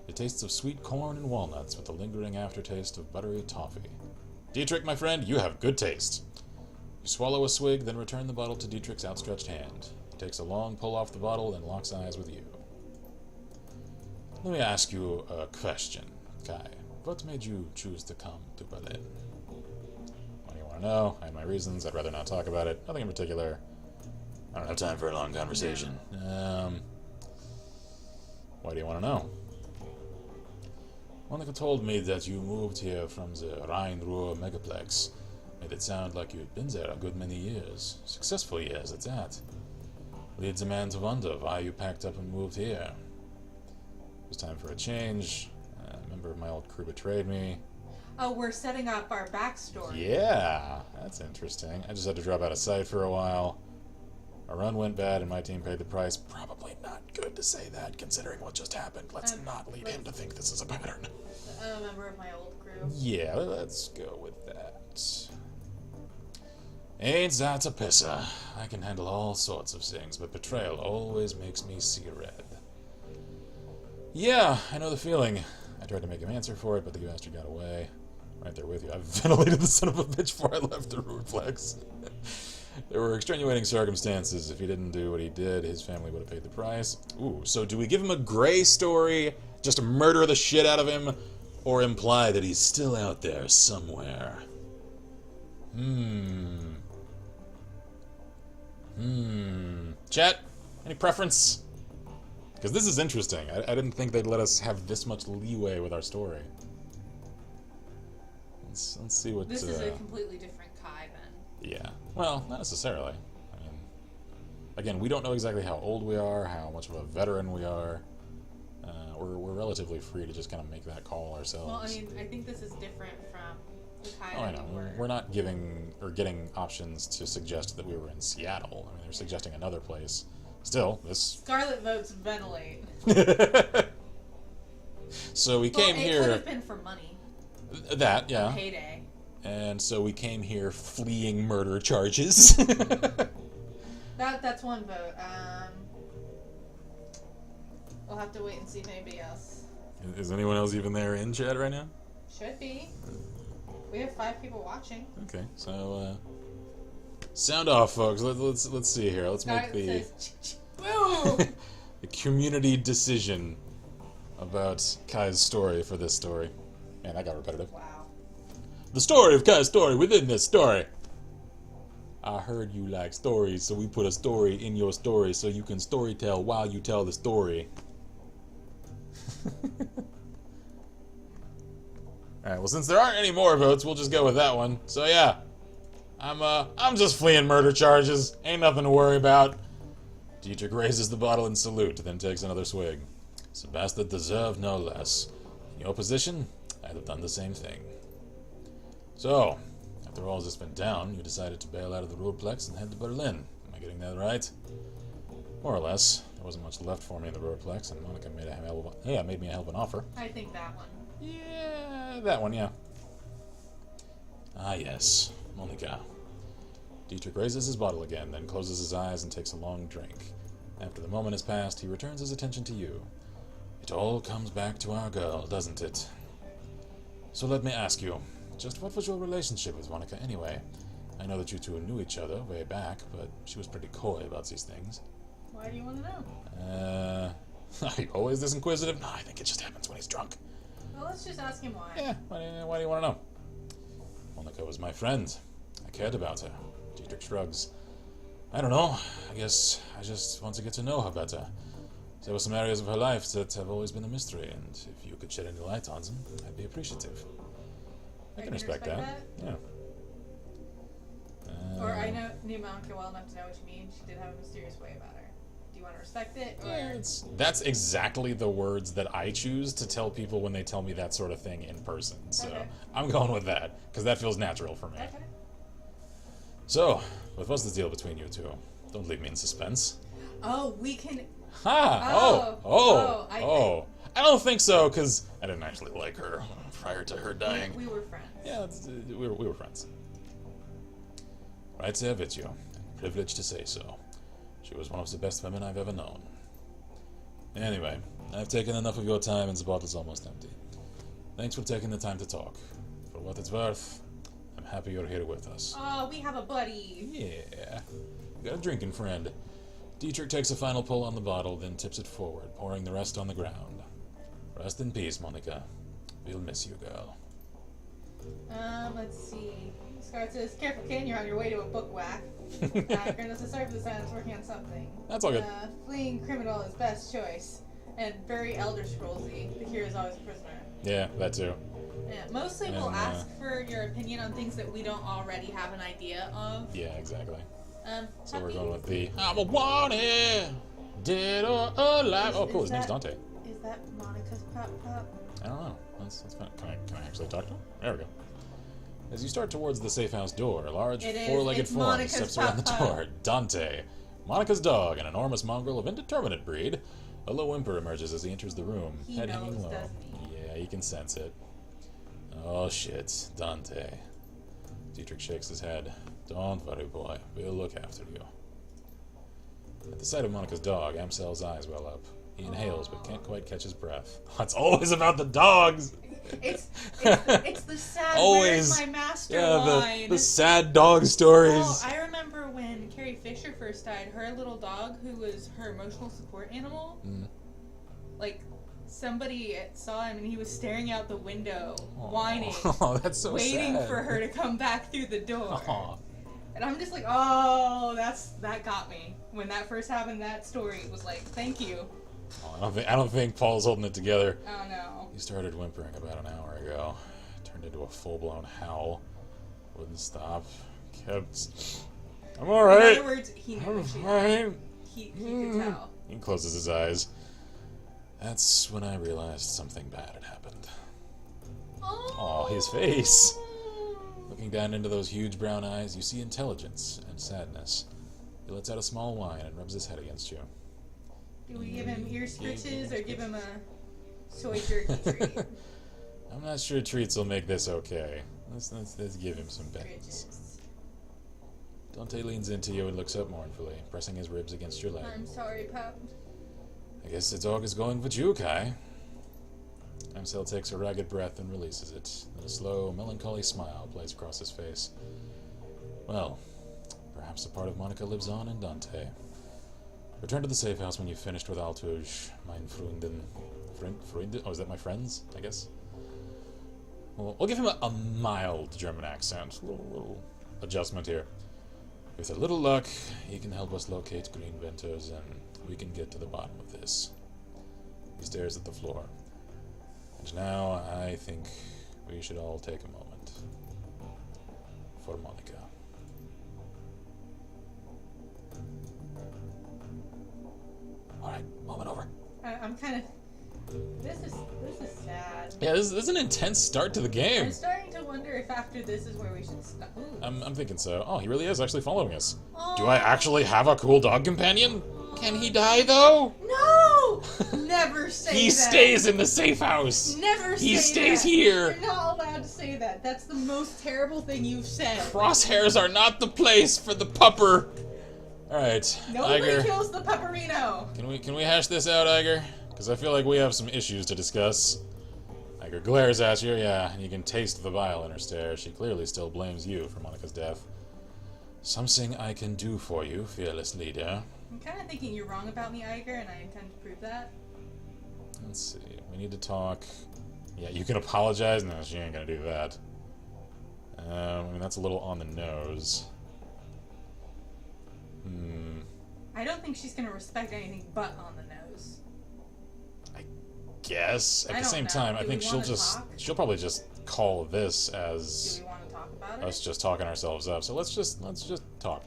It tastes of sweet corn and walnuts with a lingering aftertaste of buttery toffee. Dietrich, my friend, you have good taste. You swallow a swig, then return the bottle to Dietrich's outstretched hand. He takes a long pull off the bottle and locks eyes with you. Let me ask you a question, Kai. What made you choose to come to Berlin? What do you want to know? I have my reasons. I'd rather not talk about it. Nothing in particular. I don't have time for a long conversation. Why do you want to know? Monica told me that you moved here from the Rhine-Ruhr megaplex. Made it sound like you'd been there a good many years. Successful years, at that. Leads a man to wonder why you packed up and moved here. It was time for a change. A member of my old crew betrayed me. Oh, we're setting up our backstory. Yeah, that's interesting. I just had to drop out of sight for a while. Our run went bad and my team paid the price. Probably not good to say that, considering what just happened. Let's not lead him to think this is a pattern. A member of my old crew. Yeah, let's go with that. Ain't that a pisser? I can handle all sorts of things, but betrayal always makes me see red. Yeah, I know the feeling. I tried to make him answer for it, but the bastard got away. Right there with you. I ventilated the son of a bitch before I left the Rootflex. There were extenuating circumstances. If he didn't do what he did, his family would have paid the price. Ooh, so do we give him a gray story, just murder the shit out of him, or imply that he's still out there somewhere? Chat, any preference? Because this is interesting. I didn't think they'd let us have this much leeway with our story. Let's see what... This is a completely different Kai, then. Yeah. Well, not necessarily. I mean, again, we don't know exactly how old we are, how much of a veteran we are. We're relatively free to just kind of make that call ourselves. Well, I mean, I think this is different from the Kai. Oh, I know. We're not giving or getting options to suggest that we were in Seattle. I mean, they're suggesting another place. Still, this... Scarlet votes ventilate. So we came here... It could have been for money. That, yeah. Payday. And so we came here fleeing murder charges. That's one vote. We'll have to wait and see if anybody else. Is anyone else even there in chat right now? Should be. We have 5 people watching. Okay, so sound off, folks. Let's see here. Let's make the community decision about Kai's story for this story. Man, that got repetitive. Wow. The story of Kai's story within this story. I heard you like stories, so we put a story in your story so you can story tell while you tell the story. Alright, well, since there aren't any more votes, we'll just go with that one. So yeah, I'm just fleeing murder charges. Ain't nothing to worry about. Dietrich raises the bottle in salute, then takes another swig. Sebastian deserved no less. In your position, I'd have done the same thing. So, after all this went down, you decided to bail out of the Ruhrplex and head to Berlin. Am I getting that right? More or less. There wasn't much left for me in the Ruhrplex, and Monica made me a hell of an offer. I think that one. Yeah, that one, yeah. Ah, yes. Monica. Dietrich raises his bottle again, then closes his eyes and takes a long drink. After the moment has passed, he returns his attention to you. It all comes back to our girl, doesn't it? So let me ask you, just what was your relationship with Monica anyway? I know that you two knew each other way back, but she was pretty coy about these things. Why do you want to know? Are you always this inquisitive? No, I think it just happens when he's drunk. Well, let's just ask him why. Yeah, why do you want to know? Monica was my friend. I cared about her. Dietrich shrugs. I don't know. I guess I just want to get to know her better. There were some areas of her life that have always been a mystery, and if you could shed any light on them, I'd be appreciative. I can respect that. Yeah. Or I knew Monica well enough to know what you mean. She did have a mysterious way about her. Do you want to respect it? Or? Yeah, that's exactly the words that I choose to tell people when they tell me that sort of thing in person. So okay. I'm going with that, because that feels natural for me. Okay. So, what's the deal between you two? Don't leave me in suspense. Oh, we can... Ha! Oh! I don't think so, because I didn't actually like her prior to her dying. We were friends. Yeah, we were friends. Right there with you. Privileged to say so. She was one of the best women I've ever known. Anyway, I've taken enough of your time and the bottle's almost empty. Thanks for taking the time to talk. For what it's worth, I'm happy you're here with us. Oh, we have a buddy. Yeah. We got a drinking friend. Dietrich takes a final pull on the bottle, then tips it forward, pouring the rest on the ground. Rest in peace, Monica. We'll miss you, girl. Let's see. Scar says, careful, Ken, you're on your way to a book whack. Grandos says, sorry for the silence, working on something. That's all good. Fleeing criminal is best choice. And very Elder Scrollsy. The hero is always a prisoner. Yeah, that too. Yeah, mostly we'll ask for your opinion on things that we don't already have an idea of. Yeah, exactly. So Puppy? we're going with the I'm a wanted, dead or alive. Oh, cool. His name's Dante. Is that Monica's pup? I don't know. That's fun. Can I actually talk to him? There we go. As you start towards the safe house door, a large four-legged form Monica's steps around the door. Dante, Monica's dog, an enormous mongrel of indeterminate breed. A low whimper emerges as he enters the room, head hanging low. Yeah, you can sense it. Oh shit, Dante. Dietrich shakes his head. Don't worry, boy. We'll look after you. At the sight of Monica's dog, Amsel's eyes well up. He inhales, but can't quite catch his breath. It's always about the dogs! It's the sad always, where's my master line. The sad dog stories. Oh, I remember when Carrie Fisher first died, her little dog, who was her emotional support animal, like, somebody saw him and he was staring out the window, whining, that's so waiting sad. for her to come back through the door. Aww. And I'm just like, oh, that got me. When that first happened, that story was like, thank you. Oh, I don't think Paul's holding it together. Oh no. He started whimpering about an hour ago. Turned into a full-blown howl. Wouldn't stop. Kept. I'm alright. In other words, he knew I'm she fine. He could tell. He closes his eyes. That's when I realized something bad had happened. Oh, his face. Looking down into those huge brown eyes, you see intelligence and sadness. He lets out a small whine and rubs his head against you. Do we give him ear spritzes or give him a soy jerky treat? I'm not sure treats will make this okay. Let's give him some bets. Dante leans into you and looks up mournfully, pressing his ribs against your leg. I'm sorry, pup. I guess the dog is going with you, Kai. Amsel takes a ragged breath and releases it. Then a slow, melancholy smile plays across his face. Well, perhaps a part of Monica lives on in Dante. Return to the safe house when you've finished with Altuj, mein Freunden. Freunden? Oh, is that my friends, I guess? Well, we'll give him a mild German accent. A little adjustment here. With a little luck, he can help us locate Green Winters, and we can get to the bottom of this. He stares at the floor. And now, I think we should all take a moment. For Monica. Alright, moment over. I'm kind of... This is sad. Yeah, this is an intense start to the game. I'm starting to wonder if after this is where we should stop. I'm thinking so. Oh, he really is actually following us. Oh. Do I actually have a cool dog companion? Can he die, though? No! Never say that. He stays in the safe house. Never say that. He stays here. You're not allowed to say that. That's the most terrible thing you've said. Crosshairs are not the place for the pupper. Alright, Nobody Iger. kills the pupperino. Can we hash this out, Iger? Because I feel like we have some issues to discuss. Iger glares at you, yeah, and you can taste the bile in her stare. She clearly still blames you for Monica's death. Something I can do for you, fearless leader. I'm kind of thinking you're wrong about me, Iger, and I intend to prove that. Let's see. We need to talk. Yeah, you can apologize. No, she ain't gonna do that. I mean, that's a little on the nose. I don't think she's gonna respect anything but on the nose. I guess. At I the don't same know. time, I Do think we she'll wanna talk? she'll probably just call this as Do we want to talk about it? us just talking ourselves up. So let's just talk.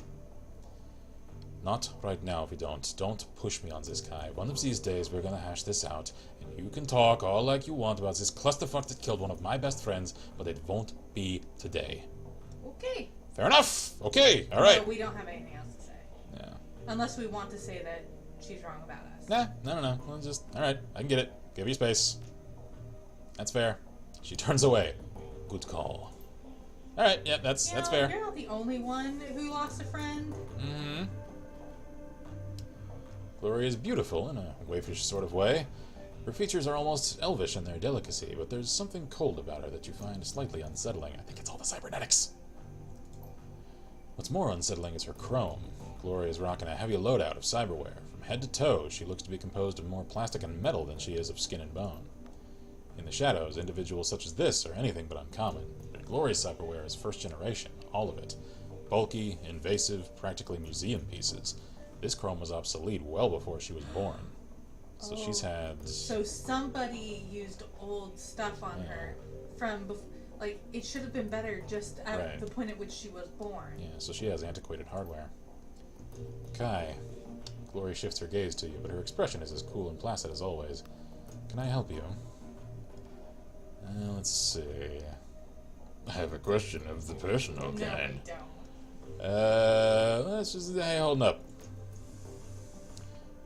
Not right now if we don't. Don't push me on this, Kai. One of these days we're gonna hash this out, and you can talk all like you want about this clusterfuck that killed one of my best friends, but it won't be today. Okay. Fair enough. Okay. All right. No, we don't have anything else to say. Yeah. Unless we want to say that she's wrong about us. Nah. No. We'll just. All right. I can get it. Give you space. That's fair. She turns away. Good call. Alright, yeah, that's fair. You're not the only one who lost a friend. Mm-hmm. Gloria is beautiful in a waifish sort of way. Her features are almost elvish in their delicacy, but there's something cold about her that you find slightly unsettling. I think it's all the cybernetics. What's more unsettling is her chrome. Gloria is rocking a heavy loadout of cyberware. From head to toe, she looks to be composed of more plastic and metal than she is of skin and bone. In the shadows, individuals such as this are anything but uncommon. But Gloria's cyberware is first generation, all of it. Bulky, invasive, practically museum pieces. This chrome was obsolete well before she was born. So she's had... So somebody used old stuff on her from before. Like, it should have been better just at the point at which she was born. Yeah, so she has antiquated hardware. Kai. Gloria shifts her gaze to you, but her expression is as cool and placid as always. Can I help you? Let's see. I have a question of the personal kind. No, I don't. Let's just... Hey, hold up.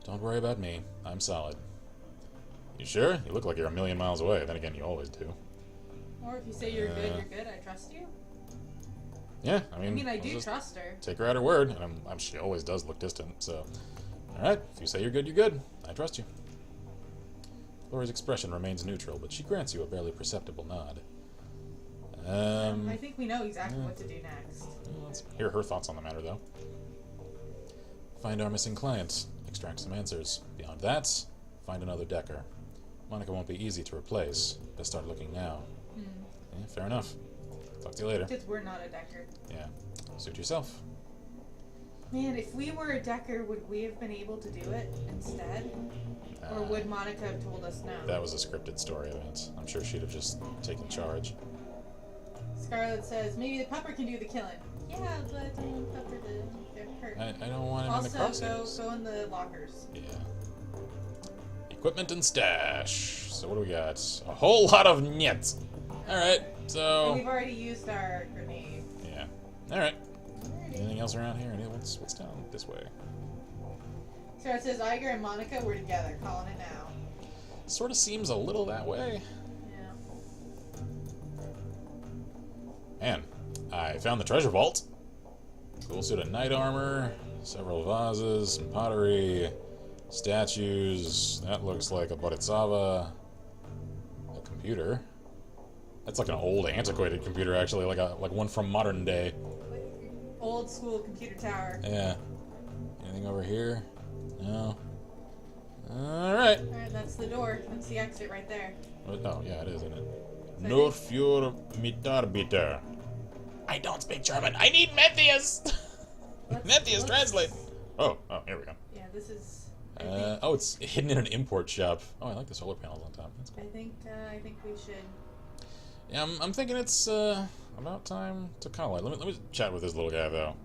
Don't worry about me. I'm solid. You sure? You look like you're a million miles away. Then again, you always do. Or if you say you're good, I trust you. Yeah, I mean... I do trust her. Take her at her word, and she always does look distant, so... Alright, if you say you're good, you're good. I trust you. Gloria's expression remains neutral, but she grants you a barely perceptible nod. I think we know exactly what to do next. Let's hear her thoughts on the matter, though. Find our missing client. Extract some answers. Beyond that, find another Decker. Monica won't be easy to replace. Best start looking now. Yeah, fair enough. Talk to you later. Because we're not a Decker. Yeah. Suit yourself. Man, if we were a Decker, would we have been able to do it instead? Or would Monica have told us no? That was a scripted story event. I'm sure she'd have just taken charge. Scarlet says, maybe the pupper can do the killing. Yeah, but I don't want pupper to get hurt. I don't want him in the crosshairs. Also, go in the lockers. Yeah. Equipment and stash. So what do we got? A whole lot of nyets. Alright, so... And we've already used our grenade. Yeah. Alright. Anything else around here? What's down this way? So it says Iger and Monica were together, calling it now. Sort of seems a little that way. Yeah. Man, I found the treasure vault. Cool suit of knight armor, several vases, some pottery, statues. That looks like a Bodhisattva. A computer. That's like an old, antiquated computer, actually, like one from modern day. Old school computer tower. Yeah. Anything over here? No. Alright. Alright, that's the door. That's the exit right there. Oh, yeah, it is, isn't it? No für Mitarbeiter. I don't speak German. I need Matthias! Matthias, translate! Oh, here we go. Yeah, this is... oh, it's hidden in an import shop. Oh, I like the solar panels on top. That's cool. I think we should... Yeah, I'm thinking it's about time to call it. Let me chat with this little guy, though.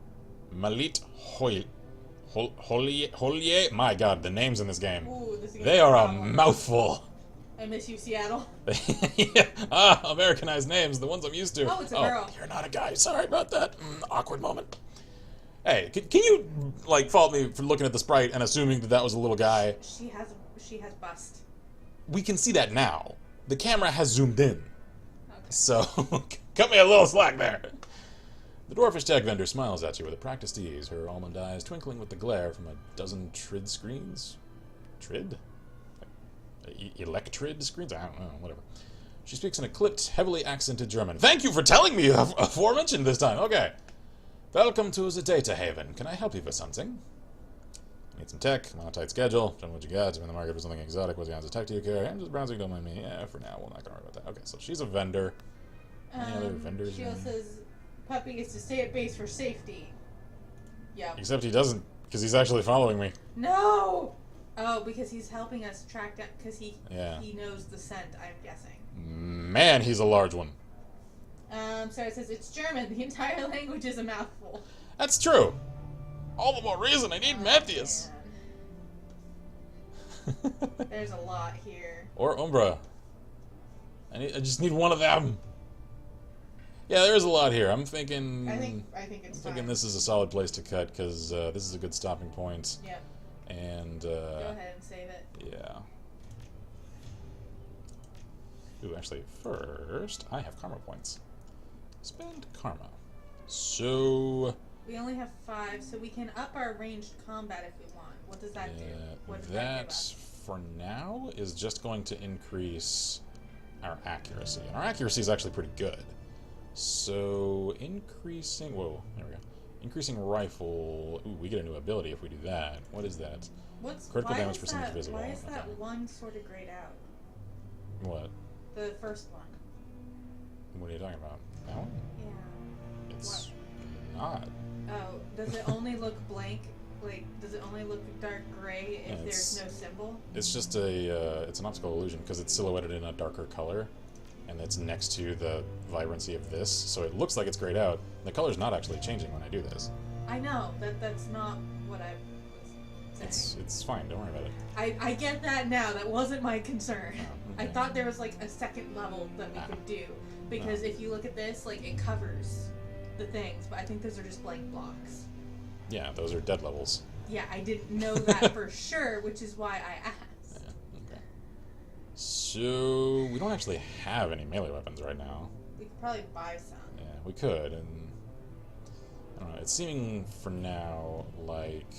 Malit Holier. My god, the names in this game. Ooh, this they are a mouthful. I miss you, Seattle. Yeah. Americanized names, the ones I'm used to. Oh, it's a girl. You're not a guy. Sorry about that. Awkward moment. Hey, can you, like, fault me for looking at the sprite and assuming that was a little guy? She has bust. We can see that now. The camera has zoomed in. Okay. So, cut me a little slack there. The dwarfish tech vendor smiles at you with a practiced ease, her almond eyes twinkling with the glare from a dozen trid screens. Trid? Electrid screens? I don't know, whatever. She speaks in a clipped, heavily accented German. Thank you for telling me aforementioned this time. Okay. Welcome to the data haven. Can I help you with something? Need some tech. I'm on a tight schedule. Tell me what you got. I'm in the market for something exotic. What kinds of tech do you carry? I'm just browsing. Don't mind me. Yeah, for now. We're not going to worry about that. Okay, so she's a vendor. Any other vendors? She also says Puppy is to stay at base for safety. Yeah. Except he doesn't, because he's actually following me. No! Oh, because he's helping us track down, because he knows the scent, I'm guessing. Man, he's a large one. So it says it's German. The entire language is a mouthful. That's true. All the more reason I need Matthias. There's a lot here. Or Umbra. I just need one of them. Yeah, there is a lot here. I'm thinking. I think it's thinking this is a solid place to cut because this is a good stopping point. Yep. And go ahead and save it. Yeah. Ooh, actually, first I have karma points, Spend karma. So... We only have 5, so we can up our ranged combat if we want. What does that do? What does that give us? For now, is just going to increase our accuracy. And our accuracy is actually pretty good. So, increasing... Whoa, there we go. Increasing rifle... Ooh, we get a new ability if we do that. What is that? Critical damage percentage visible. Why is that one sort of grayed out? What? The first one. What are you talking about? That one? Yeah. It's not. Oh, does it only look blank? Like, does it only look dark gray if there's no symbol? It's just a, it's an optical illusion because it's silhouetted in a darker color, and it's next to the vibrancy of this, so it looks like it's grayed out. The color's not actually changing when I do this. I know, that's not what I was saying. It's fine, don't worry about it. I get that now, that wasn't my concern. Oh, okay. I thought there was like a second level that we could do, because if you look at this, like, it covers the things, but I think those are just blank blocks. Yeah, those are dead levels. Yeah, I didn't know that for sure, which is why I asked. Yeah, okay. So, we don't actually have any melee weapons right now. We could probably buy some. Yeah, we could, and... I don't know, it's seeming for now like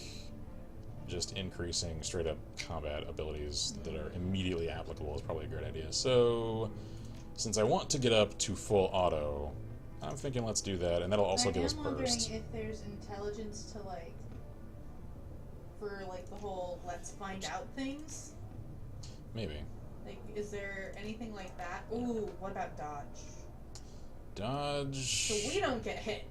just increasing straight-up combat abilities that are immediately applicable is probably a great idea. So, since I want to get up to full auto... I'm thinking let's do that, and that'll also give us burst. I'm wondering if there's intelligence to, like, for, like, the whole let's find out things? Maybe. Like, is there anything like that? Ooh, what about dodge? Dodge... So we don't get hit.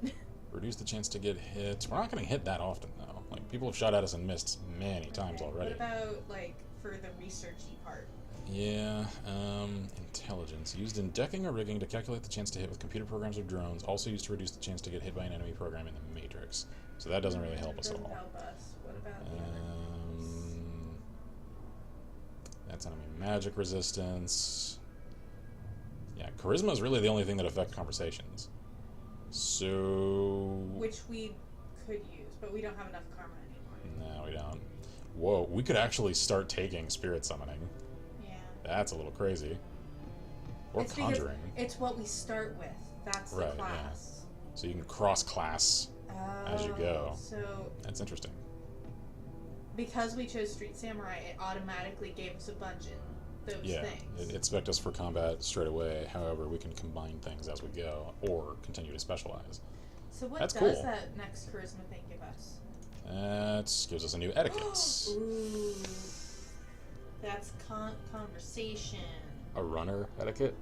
Reduce the chance to get hit. We're not getting hit that often, though. Like, people have shot at us and missed many times already. What about, like, for the researchy part? Yeah, intelligence. Used in decking or rigging to calculate the chance to hit with computer programs or drones. Also used to reduce the chance to get hit by an enemy program in the Matrix. So that doesn't really help us at all. Help us. What about the that's enemy magic resistance. Yeah, charisma is really the only thing that affects conversations. So... Which we could use, but we don't have enough karma anymore. No, we don't. Whoa, we could actually start taking spirit summoning. That's a little crazy. Or it's conjuring. It's what we start with. That's the class. Yeah. So you can cross-class as you go. So that's interesting. Because we chose Street Samurai, it automatically gave us a bunch in those things. It expect us for combat straight away. However, we can combine things as we go, or continue to specialize. So what that's does cool. that next charisma thing give us? That gives us a new etiquette. Ooh. That's conversation. A runner etiquette?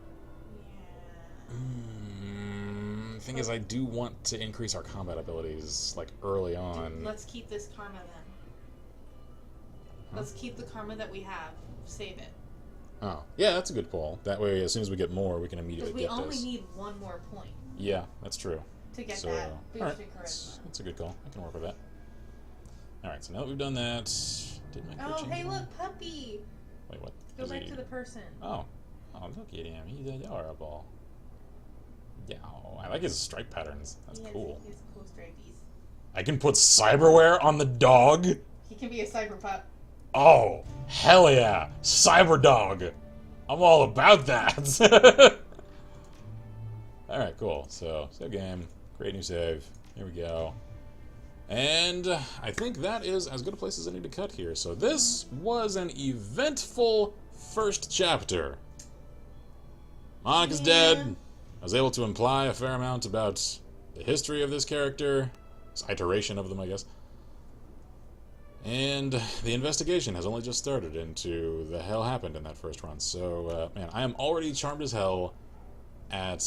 Yeah. Thing is, I do want to increase our combat abilities, like, early on. Let's keep this karma, then. Let's keep the karma that we have. Save it. Oh. Yeah, that's a good pull. That way, as soon as we get more, we can immediately get this. We only need one more point. Yeah, that's true. To get that boost in charisma. That's a good call. I can work with that. Alright, so now that we've done that... Oh, hey, look, puppy! Wait, what? Go back to the person. Oh. Oh, look at him. He's adorable. Yeah, I like his stripe patterns. That's cool. He has cool stripies. I can put cyberware on the dog? He can be a cyber pup. Oh, hell yeah. Cyber dog. I'm all about that. Alright, cool. So, save game. Create new save. Here we go. And I think that is as good a place as I need to cut here. So this was an eventful first chapter. Monica's dead. I was able to imply a fair amount about the history of this character. This iteration of them, I guess. And the investigation has only just started into the hell happened in that first run. So, man, I am already charmed as hell at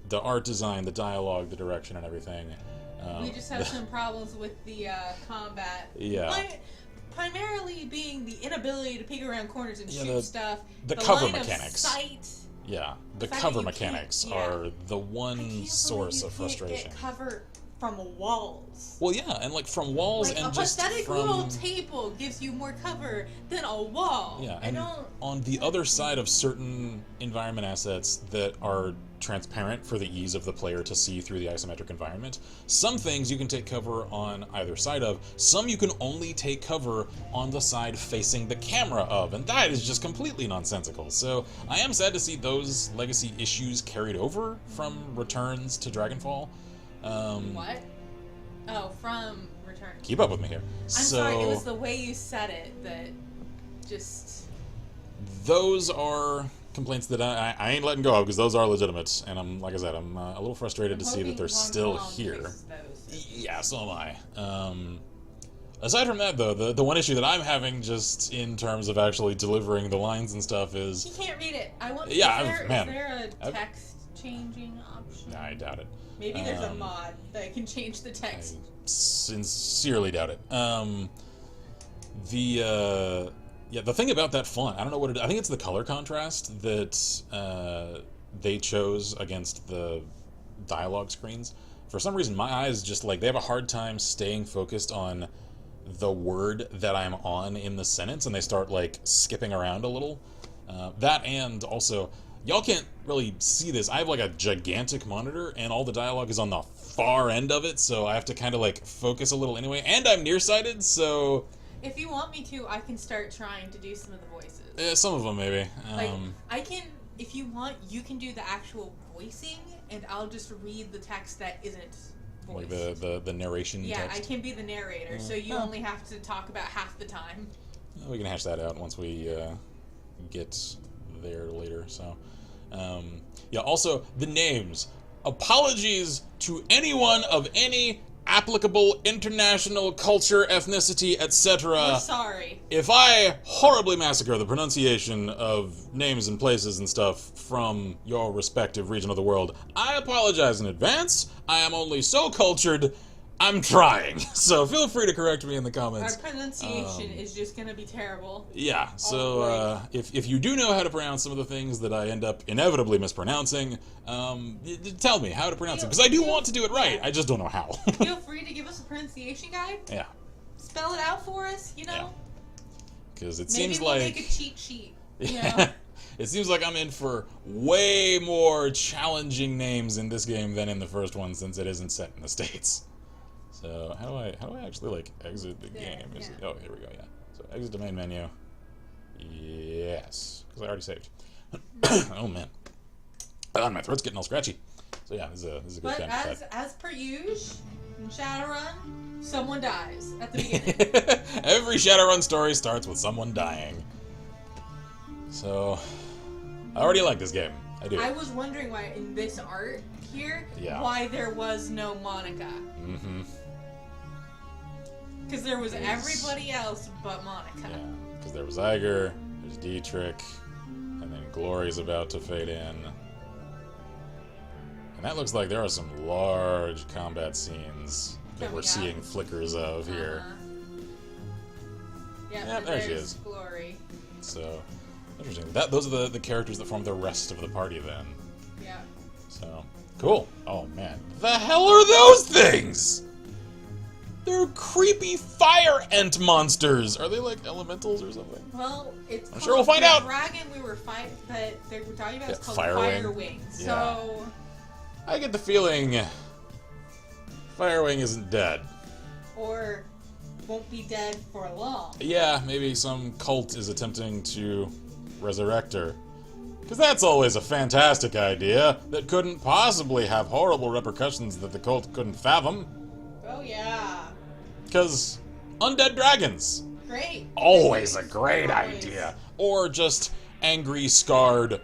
the art design, the dialogue, the direction, and everything. We just have some problems with the combat. Yeah. Primarily being the inability to peek around corners and shoot stuff. The cover line mechanics. Of sight, yeah, the cover mechanics are the one source of frustration. Get cover from walls. Well, yeah, and like from walls like and a just pathetic from little table gives you more cover than a wall. Yeah, and on the other side of certain environment assets that are transparent for the ease of the player to see through the isometric environment, some things you can take cover on either side of, some you can only take cover on the side facing the camera of, and that is just completely nonsensical. So I am sad to see those legacy issues carried over from Returns to Dragonfall. What? Oh, from Return. Keep up with me here. I'm sorry, it was the way you said it that just... Those are complaints that I ain't letting go of, because those are legitimate, and I'm, like I said, I'm a little frustrated to see that they're still here. Yeah, so am I. Aside from that, though, the one issue that I'm having just in terms of actually delivering the lines and stuff is... You can't read it. I want. Yeah, is there a text changing option? I doubt it. Maybe there's a mod that can change the text. I sincerely doubt it. Yeah, the thing about that font, I don't know what it is. I think it's the color contrast that they chose against the dialogue screens. For some reason, my eyes just, like, they have a hard time staying focused on the word that I'm on in the sentence, and they start, like, skipping around a little. That, and also, y'all can't really see this. I have, like, a gigantic monitor, and all the dialogue is on the far end of it, so I have to kind of, like, focus a little anyway. And I'm nearsighted, so... If you want me to, I can start trying to do some of the voices. Some of them, maybe. Like, I can, if you want, you can do the actual voicing, and I'll just read the text that isn't voiced. Like the narration text? Yeah, I can be the narrator, so you only have to talk about half the time. We can hash that out once we get there later, so... yeah, also, the names. Apologies to anyone of any applicable international culture, ethnicity, etc. We're sorry. If I horribly massacre the pronunciation of names and places and stuff from your respective region of the world, I apologize in advance. I am only so cultured, I'm trying. So feel free to correct me in the comments. Our pronunciation is just going to be terrible. Yeah, so if you do know how to pronounce some of the things that I end up inevitably mispronouncing, tell me how to pronounce them. Because I do want to do it right, I just don't know how. Feel free to give us a pronunciation guide. Yeah. Spell it out for us, you know? Because it Maybe seems we'll like... make a cheat sheet, you know? It seems like I'm in for way more challenging names in this game than in the first one, since it isn't set in the States. So how do I actually, like, exit the game? Oh, here we go. Yeah. So exit the main menu. Yes, because I already saved. Oh man, my throat's getting all scratchy. So yeah, this is a good time. But as per usual in Shadowrun, someone dies at the beginning. Every Shadowrun story starts with someone dying. So I already like this game. I do. I was wondering why in this art here, why there was no Monica. Mm-hmm. Because there was everybody else but Monica. Yeah, because there was Iger, there's Dietrich, and then Glory's about to fade in. And that looks like there are some large combat scenes that we're seeing flickers of here. Yeah, there she is. Glory. So, interesting. Those are the characters that form the rest of the party then. Yeah. So, cool. Oh man. The hell are those things? They're creepy fire ant monsters. Are they like elementals or something? Well, it's I'm sure we'll find out. The dragon we were that they were talking about is called Firewing. Firewing. So I get the feeling Firewing isn't dead. Or won't be dead for long. Yeah, maybe some cult is attempting to resurrect her. Because that's always a fantastic idea that couldn't possibly have horrible repercussions that the cult couldn't fathom. Oh yeah. Because undead dragons. Great. Always a great idea. Or just angry, scarred,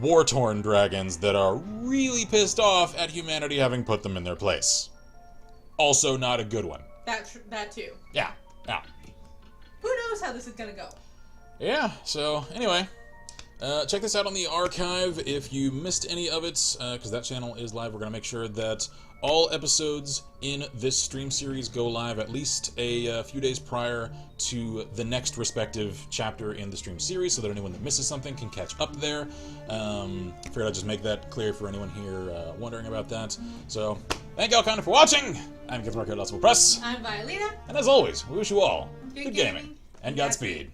war-torn dragons that are really pissed off at humanity having put them in their place. Also not a good one. That too. Yeah. Who knows how this is gonna go? Yeah, so anyway, check this out on the archive if you missed any of it, because that channel is live. We're going to make sure that all episodes in this stream series go live at least a few days prior to the next respective chapter in the stream series, so that anyone that misses something can catch up there. Figured I'd just make that clear for anyone here wondering about that. So, thank y'all kind of for watching! I'm Keith Marco at Press. I'm Violeta. And as always, we wish you all Good gaming and Godspeed.